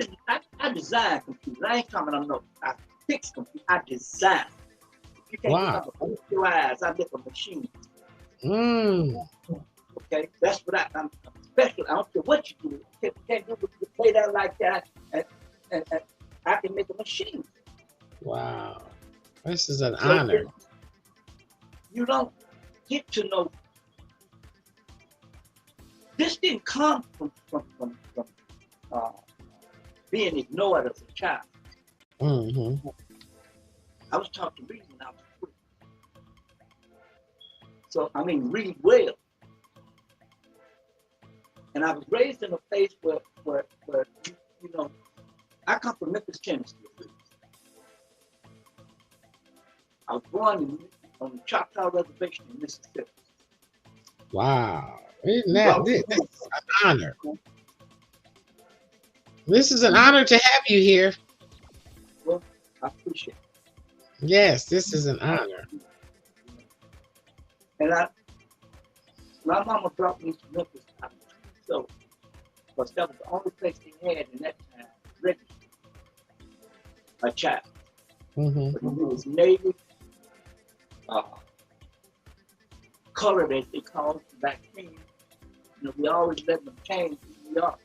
I design computers. I ain't coming on no. I fix computers. I design. You can't open your eyes. I make a machine. Okay, that's what I'm special. I don't care what you do. You can't do it. You play that like that, and I can make a machine. Wow, this is an honor. You don't get to know. This didn't come from being ignored as a child. I was taught to read when I was 3. So, I mean, read well. And I was raised in a place where you know, I come from Memphis, Tennessee. I was born on the Choctaw Reservation in Mississippi. Wow. Isn't that this is an honor? This is an honor to have you here. Well, I appreciate it. Yes, this is an honor. And my mama brought me to Memphis. So, because that was the only place they had in that time registered a child. But he was native, colored as they called it back then. You know, we always let them change who we are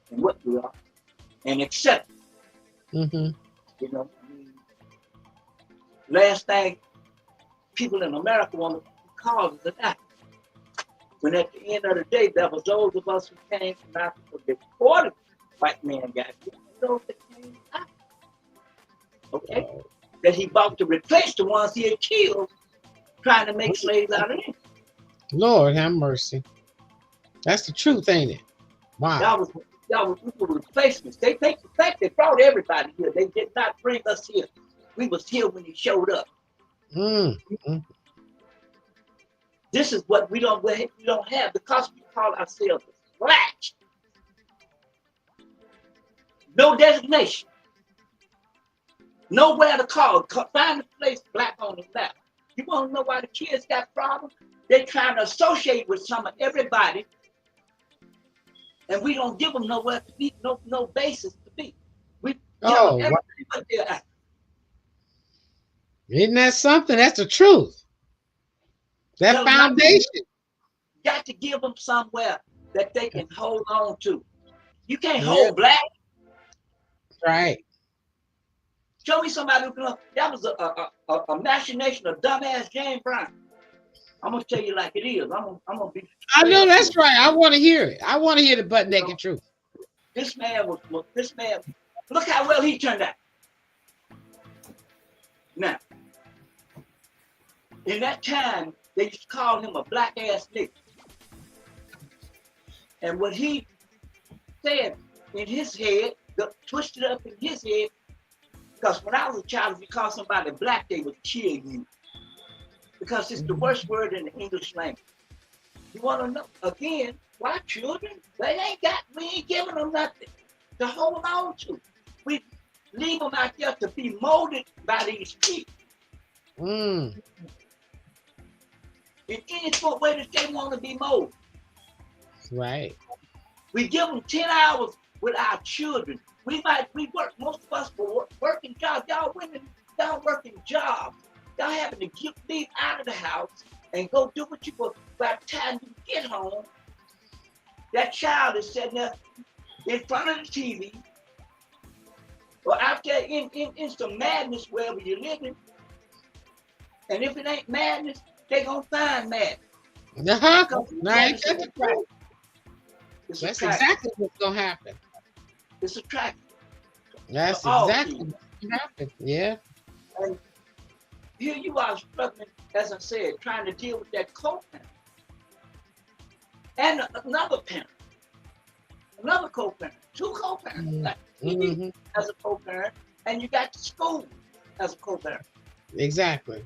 and what we are and accept it. You know, I mean, last thing people in America want to call is an African. When at the end of the day, there was those of us who came from Africa before the white man got here, those that came out. Okay? That he bought to replace the ones he had killed, trying to make slaves out of them. Lord have mercy. That's the truth, ain't it? Wow. Y'all was replacements. They think the fact they brought everybody here. They did not bring us here. We was here when he showed up. This is what we don't have because we call ourselves black. No designation. Nowhere to call. Find a place black on the map. You want to know why the kids got problems? They're trying to associate with some of everybody, and we don't give them nowhere to be, no basis to be. We tell them everything but they're African. Isn't that something? That's the truth. That foundation. You got to give them somewhere that they can hold on to. You can't hold black. Right. Show me somebody who can. That was a machination of dumbass James Brown. I'm gonna tell you like it is. I'm gonna be. I know that's right. I want to hear it. I want to hear the butt naked truth. This man. Look how well he turned out. Now, in that time, they used to call him a black ass nigga. And what he said in his head, twisted up in his head. Because when I was a child, if you call somebody black, they would kill you. Because it's the worst word in the English language. You want to know, again, why children? We ain't giving them nothing to hold on to. We leave them out there to be molded by these people. Mm. In any way that they want to be molded. Right. We give them 10 hours with our children. We work, most of us for working jobs. Y'all women, y'all working jobs. Y'all having to leave out of the house and go do what you want. By the time you get home, that child is sitting there in front of the TV or out there in some madness wherever you're living. And if it ain't madness, they gonna find madness. Right. That's exactly what's gonna happen. It's attractive. That's exactly what's gonna happen. Yeah. And here you are struggling, as I said, trying to deal with that co-parent. And another parent. Another co-parent. Two co-parents. Like as a co-parent, and you got the school as a co-parent. Exactly.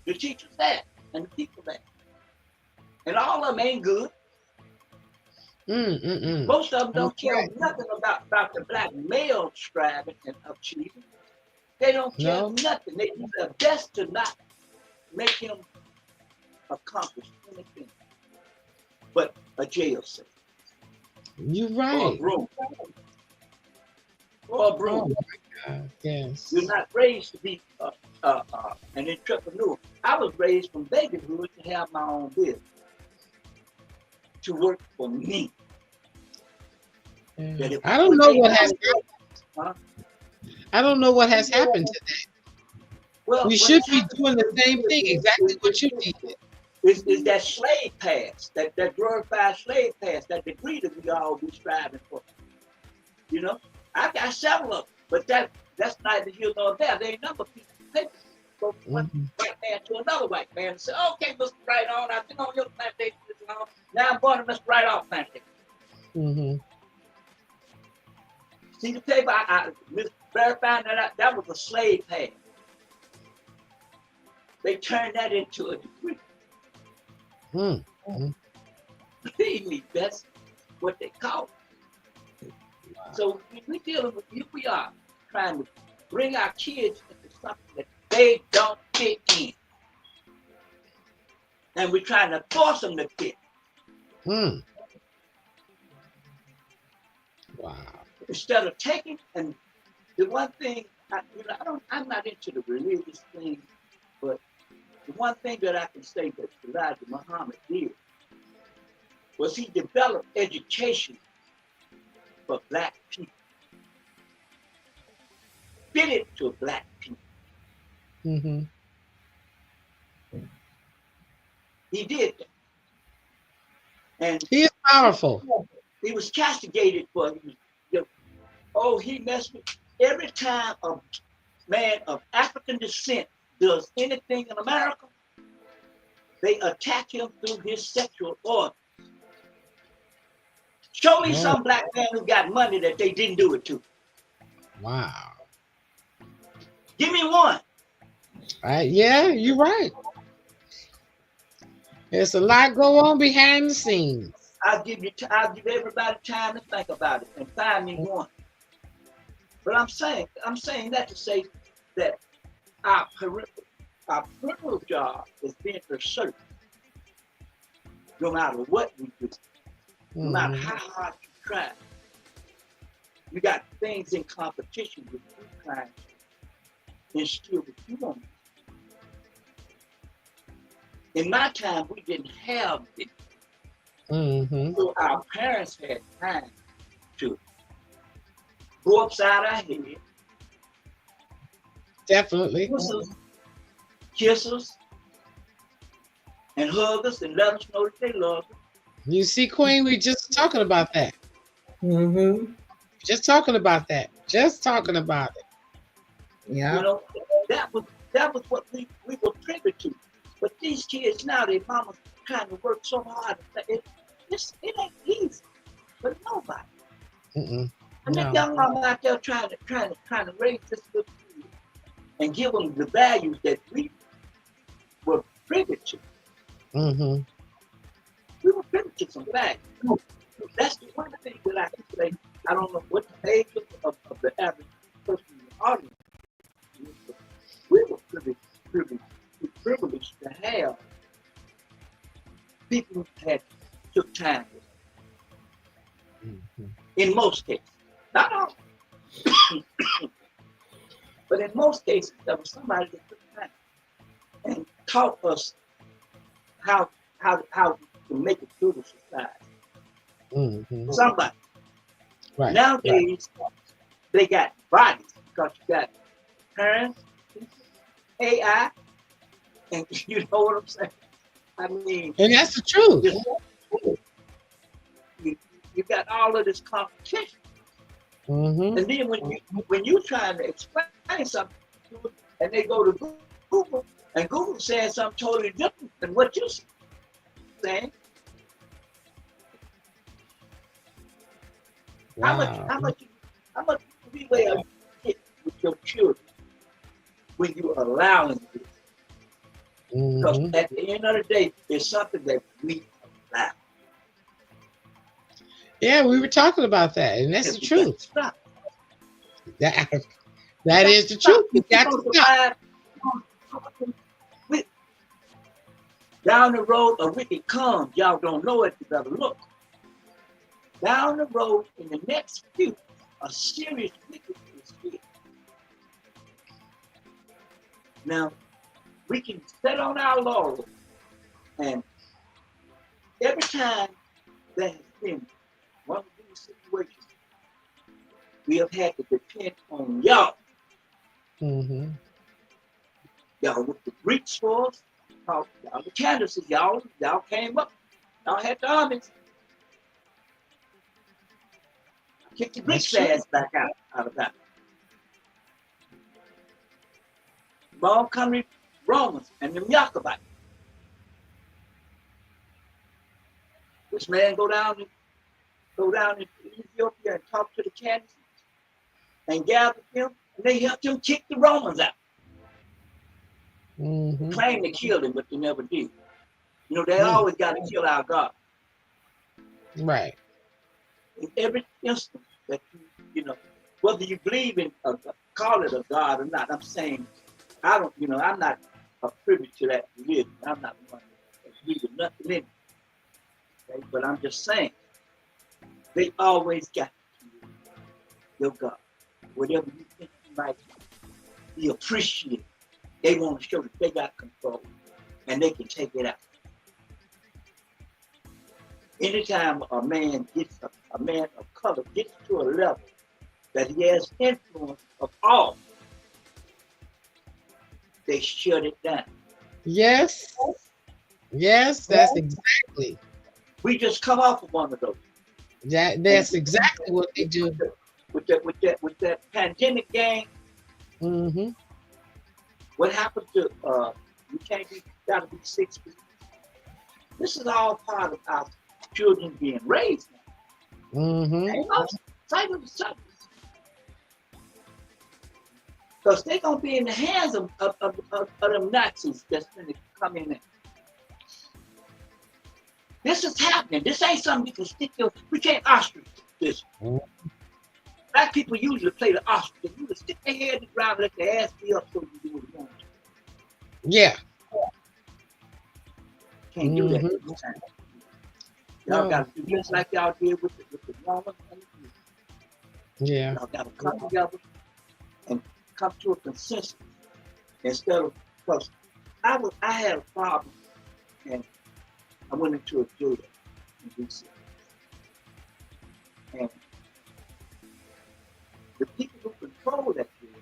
The teachers there and the people there. And all of them ain't good. Most of them don't care nothing about the black male striving and achieving. They don't care nothing. They do their best to not make him accomplish anything but a jail cell. You're right. Or a broom. Or a broom. Oh my God. Yes. You're not raised to be an entrepreneur. I was raised from babyhood to have my own business, to work for me. Yeah. I don't know what has happened. Huh? I don't know what has happened today. Well, we should be doing the same thing, exactly what you did. Is that slave pass, that glorified slave pass, that degree that we all be striving for. You know, I got several of them, but that's neither here nor there. There ain't number of people go from one white man to another white man and say, okay, Mr. Right On, I've been on your plantation this long. Now I'm going to Mr. Right Off plantation. See the paper, I verifying that was a slave pass. They turned that into a degree. Believe me, that's what they call it. Wow. So we dealing with, here we are, trying to bring our kids into something that they don't fit in. And we're trying to force them to fit. Wow. Instead of taking, and the one thing, I'm not into the religious thing, but the one thing that I can say that Elijah Muhammad did was he developed education for black people, fitted to black people. He did that. And he is powerful. He was castigated for it. He messed with every time a man of African descent does anything in America, they attack him through his sexual organs. Show me some black man who got money that they didn't do it to. Wow. Give me one. Yeah, you're right. There's a lot go on behind the scenes. I'll give everybody time to think about it and find me one. But I'm saying that to say that our parental job is being asserted no matter what we do, no matter how hard you try. You got things in competition with you trying to instill what you want. In my time, we didn't have it. So our parents had time to go upside our head. Definitely. Kiss us, and hug us, and let us know that they love us. You see, Queen, we just talking about that. Just talking about that. Just talking about it. Yeah. You know, that was what we were privy to. But these kids now, their mamas trying to work so hard. It ain't easy for nobody. Mm-mm. And that No. young mama out there trying to raise this little kid and give them the values that we were privy to. Mm-hmm. We were privy to some values. That's the one thing that I can say. I don't know what the age of the average person in the audience is, but we were privileged to have people who had took time with us. Mm-hmm. In most cases. Not all. But in most cases, there was somebody that took time and taught us how to make it through the society. Mm-hmm. Somebody. Right. Nowadays, they got bodies because you got parents, AI, and you know what I'm saying? I mean, And that's the truth. you got all of this competition. Mm-hmm. And then when you trying to explain something and they go to Google and Google saying something totally different than what you're saying. Wow. How much leeway are you get with your children when you're allowing this? Because Mm-hmm. at the end of the day, it's something that we allow. Yeah, we were talking about that, and that's the truth. Stop. That is the truth. You got to stop. Down the road, a wicked comes. Y'all don't know it, you better look. Down the road, in the next few, a serious wickedness is here. Now, we can set on our laurels, and every time there has been one of these situations, we have had to depend on y'all. Mm-hmm. Y'all with the Greeks for us, y'all the Candaces, y'all came up, y'all had the armies. Kick the Greeks ass back out of that. Long country Romans and them Jacobites. This man go down in Ethiopia and talk to the Candaces and gather them, and they helped him kick the Romans out. Mm-hmm. Claim they killed him, but they never did. You know, they always got to kill our God. Right. In every instance that you know, whether you believe in call it a God or not, I'm saying I'm not a privy to that religion. I'm not one that agree with nothing in it. Okay? But I'm just saying, they always got your God. Whatever you think you might be appreciated, they want to show that they got control and they can take it out. Anytime a man of color gets to a level that he has influence of all, they shut it down. Yes. Yes, that's exactly. We just come off of one of those. That's exactly what they do. With that pandemic game, Mm-hmm. what happened to you gotta be 6 feet. This is all part of our children being raised now. Mm-hmm. Ain't no sight of the subject. Because they're gonna be in the hands of them Nazis that's gonna come in there. This is happening. This ain't something you can stick your. We can't ostrich this. Black people usually play the ostrich. You can stick their head in the ground and let their ass be up so you do what you want to. Yeah. Can't do that this time. Y'all got to do just like y'all did with the woman and the youth. Yeah. Y'all got to come together and come to a consensus instead of, because I had a problem and I went into a jail in DC. And the people who control that jail,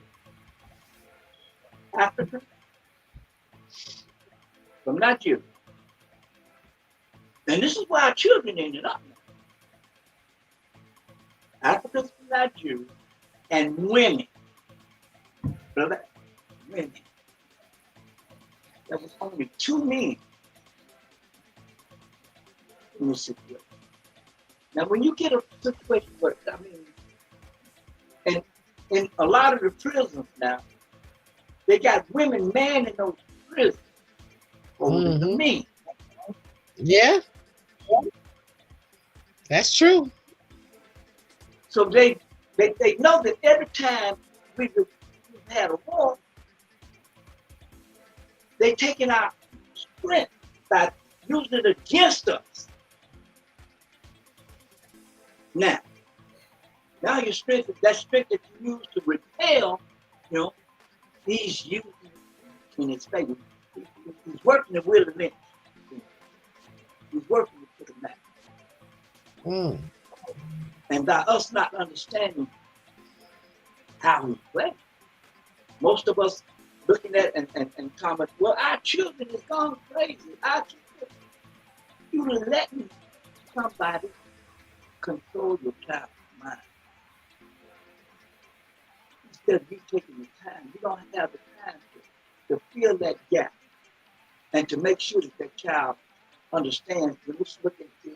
African from Nigeria. And this is why our children ended up now. Africans from Nigeria and women. Black women. There was only 2 men in this situation. Now, when you get a situation works. I mean, and in a lot of the prisons now, they got women manning those prisons over the Mhm. men. Yeah, that's true. So they know that every time we've had a war, they taking our strength by using it against us. Now your strength, that strength that you use to repel, he's using it in his favor. He's working the will of men. He's working to put him back. Mm. And by us not understanding how we play, most of us looking at and comment, well, our children is gone crazy. Our children, you letting somebody control your child's mind. Instead of you taking the time, you don't have the time to fill that gap and to make sure that that child understands when it's looking at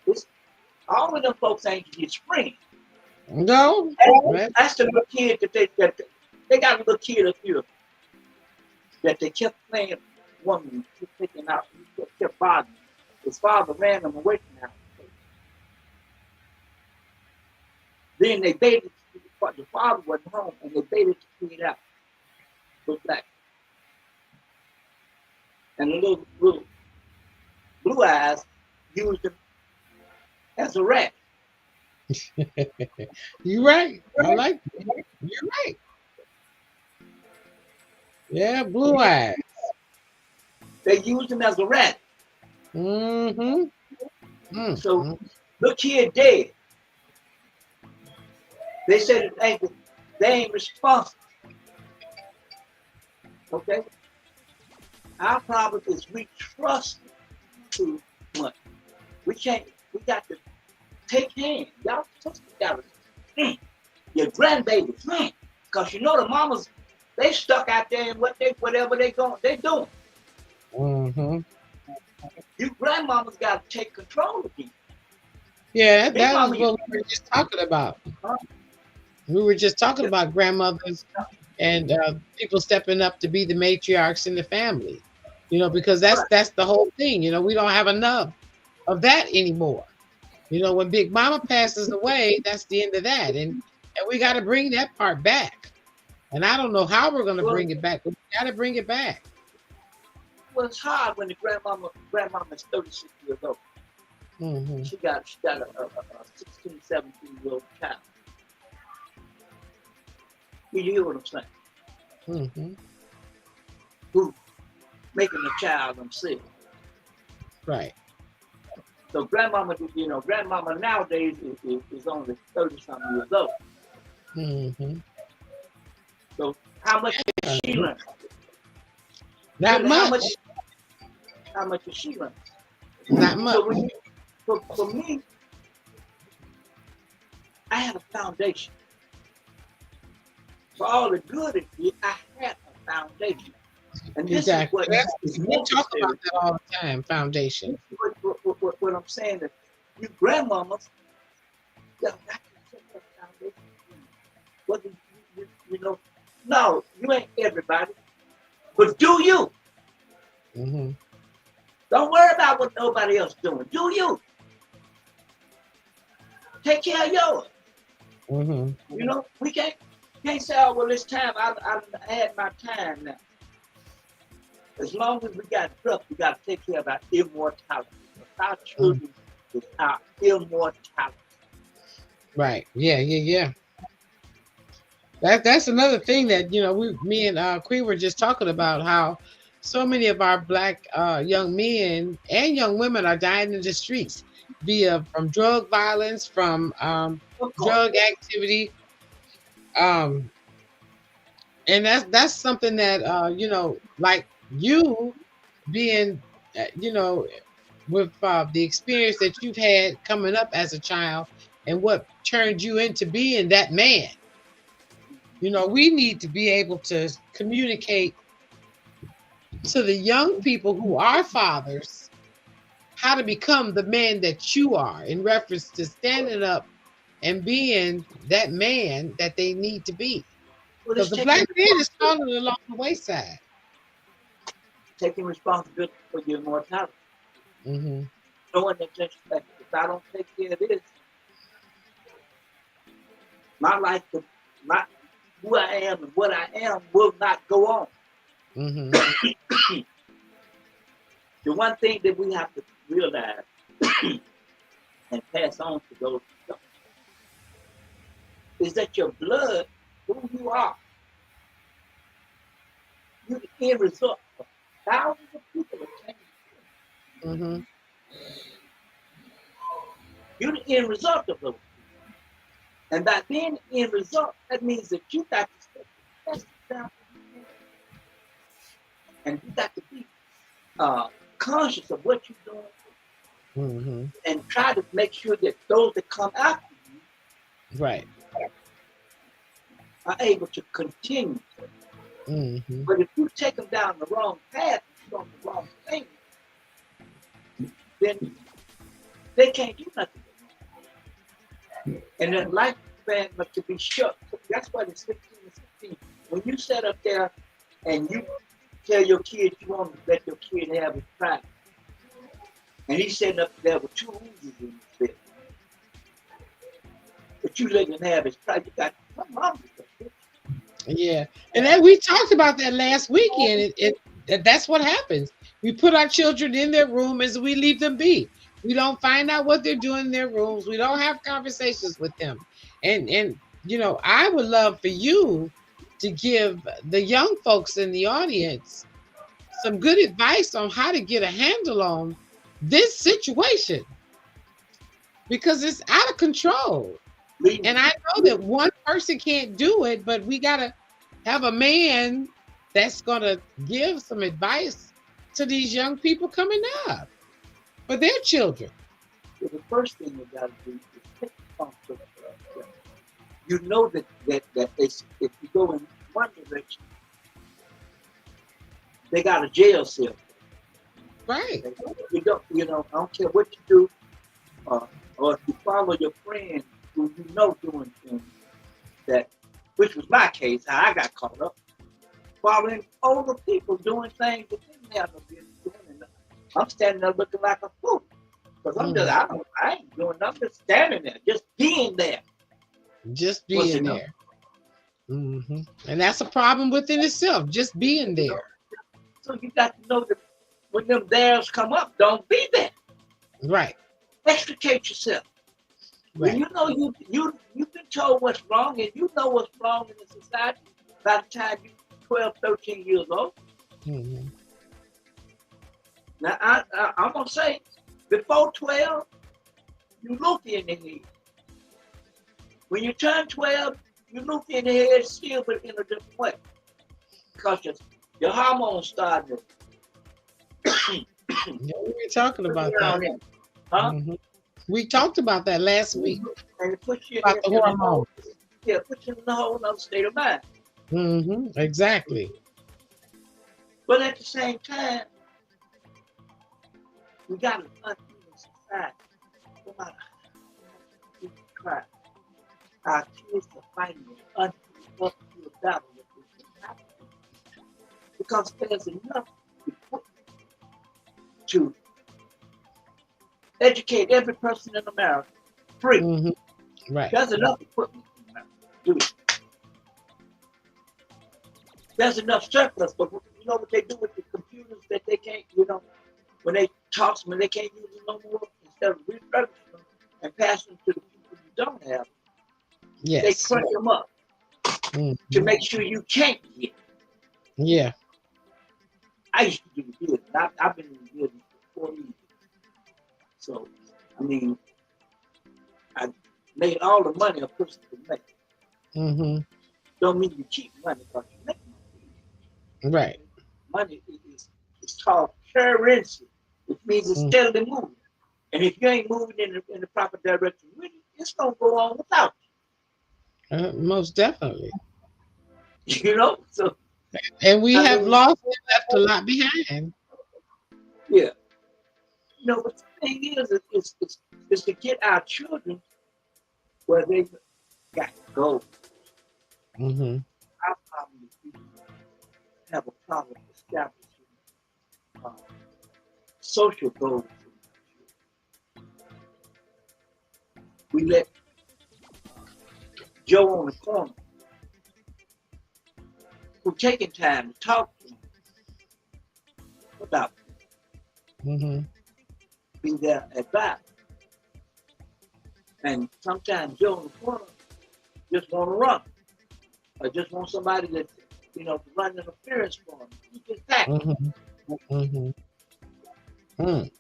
this all of them folks ain't his friends. No, That's the little kid that they got a little kid up here that they kept playing woman, kept taking out, kept bothering. His father ran them away from the house. Then they baited, the father wasn't home, and they baited the kid out. Look back. And the little blue eyes used him as a rat. you're right. I like that. You're right. Yeah, blue eyes. They used him as a rat. Mm-hmm. Mm-hmm. So the kid dead. They said they ain't responsible. Okay? Our problem is we trust too much. We got to take hands. Y'all sisters got to, your grandbabies, because you know the mamas, they stuck out there in whatever they doing. Mm-hmm. You grandmamas got to take control again. Yeah, that was what we were just talking about. We were just talking about grandmothers and people stepping up to be the matriarchs in the family. Because that's the whole thing. We don't have enough of that anymore. When Big Mama passes away, that's the end of that, and we got to bring that part back. And I don't know how we're going to bring it back, but we got to bring it back. Well, it's hard when the grandmama's 36 years old. Mm-hmm. She got a 16, 17-year-old child. You hear what I'm saying? Mm-hmm. Who making the child themselves. Right. So grandmama nowadays is only 30-something years old. Mm-hmm. So how much did she learn? Not much. How much did she learn? Not much. So for me, I had a foundation. For all the good it did, I had a foundation. And this Exactly. is We talk about that all the time, foundation. What I'm saying is, you grandmamas, y'all got to set that foundation. Whether no, you ain't everybody, but do you? Mm-hmm. Don't worry about what nobody else doing. Do you? Take care of yours. Mm-hmm. We can't say, oh, well, it's time. I had my time now. As long as we got breath, we got to take care of our immortality. Our children is our immortality. Right. Yeah. That's another thing that me and Queen were just talking about, how so many of our black young men and young women are dying in the streets from drug violence, from drug activity, and that's something that like you being with the experience that you've had coming up as a child and what turned you into being that man. We need to be able to communicate to the young people who are fathers how to become the man that you are in reference to standing up and being that man that they need to be. Well, Because it's the taking black man is falling along the wayside. responsibility for your mortality. Mm-hmm. Knowing that just like, if I don't take care of this, my life, my who I am and what I am will not go on. Mm-hmm. The one thing that we have to realize and pass on to those is that your blood, who you are, you're the end result of thousands of people that came. Mm-hmm. You're the end result of those. And by being the end result, that means that you got to set the best example you can. And you got to be conscious of what you're doing Mm-hmm. and try to make sure that those that come after you Right. are able to continue. Mm-hmm. But if you take them down the wrong path, doing the wrong thing, then they can't do nothing. And their lifespan must to be short. That's why it's 15 and 16. When you sit up there and you tell your kid you want to let your kid have his pride, and he's sitting up there with 2 oozes in his bed, but you let him have his pride, you got something wrong with that. Yeah. And then we talked about that last weekend. That's what happens. We put our children in their room as we leave them be. We don't find out what they're doing in their rooms. We don't have conversations with them. And you know, I would love for you to give the young folks in the audience some good advice on how to get a handle on this situation, because it's out of control. And I know that one person can't do it, but we got to have a man that's going to give some advice to these young people coming up for their children. So the first thing you got to do is take responsibility for yourself. You know that if you go in one direction, they got a jail cell. Right. You don't, I don't care what you do, or if you follow your friend who you know doing things that, which was my case, how I got caught up, following older people doing things that didn't have no business doing. And I'm standing there looking like a fool because I ain't doing nothing, just standing there, just being there. Just being there. Mm-hmm. And that's a problem within itself, just being there. So you got to know that when them dares come up, don't be there. Right. Extricate yourself. Right. When you know you've been told what's wrong, and you know what's wrong in the society by the time you're 12, 13 years old. Mm-hmm. Now I'm gonna say, before 12, you look in the head. When you turn 12, you look in the head still, but in a different way, because your hormones start to. Yeah, we were talking about that. Huh? Mm-hmm. We talked about that last week. And it puts you about the hormones. Yeah, puts you in a whole other state of mind. Mm-hmm. Exactly. But at the same time, we got an uneven society. No matter how we try, our kids are fighting an uphill battle with this happen. Because there's enough to educate every person in America free. Mm-hmm. Right. There's enough equipment in America to do it. There's enough surplus, but you know what they do with the computers that they can't, when they toss them and they can't use them no more, instead of refurbishing them and passing them to the people who don't have them, yes, they crunch them up to make sure you can't get it. Yeah. I used to do the business. I've been in the business for 4 years. So, I mean, I made all the money a person could make. Mm-hmm. Don't mean you keep money, but you make money. Right. Money is called currency, which means it's steadily moving. And if you ain't moving in the proper direction, really, it's gonna go on without you. Most definitely. So. And we have lost and left a lot behind. Yeah. No, but the thing is to get our children where they got goals. Mm-hmm. Our problem is we have a problem establishing social goals. We let Joe on the corner who taking time to talk to him about Mm-hmm. be their advice. And sometimes Joe on the corner just want to run, or just want somebody that to run interference for him. He just that. Mm-hmm. Mm-hmm. Mm.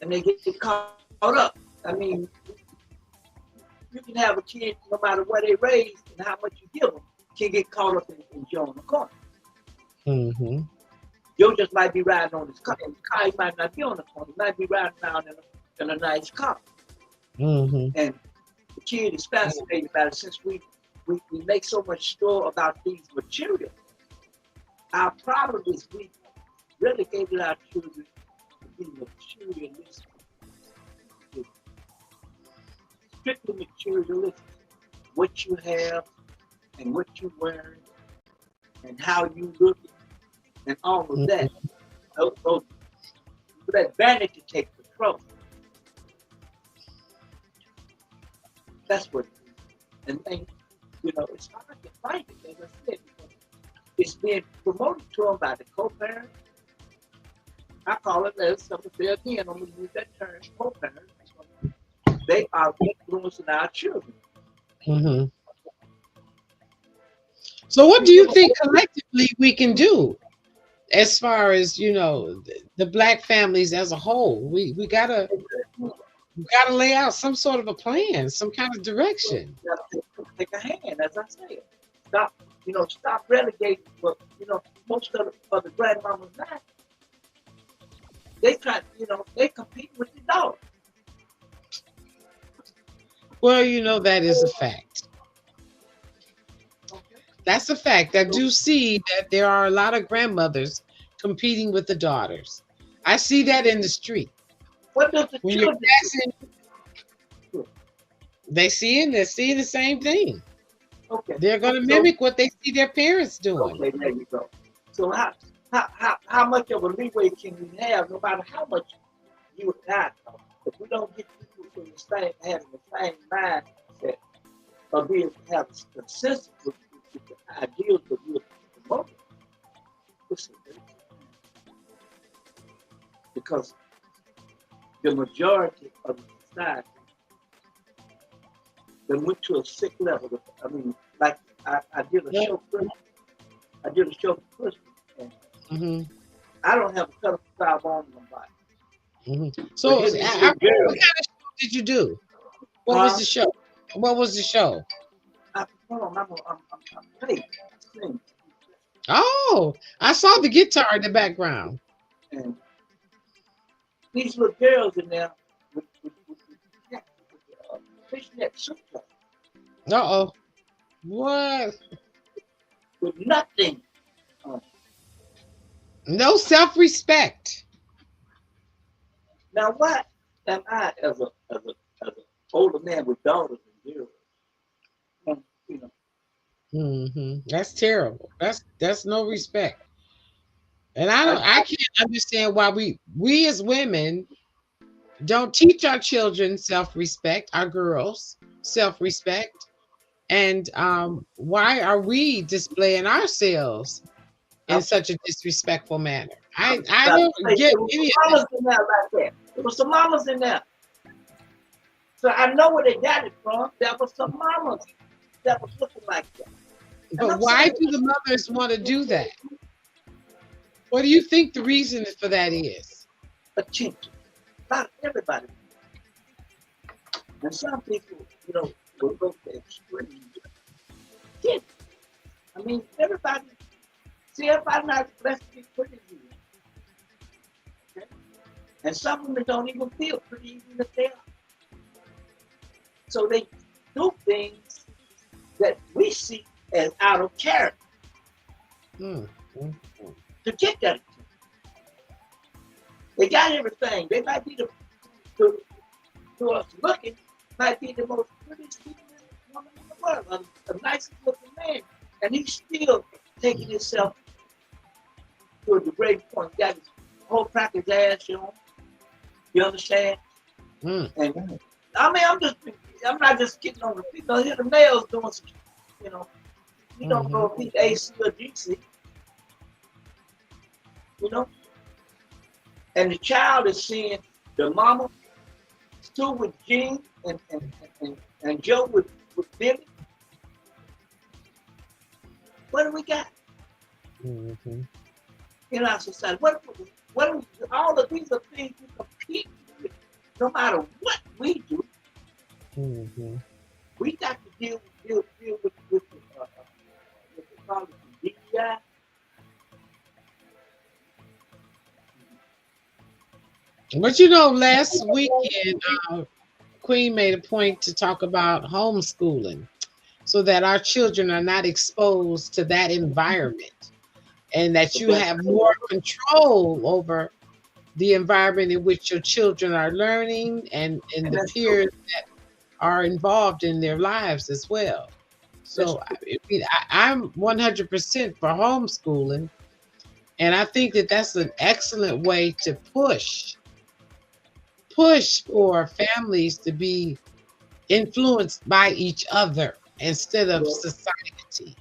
And they get caught up. I mean, you can have a kid no matter where they raised and how much you give them, can get caught up in Joe on the corner. Mm-hmm. Joe just might be riding on his car. He might not be on the corner. He might be riding around in a nice car. Mm-hmm. And the kid is fascinated about it since we make so much store about these materials. Our problem is we relegated our children to be materialistic. Strictly materialistic. What you have and what you wear and how you look and all of that. Those, that vanity take control. That's what it is. And it's hard to find it, as I said, because it's being promoted to them by the co-parent. I call it, as someone said again, I'm going to use that term, co-parent. They are influencing our children. Mm-hmm. So what do you think collectively we can do as far as, the Black families as a whole? We gotta lay out some sort of a plan, some kind of direction. Take a hand, as I said. Stop relegating. But most of the grandmamas now, they try. They compete with the dog. Well, that is a fact. That's a fact. I do see that there are a lot of grandmothers competing with the daughters. I see that in the street. What does the When children do? They're seeing the same thing. Okay. They're going to mimic what they see their parents doing. Okay, there you go. So how much of a leeway can we have, no matter how much you and I know, if we don't get people in having the same mindset of being able to have a consensus with the ideals that we're promoting? Because the majority of the society, they went to a sick level. I mean, like I did a show for Christmas, and I don't have a pedophile on my body. Mm-hmm. So, what kind of show did you do? What was the show? What was the show? I'm playing. Oh, I saw the guitar in the background. And these little girls in there with fishnet suits. Uh-oh. What? With nothing. No self-respect. Now, what am I as a older man with daughters and girls? That's terrible. That's no respect. And I can't understand why we as women don't teach our children self-respect, our girls self-respect, and why are we displaying ourselves in such a disrespectful manner? I don't get any of that. There was some mamas in there. So I know where they got it from. There was some mamas that was looking like that. But why do the mothers want to do that? What do you think the reason for that is? Attention. Not everybody. And some people, will go to extreme. Yeah. I mean, everybody not blessed to be pretty good. Okay? And some women don't even feel pretty even if they are. So they do things that we see as out of character to get that attention. They got everything. They might be to us looking, might be the most prettiest woman in the world, the nicest looking man, and he's still taking himself to a degrading point. He got his whole crack his ass shown. You understand? Mm. And I mean, I'm not just getting on the people. Here the males doing some, you know. You don't know if he's AC or DC. You know? And the child is seeing the mama, Stu with Gene, and Joe with Billy. What do we got? Mm-hmm. In our society? What all of these are things we compete with. No matter what we do, we got to deal with the problem of DEI. But you know, last weekend, Queen made a point to talk about homeschooling so that our children are not exposed to that environment and that you have more control over the environment in which your children are learning and the peers that are involved in their lives as well. So I'm 100% for homeschooling, and I think that that's an excellent way to push for families to be influenced by each other instead of society.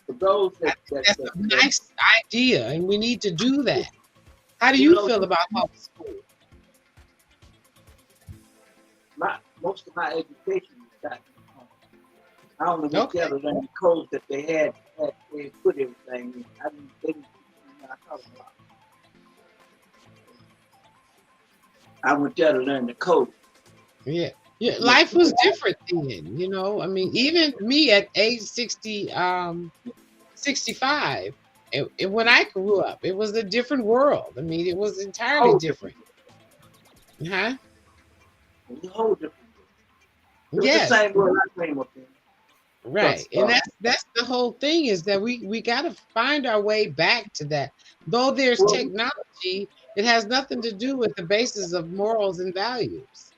For those that's a nice idea, and we need to do that. How do you feel about homeschool? Most of my education was back in home. I don't know what the other codes that they had they put everything in. I didn't teach me what I talking about. I went there to learn the code. Yeah. Life was different then, you know. I mean, even me at age 65, when I grew up, it was a different world. I mean, it was entirely different. Huh? It was a whole different world. It was yes. the same world I came up in. Right. And that's the whole thing, is that we got to find our way back to that. Though there's technology, it has nothing to do with the basis of morals and values.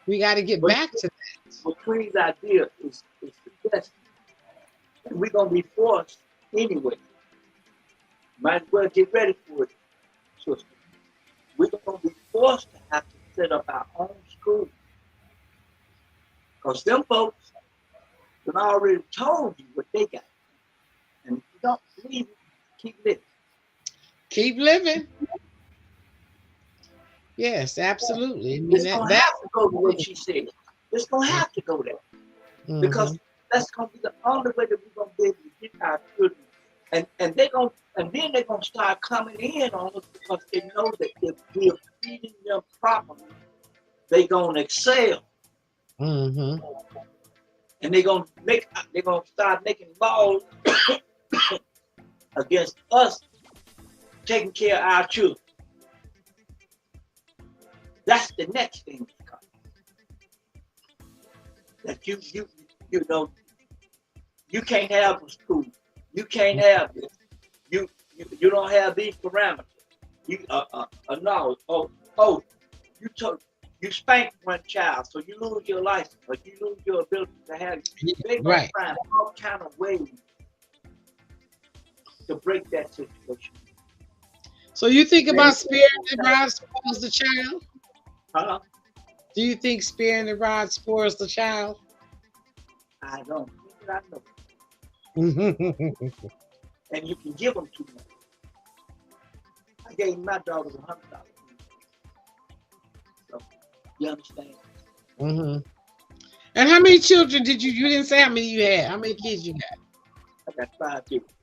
We got to get back to that. Well, Queen's idea is the best. And we're going to be forced anyway. Might as well get ready for it, sister. We're going to be forced to have to set up our own school. Because them folks have already told you what they got. And if you don't believe it, keep living. Keep living. Yes, absolutely. I mean, it's going to have to go the way she said. It's going to have to go there. Because that's going to be the only way that we're going to be able to get our children. And then they're going to start coming in on us because they know that if we're feeding them properly, they're going to excel. And they're going to start making laws against us taking care of our children. That's the next thing that's coming. That you know, you can't have a school. You can't have this. You don't have these parameters. You no. You spank one child, so you lose your license, or you lose your ability to have it. They're gonna find all kind of ways to break that situation. So you think about sparing the rod spoils the child? Huh? Do you think sparing the rod spoils the child? I don't think I know. And you can give them too much. I gave my daughters $100. So you understand? And how many children did you didn't say how many you had? How many kids you got? I got 5 kids.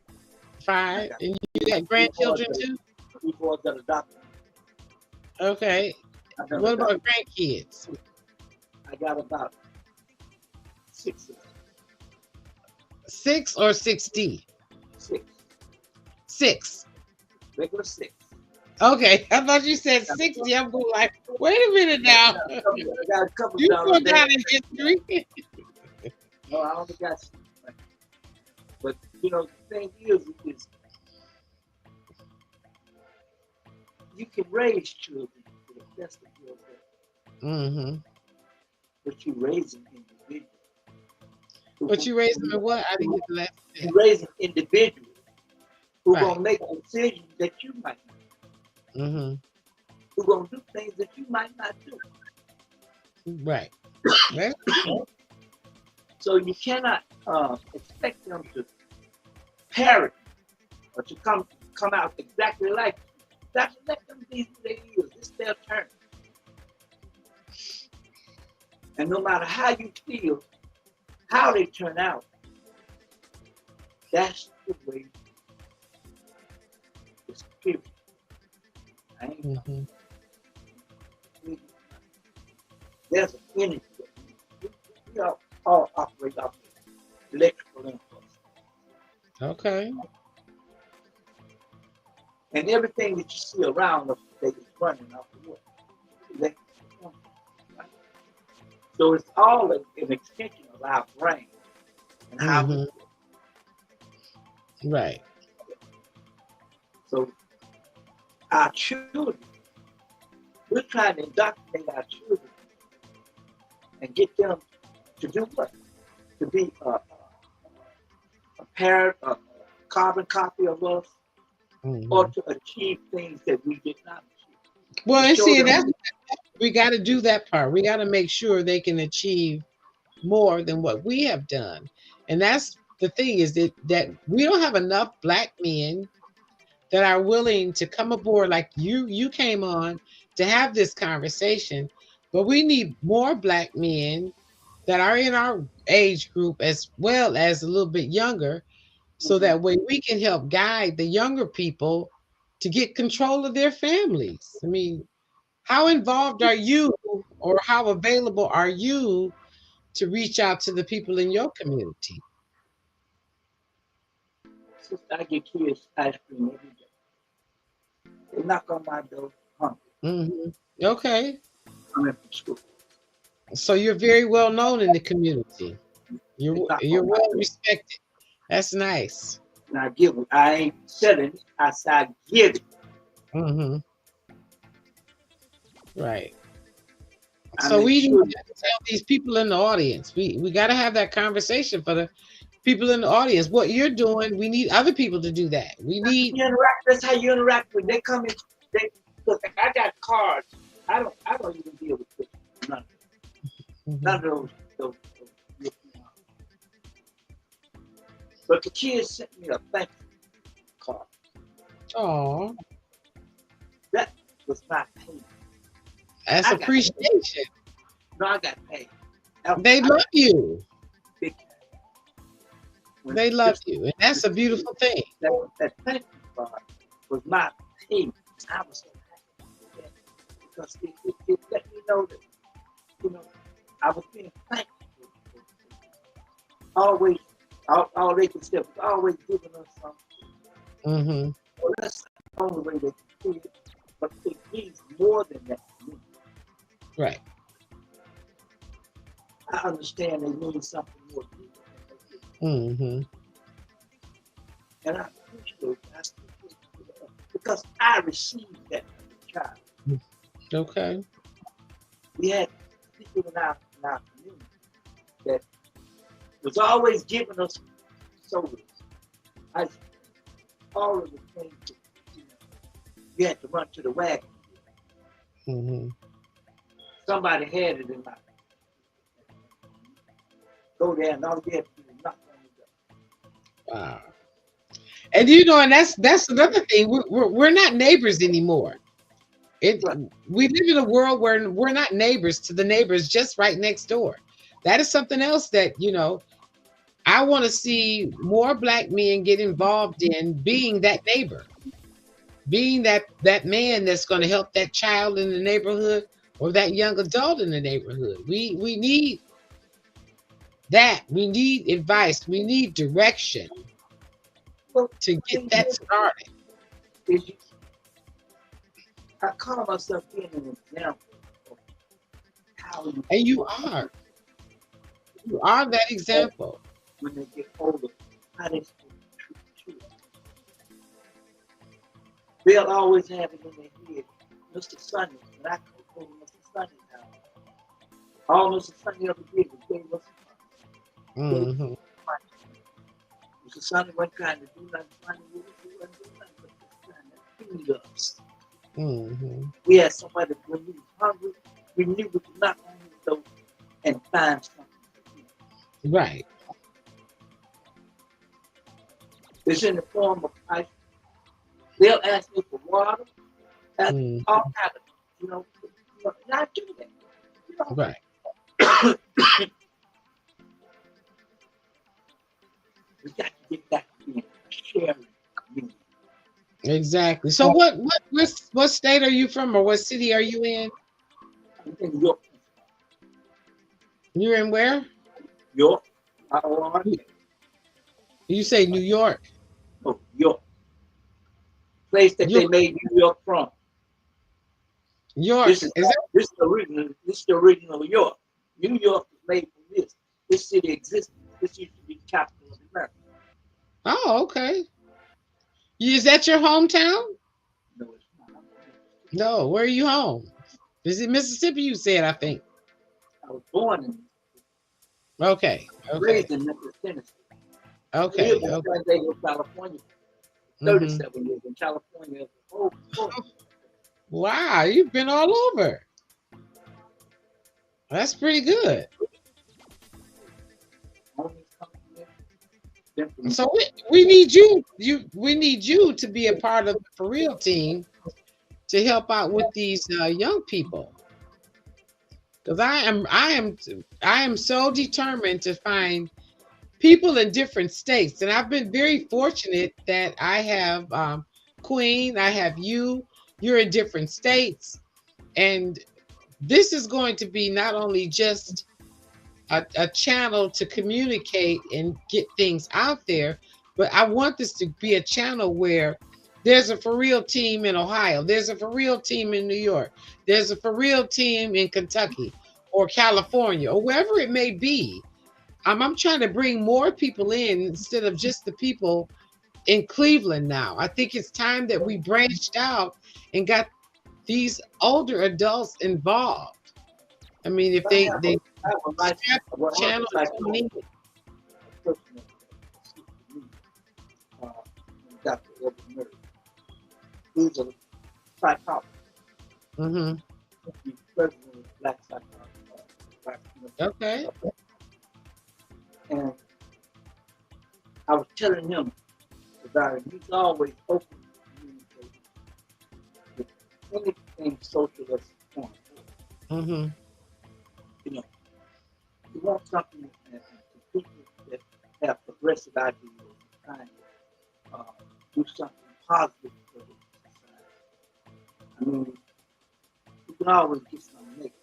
5? And you got grandchildren too? 3 boys that adopted. Okay. What about grandkids? I got about 6. 6 or 60? 6. 6. Regular 6. Okay, I thought you said 60. I'm going like, wait a minute now. I got a couple. You go down in history. No, I only got 6. But you know, the thing is you can raise children best to build that. Mm-hmm. But you raising individuals. But you raised them in what? I didn't get the last You bit. raising individuals who Right. gonna make decisions that you might not. Mm-hmm. Who gonna do things that you might not do. Right. Right. So you cannot expect them to parrot or to come out exactly like you. You got to let them be who they is. It's their turn. And no matter how you feel, how they turn out, that's the way it's period. I ain't Mm-hmm. There's an energy that we all operate off of electrical impulse. Okay. And everything that you see around us today is running off of what? Electrical impulse. Right? So it's all an extension of our brain and how we feel. Right. So our children, we're trying to indoctrinate our children and get them to do what? To be a parent, a carbon copy of us, Mm-hmm. or to achieve things that we did not achieve. Well, To and show see, them- that's we got to do that part. We got to make sure they can achieve more than what we have done, and that's the thing is that we don't have enough black men that are willing to come aboard like you came on to have this conversation. But we need more black men that are in our age group as well as a little bit younger, so that way we can help guide the younger people to get control of their families. I mean, how involved are you or how available are you to reach out to the people in your community? Sister, I get kids ice cream every day. They knock on my door, hungry, Hmm. Okay. coming from school. So you're very well known in the community. They knock You're on my well door. respected. That's nice. And I give it. I ain't selling it. I say I give it. Hmm. Right. I So make we sure need to tell these people in the audience. We got to have that conversation for the people in the audience. What you're doing, we need other people to do that. We need. you interact. That's how you interact with. They come in. They look. I got cards. I don't even deal with this. None. None of those But the kids sent me a thank you card. Oh, That was not paid. that's I got appreciation. No, I got paid. That was They love you. big time. When They love just you, and that's a beautiful thing. that thank you card was not paid. I was so happy with that because it let me know that, I was being thanked. Always, all they could say was always giving us something. Hmm. Well, that's the only way they can see it. But it means more than that to me. Right. I understand they mean something more to me than they do. Hmm. And I appreciate that because I received that as a child. Okay. We had people in our community that was always giving us sodas. All of the things that, you had to run to the wagon. Hmm. Somebody had it in my go there and all you had to do is knock on the door. Wow. And and that's another thing. We're not neighbors anymore. Right. We live in a world where we're not neighbors to the neighbors just right next door. That is something else that I want to see more black men get involved in being that neighbor, being that man that's going to help that child in the neighborhood or that young adult in the neighborhood. We need that. We need advice. We need direction Well, to get that started. I call myself being an example of how you And you are that example. when they get older, how they supposed to treat children. They'll always have it in their head, Mr. Sunday, when I funny how almost Mr. Sonny ever did was gave us Mm-hmm. Mr. Sonny wasn't trying to do nothing funny with us. He wasn't doing nothing but just trying to feed us. Mm-hmm. We had somebody when we was hungry, we knew we could knock on his door and find something to eat. Right. It's in the form of ice. They'll ask me for water, ask Mm. all kinds of, not do that. Right. We got to get back to being a sharing community. Exactly. So what state are you from, or what city are you in? I'm in York, You're in where? York, I You say New York. Oh, York. Place that they York. made New York from. York. This is the original York. New York was made from this. This city existed. This used to be the capital of America. Oh, okay. Is that your hometown? No, it's not. No. Where are you home? Is it Mississippi? You said, I think. I was born in Okay. Okay. raised in Memphis, Tennessee. Okay. Lived in Okay. San Diego, California. 37 years in California. Oh, Wow, you've been all over. That's pretty good. So we need you. We need you to be a part of the For Real team to help out with these young people. Because I am so determined to find people in different states, and I've been very fortunate that I have Queen, I have you. You're in different states, and this is going to be not only just a channel to communicate and get things out there, but I want this to be a channel where there's a For Real team in Ohio, there's a For Real team in New York, there's a For Real team in Kentucky or California or wherever it may be. I'm trying to bring more people in instead of just the people in Cleveland now. I think it's time that we branched out and got these older adults involved. I mean, if they channel Dr. Edward Murray. He's a psychologist. Mm-hmm. He's president of Black Psychology. Okay. And I was telling him about it. He's always open to communicating with anything socialist on. Mm-hmm. You know, you want something to people that have progressive ideas, trying to do something positive for the society. I mean, you can always get something negative,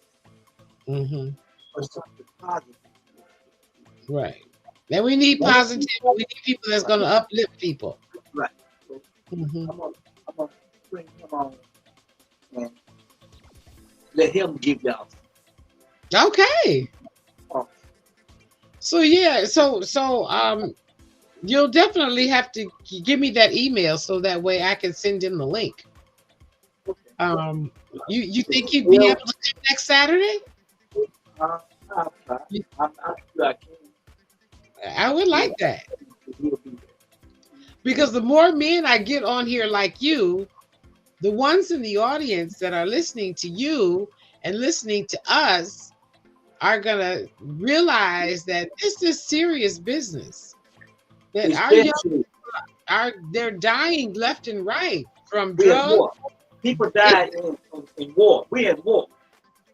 Mm-hmm. or something positive. Right. And we need positivity. We need people that's going to uplift people. Right. So Mm-hmm. I'm gonna bring him on and let him give y'all. Okay. Oh. So yeah, so you'll definitely have to give me that email so that way I can send him the link. Okay. You think you'd be able to come next Saturday? I'll try. I'm sure I can. I would like that. He'll be there. Because the more men I get on here like you, the ones in the audience that are listening to you and listening to us are going to realize that this is serious business. That our young they're dying left and right from drugs. People died in war. We're in war.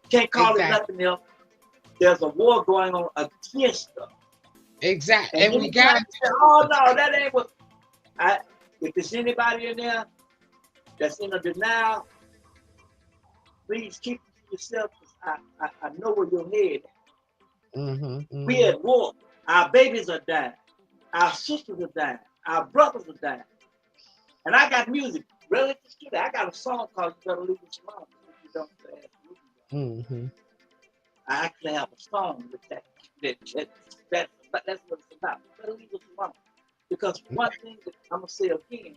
Can't call it nothing else. There's a war going on against us. Exactly. And we got to say, oh no, that ain't what if there's anybody in there that's in a denial, please keep it to yourself, because I know where your head is. Mm-hmm. We're at war. Our babies are dying. Our sisters are dying. Our brothers are dying. And I got music related to that. I got a song called You Better Leave Us Alone. If you don't say Mm-hmm. I actually have a song with that's what it's about. You better leave us alone. Because one thing that I'm gonna say again,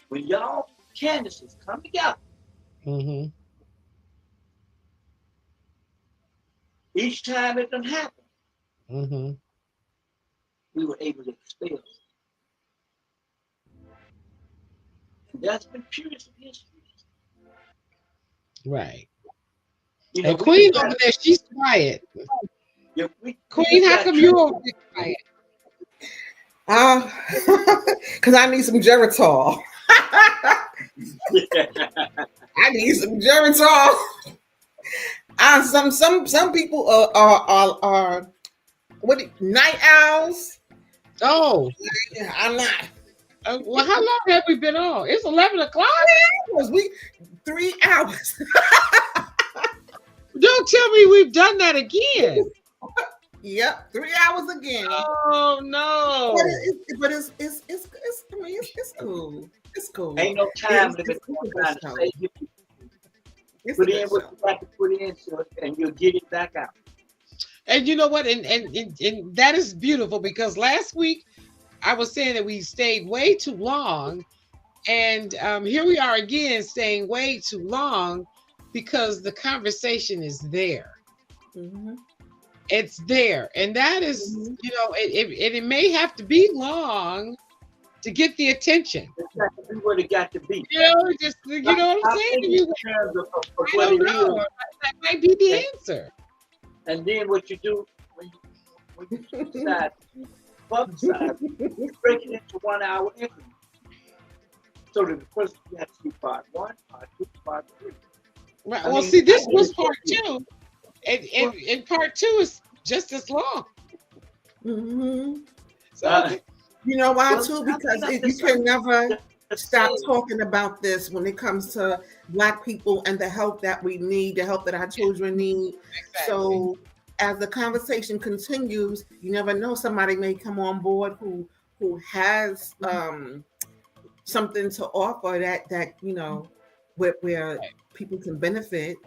when y'all canvases come together, Mm-hmm. Each time it done happened, Mm-hmm. we were able to expel it. And that's been curious in history. Right. You know, And we Queen just over got, there, she's quiet. yeah, we Queen, just how got come you over there quiet? Because I need some Geritol. tricked. I need some Geritol. Some people are night owls. Oh, Yeah, I'm not. well, how long have we been on? It's 11 o'clock. We 3 hours. Don't tell me we've done that again. Yep, 3 hours again. Oh no. But it's I mean it's cool. It's cool. Ain't no time It's- limit it's a on good trying to show. save you. It's Put a in good what show. you got to put in, so, and you'll get it back out. And you know what? And that is beautiful because last week I was saying that we stayed way too long. And here we are again staying way too long because the conversation is there. Mhm. It's there. And that is, Mhm. you know, it may have to be long to get the attention. It's got to be what it got to be. You know, just you know what I'm I saying? think in terms of I what don't it know. is, That might be the answer. and then what you do when you decide to publicize, you break it into 1 hour increments. So that the person you have to do part 1, part 2, part 3. Right. I Well, mean, see, this I was think part it's- 2. And part 2 is just as long. Mhm. So You know why Well, too? I Because think you can never stop Say, talking about this when it comes to Black people and the help that we need, the help that our children need. So as the conversation continues, you never know, somebody may come on board who has something to offer that you know where people can benefit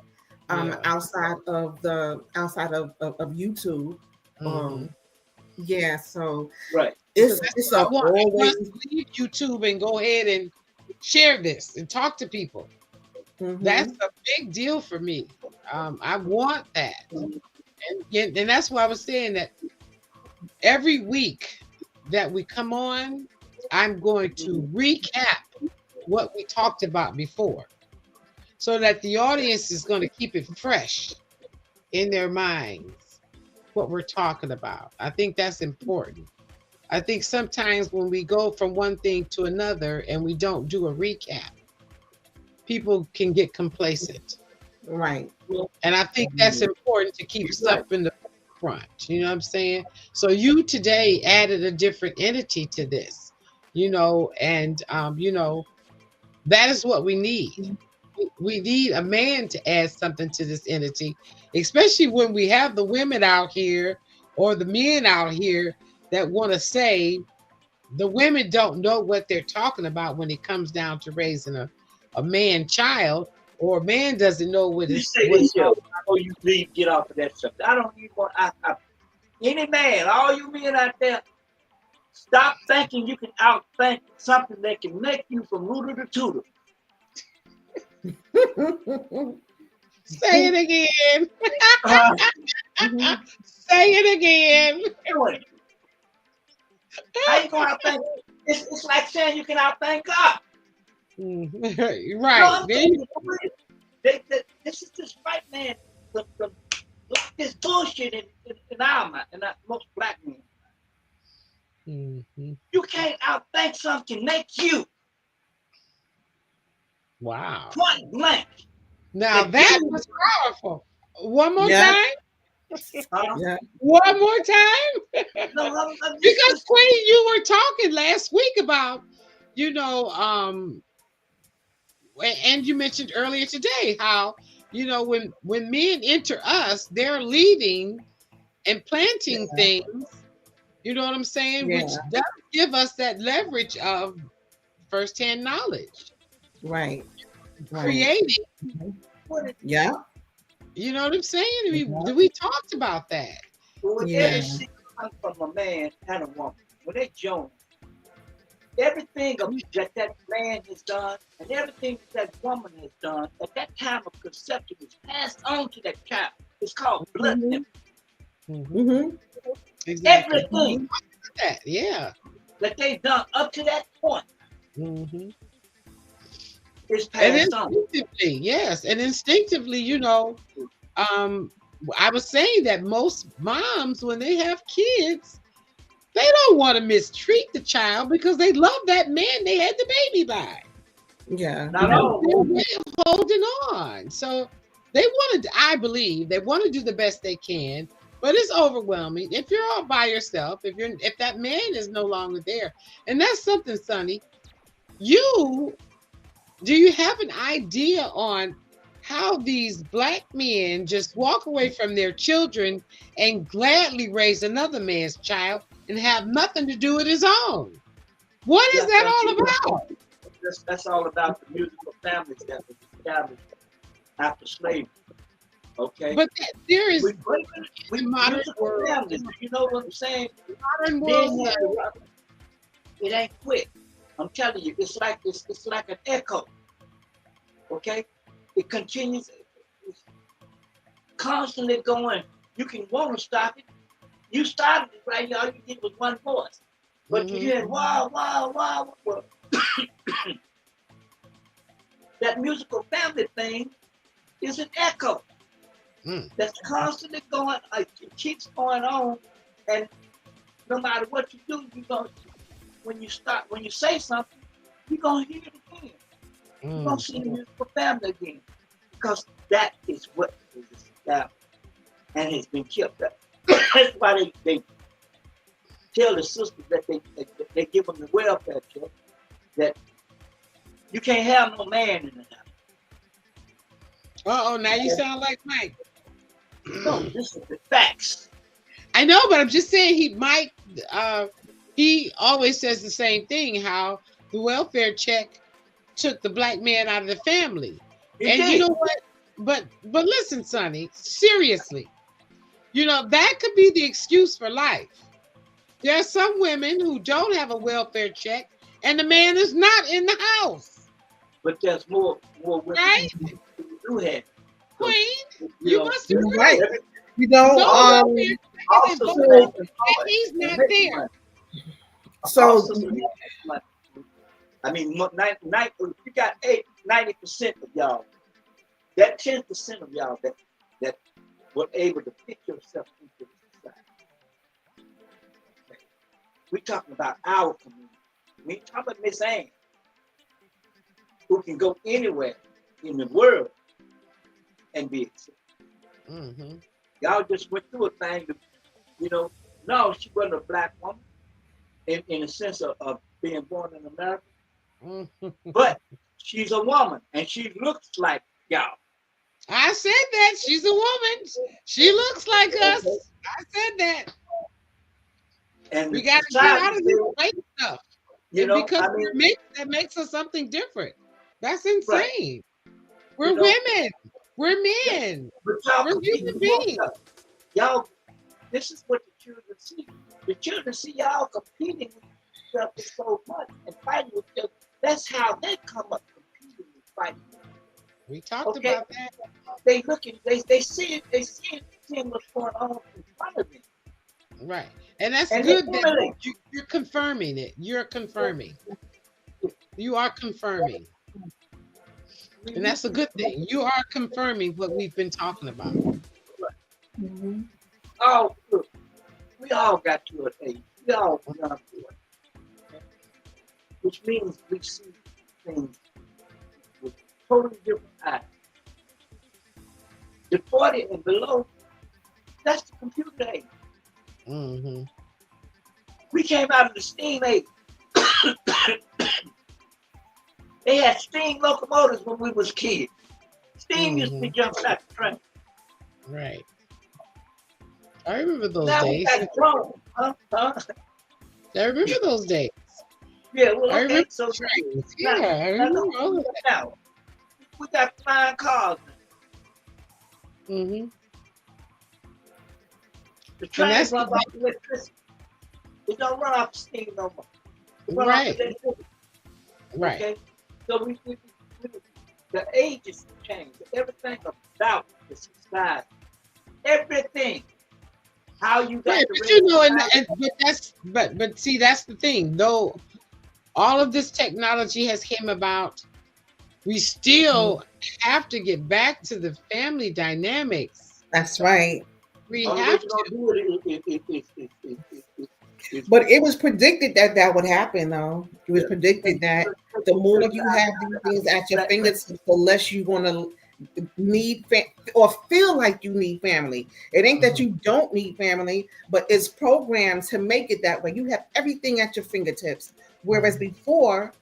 Yeah. outside of YouTube. Mhm. Yeah, so right. it's I a want you always must leave YouTube and go ahead and share this and talk to people. That's a big deal for me. I want that. And that's why I was saying that every week that we come on, I'm going to recap what we talked about before so that the audience is going to keep it fresh in their minds, what we're talking about. I think that's important. I think sometimes when we go from one thing to another and we don't do a recap, people can get complacent. right. And I think that's important to keep stuff in the front. You know what I'm saying? So you today added a different entity to this, you know, and you know, that is what we need. We need a man to add something to this entity, especially when we have the women out here or the men out here that want to say the women don't know what they're talking about when it comes down to raising a man child, or a man doesn't know what You it's say what this, it's all or you leave, get off of that stuff. I don't even want. Any man, all you men out there, stop thinking you can outthink something that can make you from rooter to tutor. Say it again. Mhm. Say it again. Doing it. How you gonna outthink? It's like saying you can outthink God. Right. No, There you- this is this white man, this bullshit in our mind, and most black men. Mhm. You can't outthink something make you Wow. point blank. Now That that you- was powerful. One more Yeah. time. Yeah. One more time. No, Because Queen, you were talking last week about, you know, and you mentioned earlier today how, you know, when men enter us, they're leading and planting things, you know what I'm saying, Yeah. which does give us that leverage of firsthand knowledge, Right. creating, Yeah. you know what I'm saying? We talked about that. When Yeah. every shit comes from a man and a woman, when they join, everything that man has done and everything that woman has done at that time of conception is passed on to that child. It's called blood Mhm. memory. Mm-hmm. Exactly. Everything That, yeah. that they've done up to that point hmm is And passed on. instinctively, yes, and instinctively, um, I was saying that most moms, when they have kids, they don't want to mistreat the child because they love that man they had the baby by. Yeah. Not all. Their way of holding on. So they want to, I believe, they want to do the best they can, but it's overwhelming. If you're all by yourself, if that man is no longer there, and that's something, Sonny, you do you have an idea on how these black men just walk away from their children and gladly raise another man's child and have nothing to do with his own? What is Yes, that all about? that's all about the musical families that was established after slavery. Okay. But there is We modern musical world. families. You know what I'm saying? modern Men world. had to rock. It ain't quick. I'm telling you, it's like an echo. Okay, it continues, it's constantly going. You can want to stop it. You started it right here. All you did was one voice, but you hear wow, wow, wow. Well, that musical family thing is an echo that's constantly going. It keeps going on, and no matter what you do, you going when you say something, you're gonna hear it again. You're gonna see the musical family again, because that is what is established and has been kept up. That's why they tell the sisters that they give them the welfare check that you can't have no man in the house. Oh, now you sound like Mike. No, this is the facts. I know, but I'm just saying Mike, he always says the same thing, how the welfare check took the black man out of the family. And you know what? But listen, Sonny, seriously, that could be the excuse for life. There are some women who don't have a welfare check and the man is not in the house. But there's more women right? who do have. Queen, you must be right. Also, and he's not there. So I mean, you got 90% of y'all. That 10% of y'all that were able to fit yourself into the society. Okay. We're talking about our community. We ain't talking about Miss Ann, who can go anywhere in the world and be accepted. Mm-hmm. Y'all just went through a thing, no, she wasn't a black woman in the sense of being born in America, but she's a woman and she looks like y'all. I said that. She's a woman. She looks like us. I said that. And we got to get out of this white stuff. Because that makes us something different. That's insane. Right. We're women. We're men. We're human beings. Y'all, this is what the children see. The children see y'all competing with each other so much and fighting with each other. That's how they come up competing and fighting. We talked about that. They looking, they see it, seeing what's going on in front of them. Right. And that's good that you're confirming it. You're confirming. You are confirming. And that's a good thing. You are confirming what we've been talking about. Mm-hmm. Oh, look, we all got to an age. We all young to it. Which means we see things with totally different eyes. The 40 and below, that's the computer age. Mm-hmm. We came out of the steam age. They had steam locomotives when we was kids. Steam used to be jumping out the train. Right. I remember those now days. We got drones. I remember those days. Yeah, well, okay. I remember so trains. Yeah, I remember all of that. Now, we got flying cars now. Mm-hmm. The train runs off electricity. It don't run off steam no more. Right. Right. Okay. So the ages change. Everything about the society everything. How you got Right, to but raise you know, a and, child. and but that's but see, that's the thing. Though all of this technology has came about, we still have to get back to the family dynamics. That's right. We Only way have you're to. gonna do it is But it was predicted that that would happen, though. It was predicted that the more you have these things at your fingertips, the less you're going to need or feel like you need family. It ain't that you don't need family, but it's programmed to make it that way. You have everything at your fingertips. Whereas before,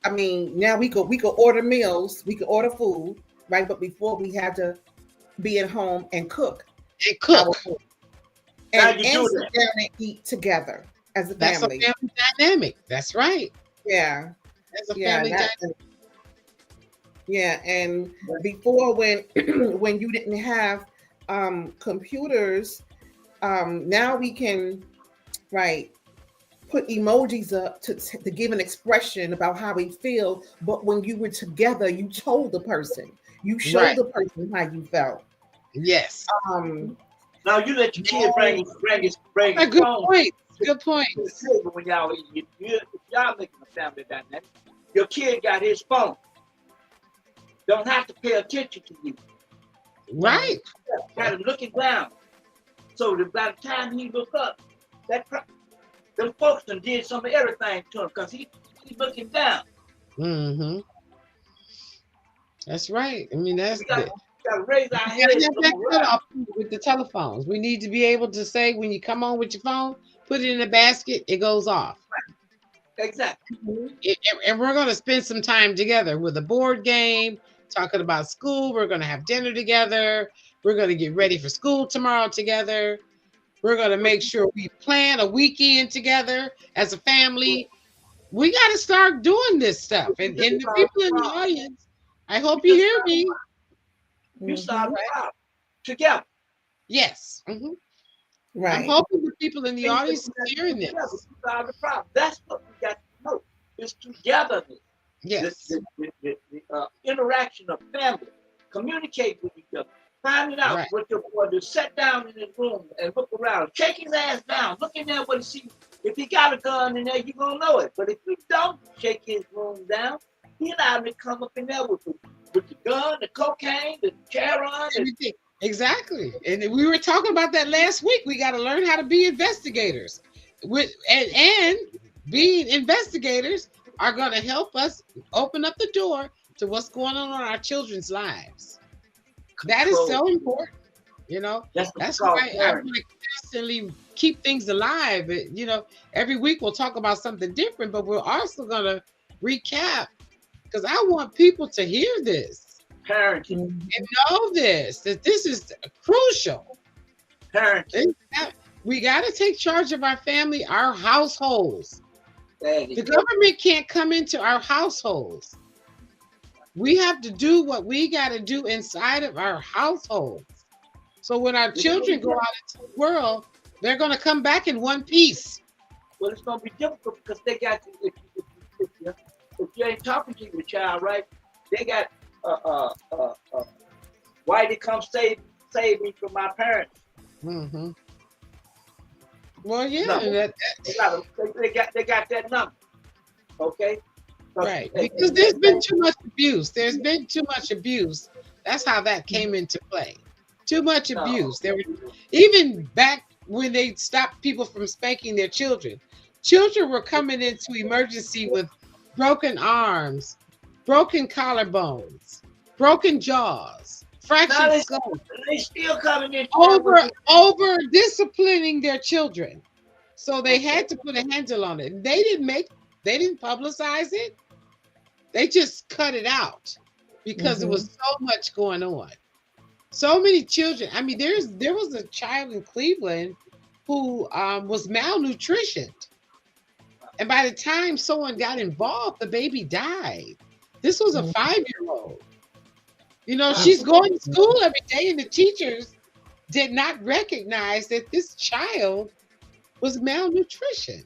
I mean, now we could order meals, we could order food, right? But before we had to be at home and cook And our cook. food Now and you do sit that. down and eat together as a That's a family. family dynamic. That's right. Yeah, That's a yeah, family that, dynamic. yeah. And before, when when you didn't have computers, now we can put emojis up to give an expression about how we feel. But when you were together, you told the person, you showed Right. the person how you felt. Yes. Now you let your kid bring his Good phone point. Good to point. the table when y'all eat. If y'all making a family dynamic, your kid got his phone. Don't have to pay attention to you. Right. Got him looking down. So that by the time he look up, them folks done did some of everything to him because he's looking down. Mm-hmm. That's right. I mean, that's We got to raise our we gotta heads. have that cutoff with the telephones. We need to be able to say when you come on with your phone, put it in a basket, it goes off. Exactly. And we're going to spend some time together with a board game, talking about school. We're going to have dinner together. We're going to get ready for school tomorrow together. We're going to make sure we plan a weekend together as a family. We got to start doing this stuff. And the people in the audience, I hope you hear me. You solve the problem together. Yes. Mm-hmm. Right. I'm hoping the people in the audience are hearing this. Solve the problem. That's what we got to know. It's togetherness. Yes. The interaction of family. Communicate with each other. Find out Right. what your boy does. Sit down in his room and look around. Shake his ass down. Look in there what he sees. If he got a gun in there, you're going to know it. But if you don't shake his room down, he'll to come up in there with the gun, the cocaine, the Charon. Everything. Exactly. And we were talking about that last week. We got to learn how to be investigators. And being investigators are going to help us open up the door to what's going on in our children's lives. That is so important. You know, that's why I want to constantly keep things alive. Every week we'll talk about something different, but we're also going to recap because I want people to hear this. Parenting. And know that this is crucial. Parenting. We got to take charge of our family, our households. The Daddy. government can't come into our households. We have to do what we got to do inside of our households. So when our children go out into the world, they're going to come back in one piece. Well, it's going to be difficult because they got if you ain't talking to your child, right? They got why they come save me from my parents. Mm-hmm. Well, yeah, No. They got that number. Okay. Right, because there's been too much abuse. There's been too much abuse. That's how that came into play. Too much abuse. There were even back when they stopped people from spanking their children. Children were coming into emergency with broken arms, broken collarbones, broken jaws, fractured skulls. They still coming in Over disciplining their children. So they had to put a handle on it. They didn't publicize it. They just cut it out because there was so much going on. So many children. I mean, there was a child in Cleveland who was malnutritioned. And by the time someone got involved, the baby died. This was a 5-year-old. She's going to school every day, and the teachers did not recognize that this child was malnutritioned.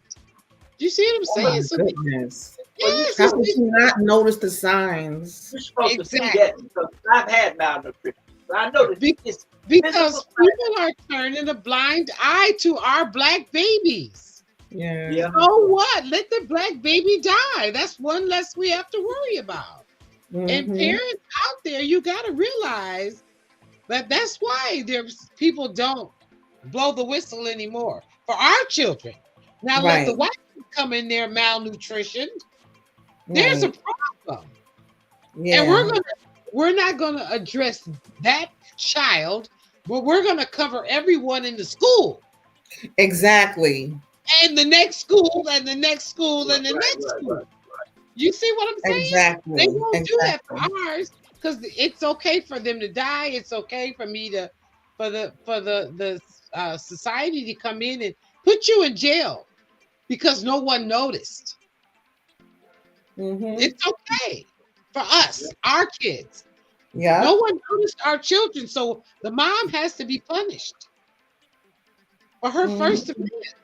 Do you see what I'm saying? Goodness. Yes, How did you not notice the signs? You're supposed to see that because I've had malnutrition. I know that it's Because physical. people are turning a blind eye to our black babies. Yeah. Yeah. So what? Let the black baby die. That's one less we have to worry about. And Mhm. parents out there, you got to realize that that's why there's people don't blow the whistle anymore for our children. Now let the Right. white people come in there malnutrition. There's a Right. problem. And Yeah. we're not gonna address that child, but we're gonna cover everyone in the school Exactly. and the next school and the next school and the Right, next right, school. right. You see what I'm saying? Exactly. They won't do that for Exactly. ours because it's okay for them to die. It's okay for me to for the society to come in and put you in jail because no one noticed. Mhm. It's okay for us, our kids. Yeah. No one noticed our children, so the mom has to be punished for her first Mhm. offense.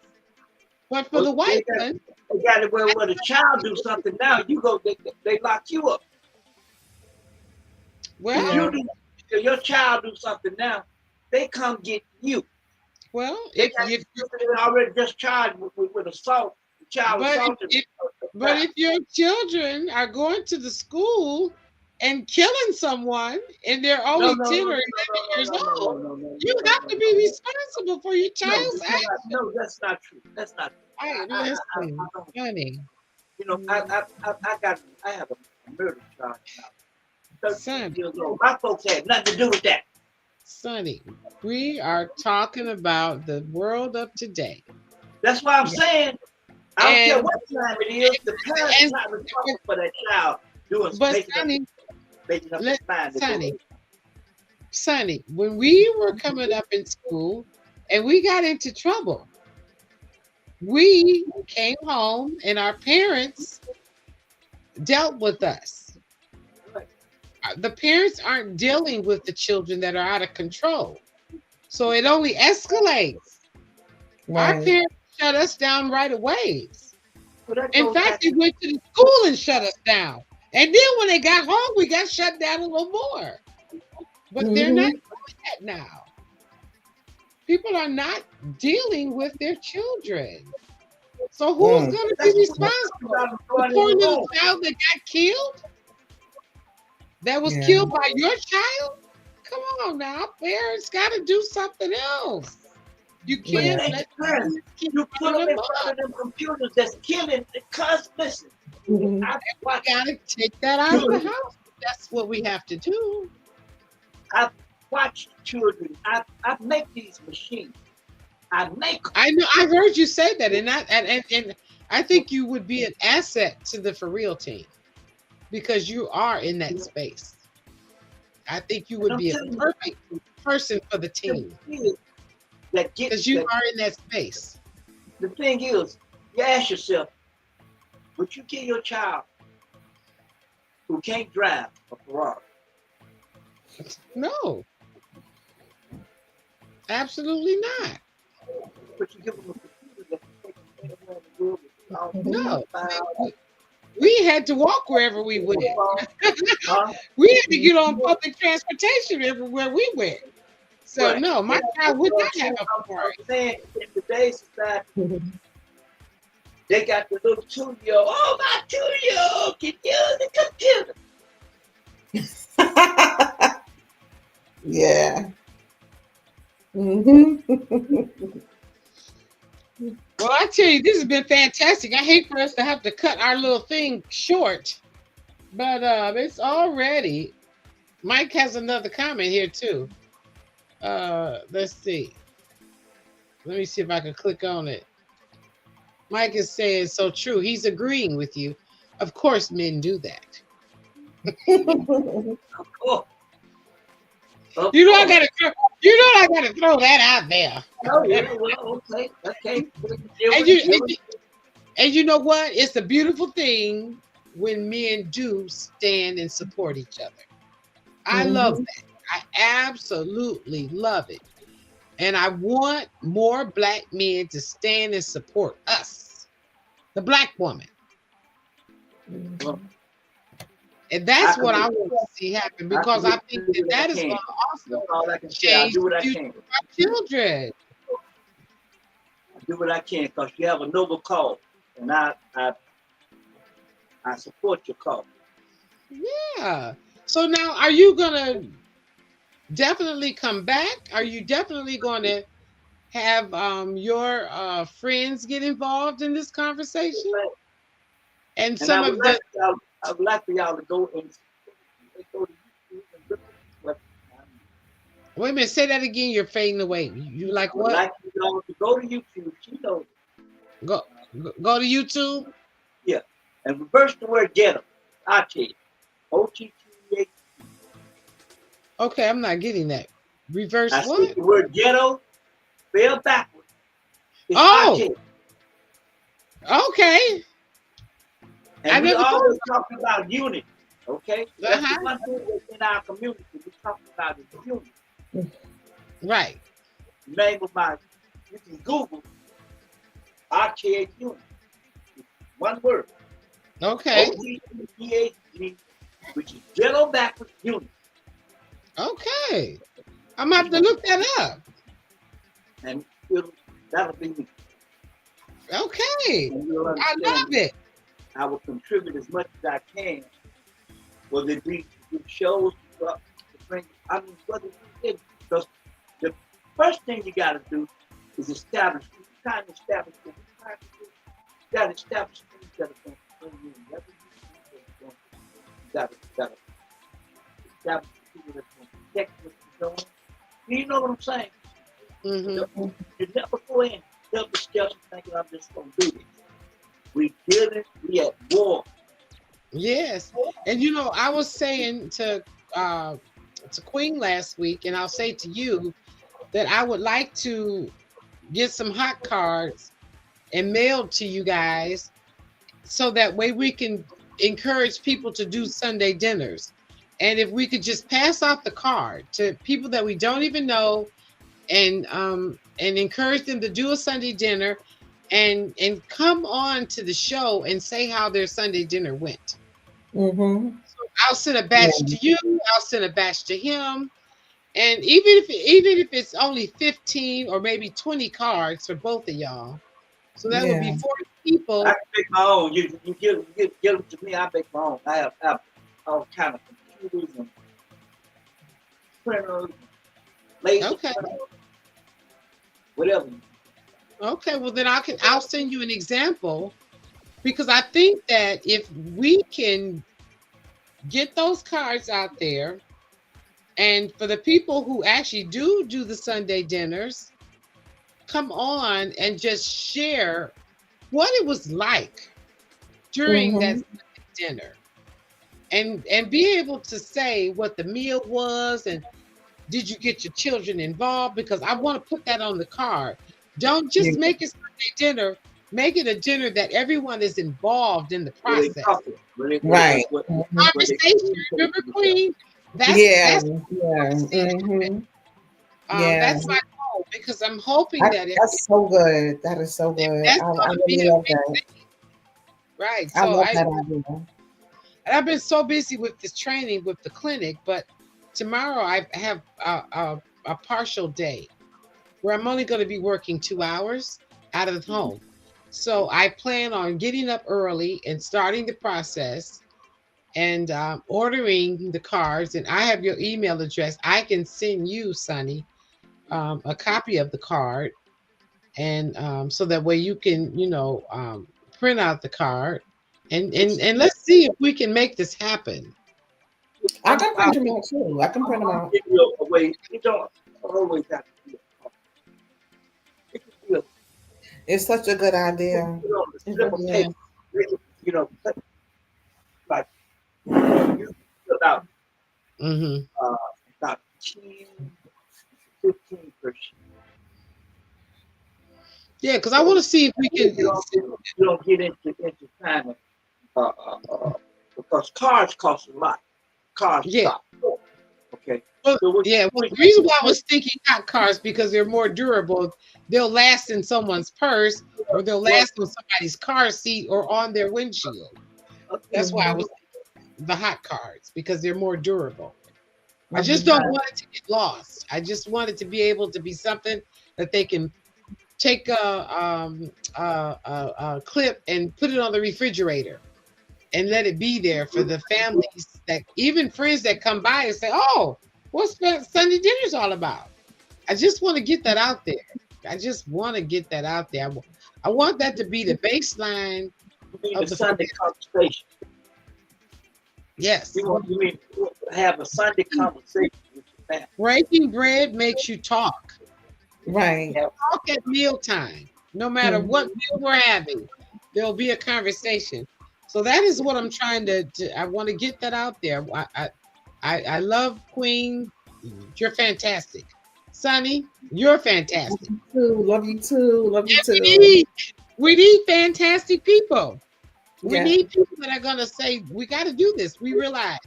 But for Well, the white one, they got it where when a child do something now, you go, they lock you up. If well, Yeah. if your child do something now, they come get you. well, They if got you, they already just charged with assault. The child but assaulted. if your children are going to the school and killing someone and they're No, only no, 10 no, or no, 11 no, years no, no, old, no, no, no, you no, have no, to be no. responsible for your No, child's action. no, that's not true. That's not true. Hey, I listen, don't. honey, You know, I have a murder charge now. 13 son, years old. My folks had nothing to do with that. Sonny, we are talking about the world of today. That's why I'm saying I don't care And, what time it is. The parents and not responsible for that child doing but making up let his mind. to do Sonny, it. Sonny, when we were coming up in school and we got into trouble, we came home and our parents dealt with us. Right. The parents aren't dealing with the children that are out of control. So it only escalates. Our Right. parents shut us down right away. So that In goes fact, back they went to the school and shut us down. And then when they got home, we got shut down a little more. But they're not Mhm. doing that now. People are not dealing with their children. So who's Mm. going to be That's responsible? The poor little child that got killed, that was Yeah. killed by your child? Come on now, parents got to do something else. You can't Yeah. let parents. keep You put running them in them front up. of them computers that's killing. Because listen, Mhm. I We watch got to take that out of the house. That's what we have to do. I watch children. I make these machines. I make them. I know. I heard you say that, and I think you would be an asset to the For Real team because you are in that space. I think you would be a perfect person for the team That get because you that, are in that space. the thing is, you ask yourself, would you kill your child who can't drive a Ferrari? No, absolutely not. But you give them a computer that can take them anywhere in the world without No, files, we had to walk wherever we went. huh? We had to get on public transportation everywhere we went. So Right. no, my child would not have a I'm Ferrari. saying in today's society, they got the little 2-year-old. Oh, my 2-year-old can use the computer. Yeah. Mhm. Well, I tell you, this has been fantastic. I hate for us to have to cut our little thing short, but it's already. Mike has another comment here too. Let's see. Let me see if I can click on it. Mike is saying so true. He's agreeing with you. Of course, men do that. Oh, You know I gotta throw that out there. oh yeah, well, okay, okay. And you know what? It's a beautiful thing when men do stand and support each other. I love that. I absolutely love it. And I want more black men to stand and support us, the black woman. And that's what I want to see happen because I think that is going to also That's all I can say. I change do what I the can. future of our children. I do what I can because you have a noble cause, and I support your cause. Yeah. So now, are you gonna definitely come back? Are you definitely going to have your friends get involved in this conversation? And And I some would of the like for y'all to go and go to YouTube and look at what wait a minute, say that again. You're fading away. You I like would what? like for y'all to go to YouTube. She knows. Go go to YouTube. Yeah. And reverse the word ghetto. I tell you. OTTA. Okay, I'm not getting that. Reverse I what? speak the word ghetto, spelled backwards. It's Oh, RT. okay. I And we never thought always talking about unity. Okay? That's Uh-huh. the one thing that's in our community. We talking about is unity. Right. Name of my, you can Google RTH unity. One word. Okay. OTTHG, which is ghetto backwards unity. Okay. I'm gonna have to look that up. And that'll be me. Okay. And you'll I understand love it. I will contribute as much as I can. Whether it be through shows, to bring, I mean, whether it because the first thing you got to do is establish. You trying to establish what you're trying to do. You got to establish things that are going to bring you in. Whatever you got to establish people that's going to protect what you're doing. You know what I'm saying? Mm-hmm. You never go in, help yourself thinking I'm just going to do this. We at war. Yes. And you know, I was saying to Queen last week, and I'll say to you that I would like to get some hot cards and mailed to you guys so that way we can encourage people to do Sunday dinners. And if we could just pass out the card to people that we don't even know and encourage them to do a Sunday dinner and come on to the show and say how their Sunday dinner went. Mm-hmm. So I'll send a batch to you, I'll send a batch to him. And even if it's only 15 or maybe 20 cards for both of y'all. So that would be 40 people. I can make my own. You give them to me, I make my own. I have all kind of computers and printers, laser printers, whatever. Okay, well then I'll send you an example because I think that if we can get those cards out there, and for the people who actually do the Sunday dinners, come on and just share what it was like during that dinner, and be able to say what the meal was and did you get your children involved, because I want to put that on the card. Don't just make it Sunday dinner. Make it a dinner that everyone is involved in the process. Right. Conversation. Remember, Queen? That's Mm-hmm. That's my goal, because I'm hoping that's so good. That is so good. I really love that. Right. I So love that idea. And I've been so busy with this training with the clinic, but tomorrow I have a partial day where I'm only going to be working 2 hours out of home. So I plan on getting up early and starting the process and ordering the cards. And I have your email address. I can send you, Sonny, a copy of the card. And so that way you can, print out the card. And let's see if we can make this happen. I can print them out too. I can print them out. You don't always have to do it. It's such a good idea. Like about about 10, 15%. Yeah, because I want to see if we can. You don't get into time because cars cost a lot. Cars stop. Okay. Well, the reason why I was thinking hot cars because they're more durable. They'll last in someone's purse, or they'll last on somebody's car seat or on their windshield. That's why I was thinking the hot cards, because they're more durable. I just don't want it to get lost. I just want it to be able to be something that they can take a clip and put it on the refrigerator and let it be there for the families, that even friends that come by and say, "Oh, what's Sunday dinner's all about?" I just want to get that out there. I just want to get that out there. I want that to be the baseline of the Sunday conversation. Yes. You mean have a Sunday conversation with your family. Breaking bread makes you talk. Right. Talk at mealtime. No matter what meal we're having, there'll be a conversation. So that is what I'm trying to I want to get that out there. I love Queen. You're fantastic. Sonny, you're fantastic. Love you too. Love you too. We need fantastic people. We Yeah. need people that are going to say, we got to do this. We realize,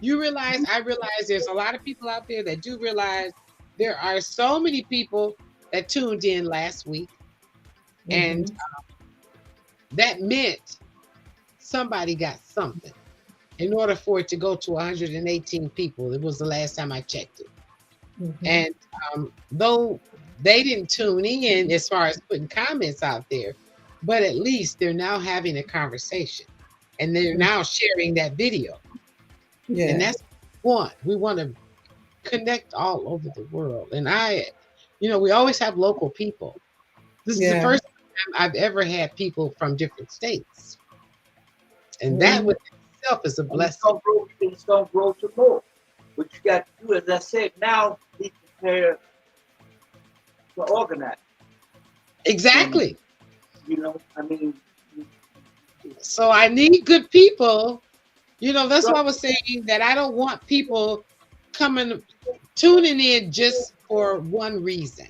you realize, I realize there's a lot of people out there that do realize there are so many people that tuned in last week. And that meant somebody got something in order for it to go to 118 people. It was the last time I checked it. And though they didn't tune in as far as putting comments out there, but at least they're now having a conversation and they're now sharing that video. Yeah. And that's what we want to connect all over the world. And we always have local people. This is the first time I've ever had people from different states. And that within itself is a blessing. It's going to grow to more. What you got to do, as I said, now be prepared to organize. Exactly. And, so I need good people. That's why I was saying that I don't want people tuning in just for one reason.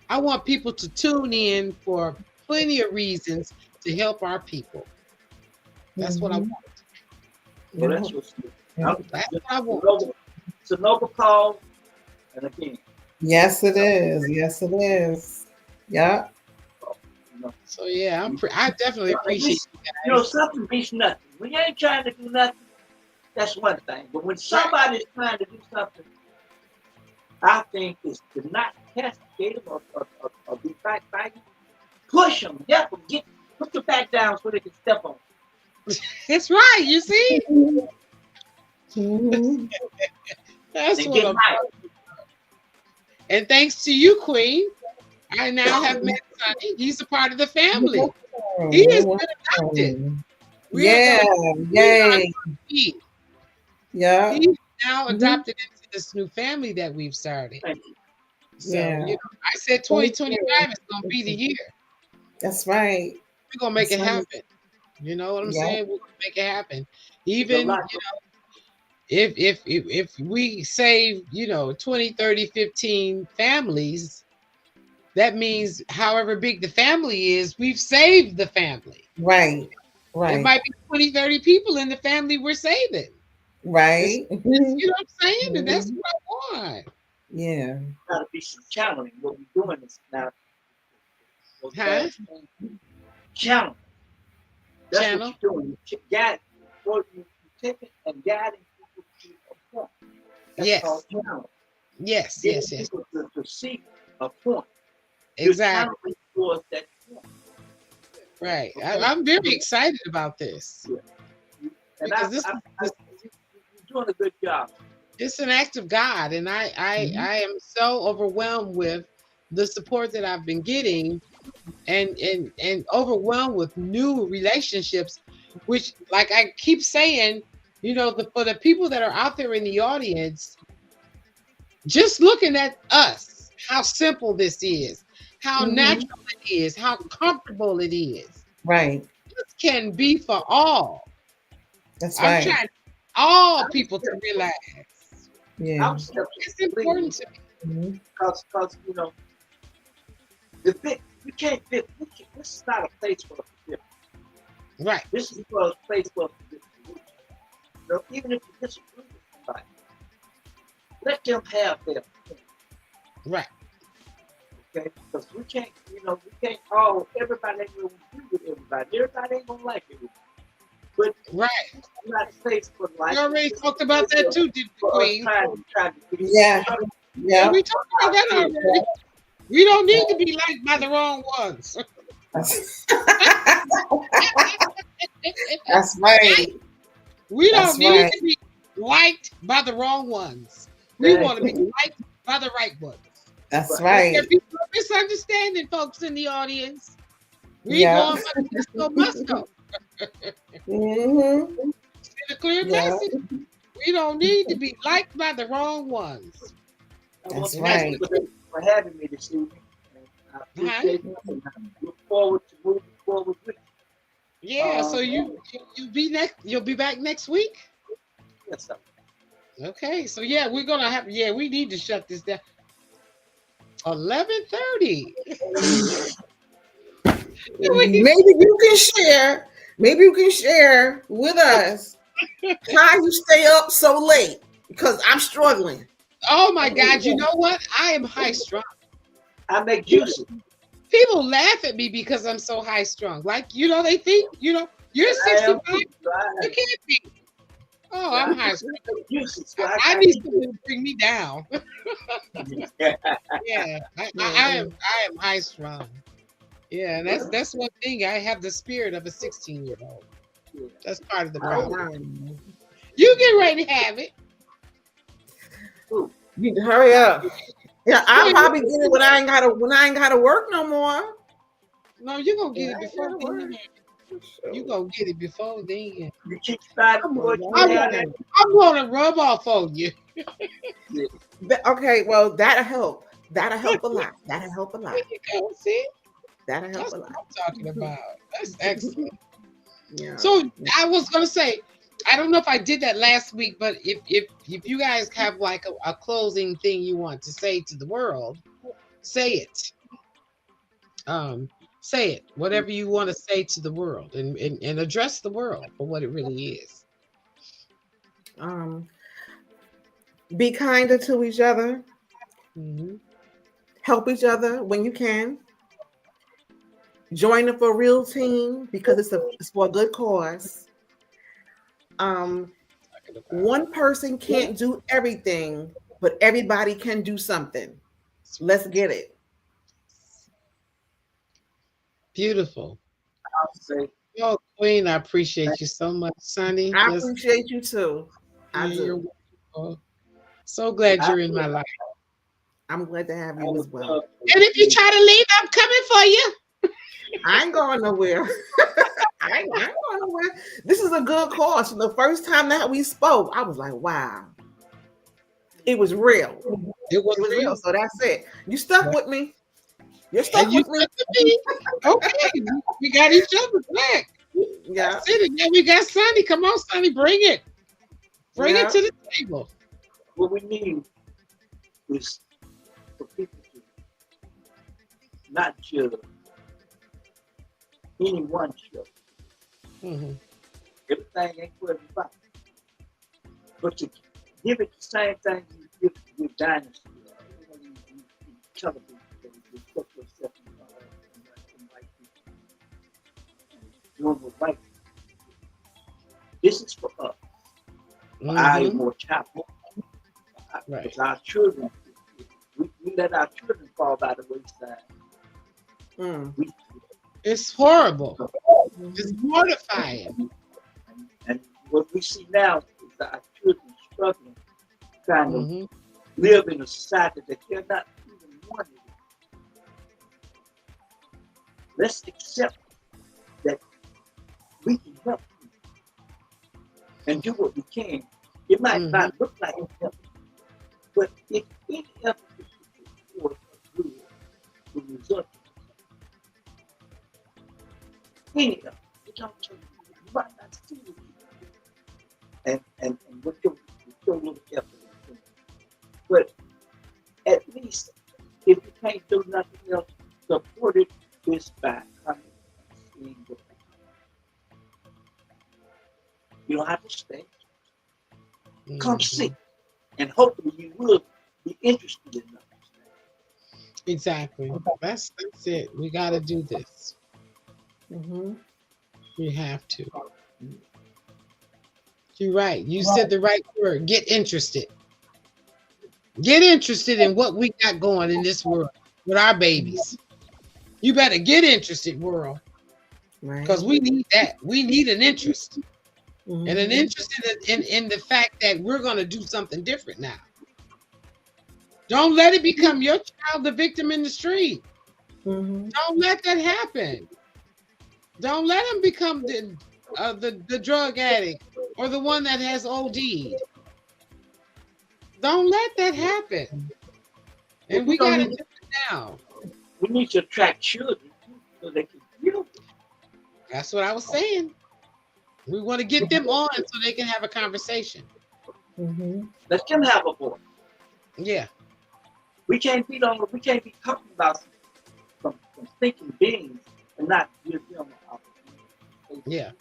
I want people to tune in for plenty of reasons to help our people. That's what I want. Well, that's what I want. It's a noble cause, and again. Yes, it is. Yes, it is. Yeah. So yeah, I definitely appreciate you guys. Something beats nothing. When you ain't trying to do nothing, that's one thing. But when somebody's trying to do something, I think is to not castigate them or be fighting. Push them, help them, put your back down so they can step on. That's right. You see. That's what I'm talking. And thanks to you, Queen, I now have met Sonny. He's a part of the family. He has been adopted. Yay. Yeah. He's now adopted into this new family that we've started. So, I said 2025 is going to be the year. That's right. We're going to make it happen. You know what I'm saying? We're going to make it happen. Even, if we save, 20, 30, 15 families, that means however big the family is, we've saved the family. Right. It might be 20, 30 people in the family we're saving. Right. You know what I'm saying? And that's what I want. Yeah. Got to be some channeling. What we're doing is now. Channel. That's Channel? what you're doing. You guide, you're taking and guiding people to a point. That's called channel. Yes. People to see a point. Exactly. Towards that point. Right. Okay. I'm very excited about this. Yeah. And you're doing a good job. It's an act of God, and I am so overwhelmed with the support that I've been getting, and overwhelmed with new relationships, which, like I keep saying, for the people that are out there in the audience, just looking at us, how simple this is, how natural it is, how comfortable it is. Right. This can be for all. That's right. I'm trying all people to realize. Yeah. It's important to me. Because we can't fit. This is not a place for a fit. Right. This is a place for even if you disagree with somebody, let them have their point. Right. Okay, because we can't all, everybody ain't gonna agree with everybody. Everybody ain't gonna like it. But Right. United States for life. We already talked about that too, did we, Queen? Yeah. Yeah, Yeah. we talked about that already. We don't need to be liked by the wrong ones. That's right. We don't That's need right. to be liked by the wrong ones. We want to be liked by the right ones. That's There right. be no misunderstanding, folks in the audience. We Yeah. going by Cisco Musco. Mm-hmm. Send a clear Yeah. message. We don't need to be liked by the wrong ones. That's And that's right. For having me this evening. And I appreciate it. And I look forward to moving forward with you. Yeah, so you be next. You'll be back next week. Yes, sir. Okay, so yeah, we're gonna have. Yeah, we need to shut this down. 11:30. Maybe you can share. Maybe you can share with us how you stay up so late because I'm struggling. Oh my God! You know what? I am high strung. I make juices. People laugh at me because I'm so high strung. Like they think you're 65. You can't be. Oh, I'm high strung. I need someone to bring me down. Yeah, I am high strung. Yeah, and that's one thing. I have the spirit of a 16-year-old. That's part of the problem. You get ready to have it. You hurry up. Yeah, I'll probably get it when I ain't gotta work no more. No, you're gonna get it before then. You gonna get it before then. You keep starting. I'm gonna rub off on you. Okay, well that'll help. That'll help a lot. That'll help a lot. There you go. See? That'll help That's a what lot. I'm talking about. That's excellent. Yeah. So I was gonna say, I don't know if I did that last week, but if you guys have like a closing thing you want to say to the world, say it. Say it. Whatever you want to say to the world, and address the world for what it really is. Be kinder to each other. Mm-hmm. Help each other when you can. Join the For Real team because it's for a good cause. One person can't do everything, but everybody can do something. Let's get it. Beautiful. I'll say, Oh, Queen, I appreciate you so much, Sonny. I appreciate you too. You're wonderful. So glad you're in my life. I'm glad to have you as well. And if you try to leave, I'm coming for you. I ain't going nowhere. I ain't going nowhere. This is a good cause. The first time that we spoke, I was like, wow. It was real. It was real. So that's it. You stuck with me. You're stuck with me. Okay. We got each other's back. Yeah. That's it. And then we got Sonny. Come on, Sonny. Bring it. Bring it to the table. What we need is for people to not judge anyone judge. Mm-hmm. Everything ain't for everybody. But to give it the same thing you give to your dynasty, you tell people that you put yourself in white people. Doing what white people. This is for us. For our immortality. Right. Because our children, we let our children fall by the wayside. It's horrible. It's mortifying. And what we see now is our children struggling, trying to live in a society that they're not even wanting. Let's accept that we can help people and do what we can. It might not look like help, but if any effort is put forth will result in any effort. You might not see it. And with your little effort. But at least if you can't do nothing else, support it just by coming and seeing what you don't have to stay. Come see. And hopefully you will be interested in that. Exactly. That's it. We got to do this. We have to. You're right. You said the right word. Get interested. Get interested in what we got going in this world with our babies. You better get interested, world, Right. because we need that. We need an interest. Mhm. And an interest in the fact that we're going to do something different now. Don't let it become your child the victim in the street. Mhm. Don't let that happen. Don't let him become the drug addict or the one that has OD'd. Don't let that happen. And we got to do it now. We need to attract children so they can feel. That's what I was saying. We want to get them on so they can have a conversation. Mhm. Let them have a voice. Yeah. We can't be talking about some thinking beings and not give them an opportunity. Yeah.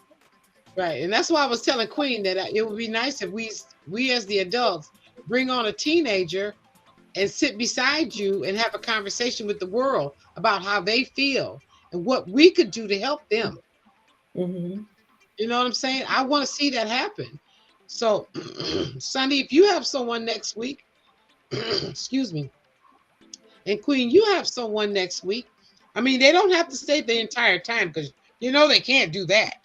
Right. And that's why I was telling Queen that it would be nice if we as the adults bring on a teenager and sit beside you and have a conversation with the world about how they feel and what we could do to help them. Mhm. You know what I'm saying? I want to see that happen. So, Sunday, if you have someone next week, excuse me, and Queen, you have someone next week. I mean, they don't have to stay the entire time because you know they can't do that.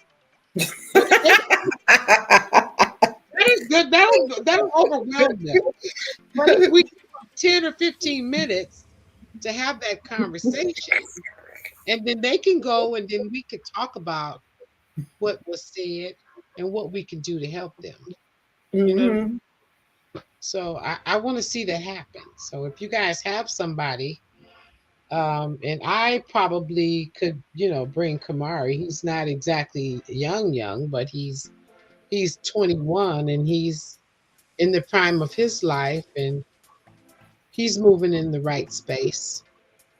That is good. That'll overwhelm them. But if we give them 10 or 15 minutes to have that conversation, and then they can go and then we could talk about what was said and what we can do to help them. You know, Mhm. so I want to see that happen. So if you guys have somebody, and I probably could, bring Kamari. He's not exactly young, but he's 21 and he's in the prime of his life and he's moving in the right space.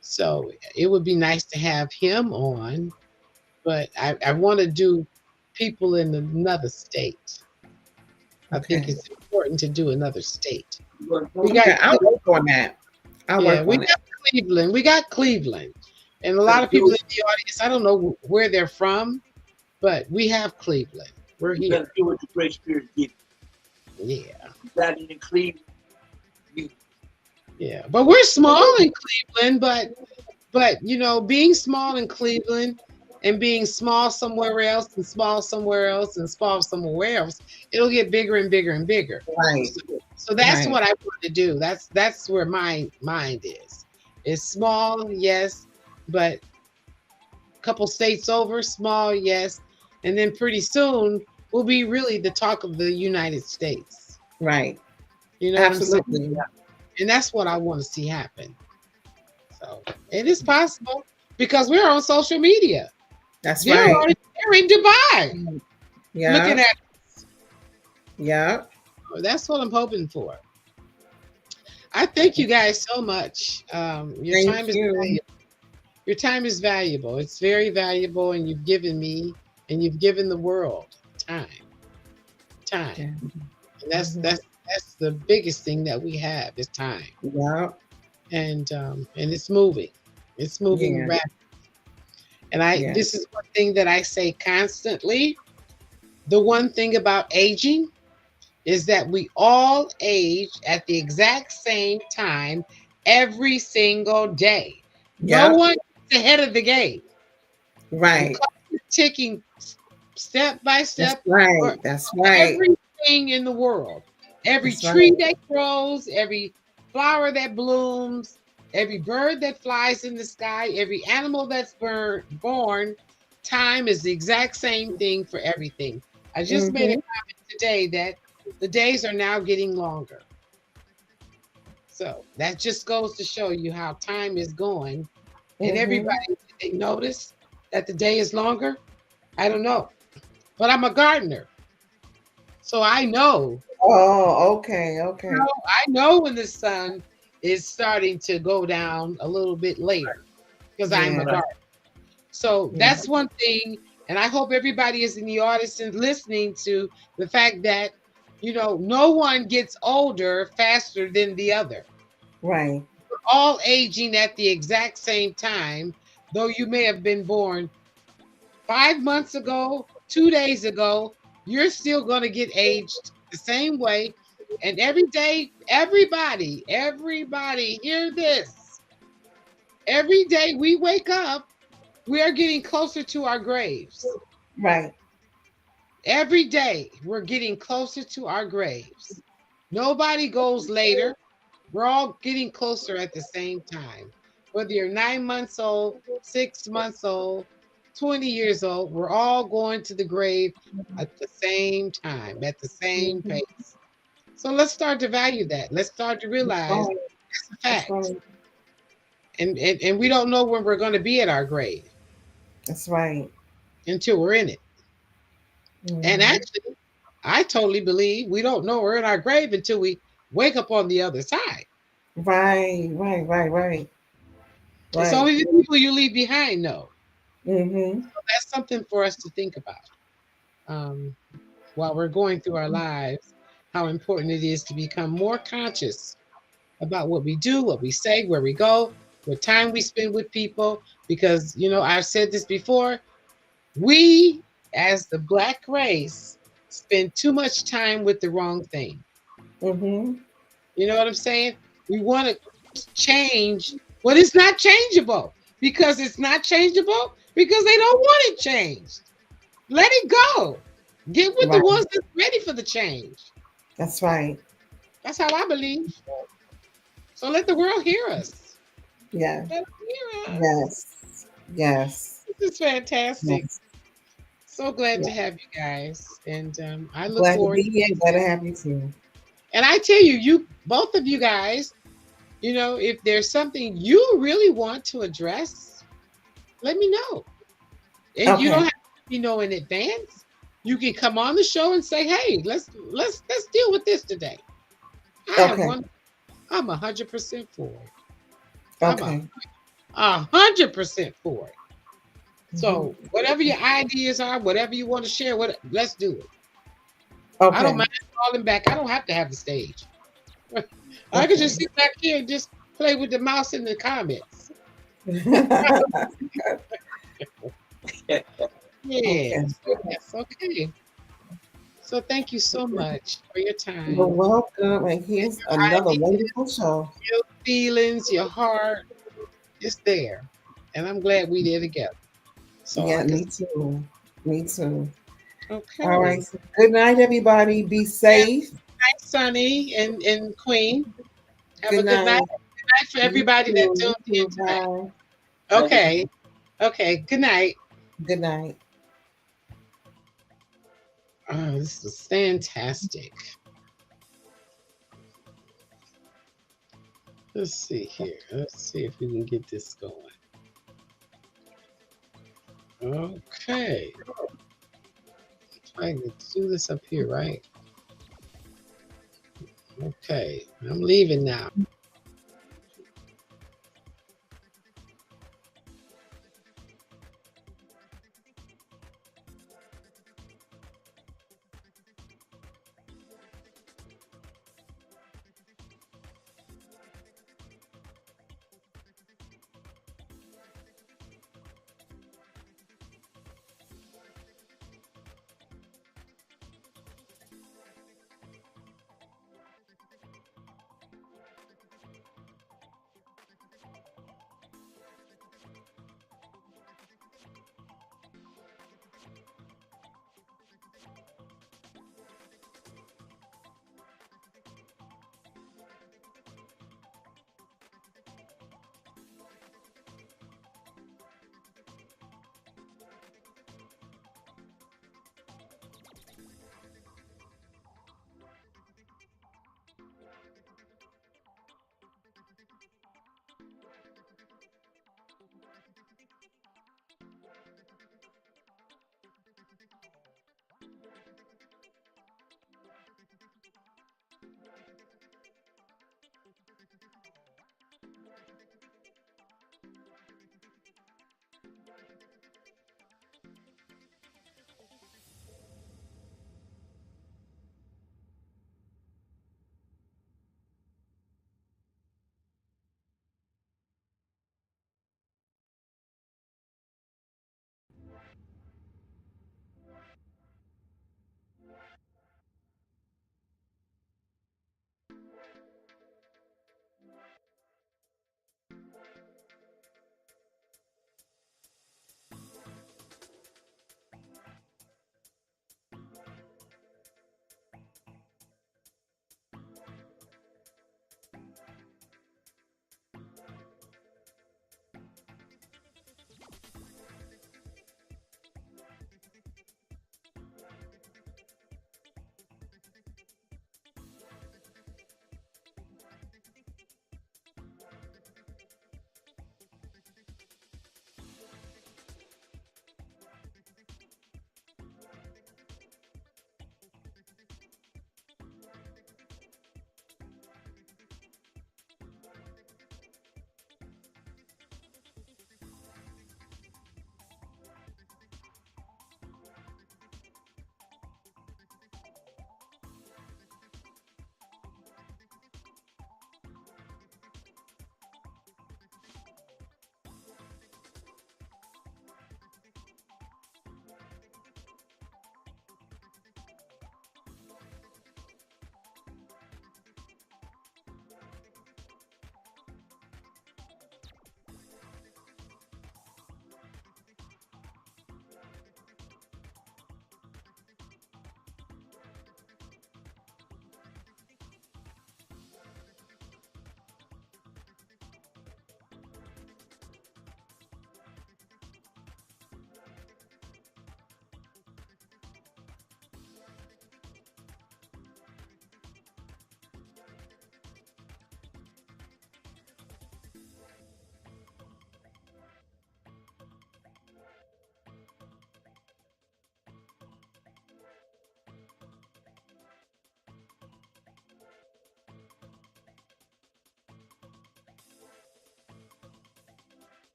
So it would be nice to have him on, but I want to do people in another state. I think Okay. it's important to do another state. But We Okay, got I'll work on that. I'll Yeah, work we on it. got Cleveland. We got Cleveland. And a lot of people in the audience, I don't know where they're from, but we have Cleveland. We're you here. better do what the Great Spirit gives Yeah. you. That in Cleveland, Yeah. But we're small in Cleveland, but being small in Cleveland and being small somewhere else and small somewhere else and small somewhere else, it'll get bigger and bigger and bigger. Right. So that's Right. what I want to do. That's where my mind is. It's small, yes, but a couple states over, small, yes, and then pretty soon we'll be really the talk of the United States. Right. You know what I'm saying? Absolutely. And that's what I want to see happen. So it is possible because we're on social media. That's They're right. in Dubai Yeah. looking at us. Yeah. That's what I'm hoping for. I thank you guys so much. Your Thank time is you. valuable. Your time is valuable. It's very valuable, and you've given me and you've given the world time. Yeah. And that's Mhm. that's the biggest thing that we have is time. Yeah. And it's moving. It's moving Yeah. rapidly. And Yeah. this is one thing that I say constantly. The one thing about aging is that we all age at the exact same time every single day. No Yeah. one is ahead of the game. Right. Ticking step by That's step for right. That's right. everything in the world. Every That's tree right. that grows, every flower that blooms, every bird that flies in the sky, every animal that's born, time is the exact same thing for everything. I just made a Mhm. comment today that the days are now getting longer. So that just goes to show you how time is going. And Mhm. everybody, did they notice that the day is longer? I don't know. But I'm a gardener. So I know. Oh, okay. Okay. I know when the sun is starting to go down a little bit later because I'm a Yeah. gardener. So Yeah. that's one thing. And I hope everybody is in the audience and listening to the fact that, no one gets older faster than the other. Right. We're all aging at the exact same time, though you may have been born 5 months ago, 2 days ago, you're still going to get aged the same way. And every day, everybody, hear this. Every day we wake up, we are getting closer to our graves. Right. Every day we're getting closer to our graves. Nobody goes later. We're all getting closer at the same time. Whether you're 9 months old, 6 months old, 20 years old, we're all going to the grave at the same time, at the same pace. So let's start to value that. Let's start to realize it's a fact. That's right. And we don't know when we're going to be at our grave That's right. until we're in it. And actually, I totally believe we don't know we're in our grave until we wake up on the other side. Right. It's only the people you leave behind know. Mm-hmm. So that's something for us to think about while we're going through our lives, how important it is to become more conscious about what we do, what we say, where we go, what time we spend with people. Because, you know, I've said this before, we as the Black race spend too much time with the wrong thing. Mm-hmm. You know what I'm saying? We want to change what is not changeable, because it's not changeable because they don't want it changed. Let it go. Get with the ones that's ready for the change. That's right. That's how I believe. So let the world hear us. Yeah. Let them hear us. Yes. This is fantastic. Yes. So glad to have you guys. And I look Glad forward to be here. Glad to have you too. And I tell you, both of you guys, you know, if there's something you really want to address, let me know. And you don't have to let me know in advance. You can come on the show and say, "Hey, let's deal with this today." I'm 100% for it. Okay. I'm 100% for it. So whatever your ideas are, whatever you want to share, let's do it. Okay. I don't mind falling back. I don't have to have the stage. I could just sit back here and just play with the mouse in the comments. Yes. Okay. So thank you so much for your time. You're welcome. And here's another wonderful show. Your feelings, your heart, is there. And I'm glad we did together. So yeah, me too. Me too. Okay. All right. So good night, everybody. Be safe. Good night, Sunny and Queen. Have Good a good night. Good night for everybody that tuned in tonight. Okay. Okay. Good night. Good night. Oh, this was fantastic. Let's see here. Let's see if we can get this going. Okay. I can do this up here, right? Okay. I'm leaving now.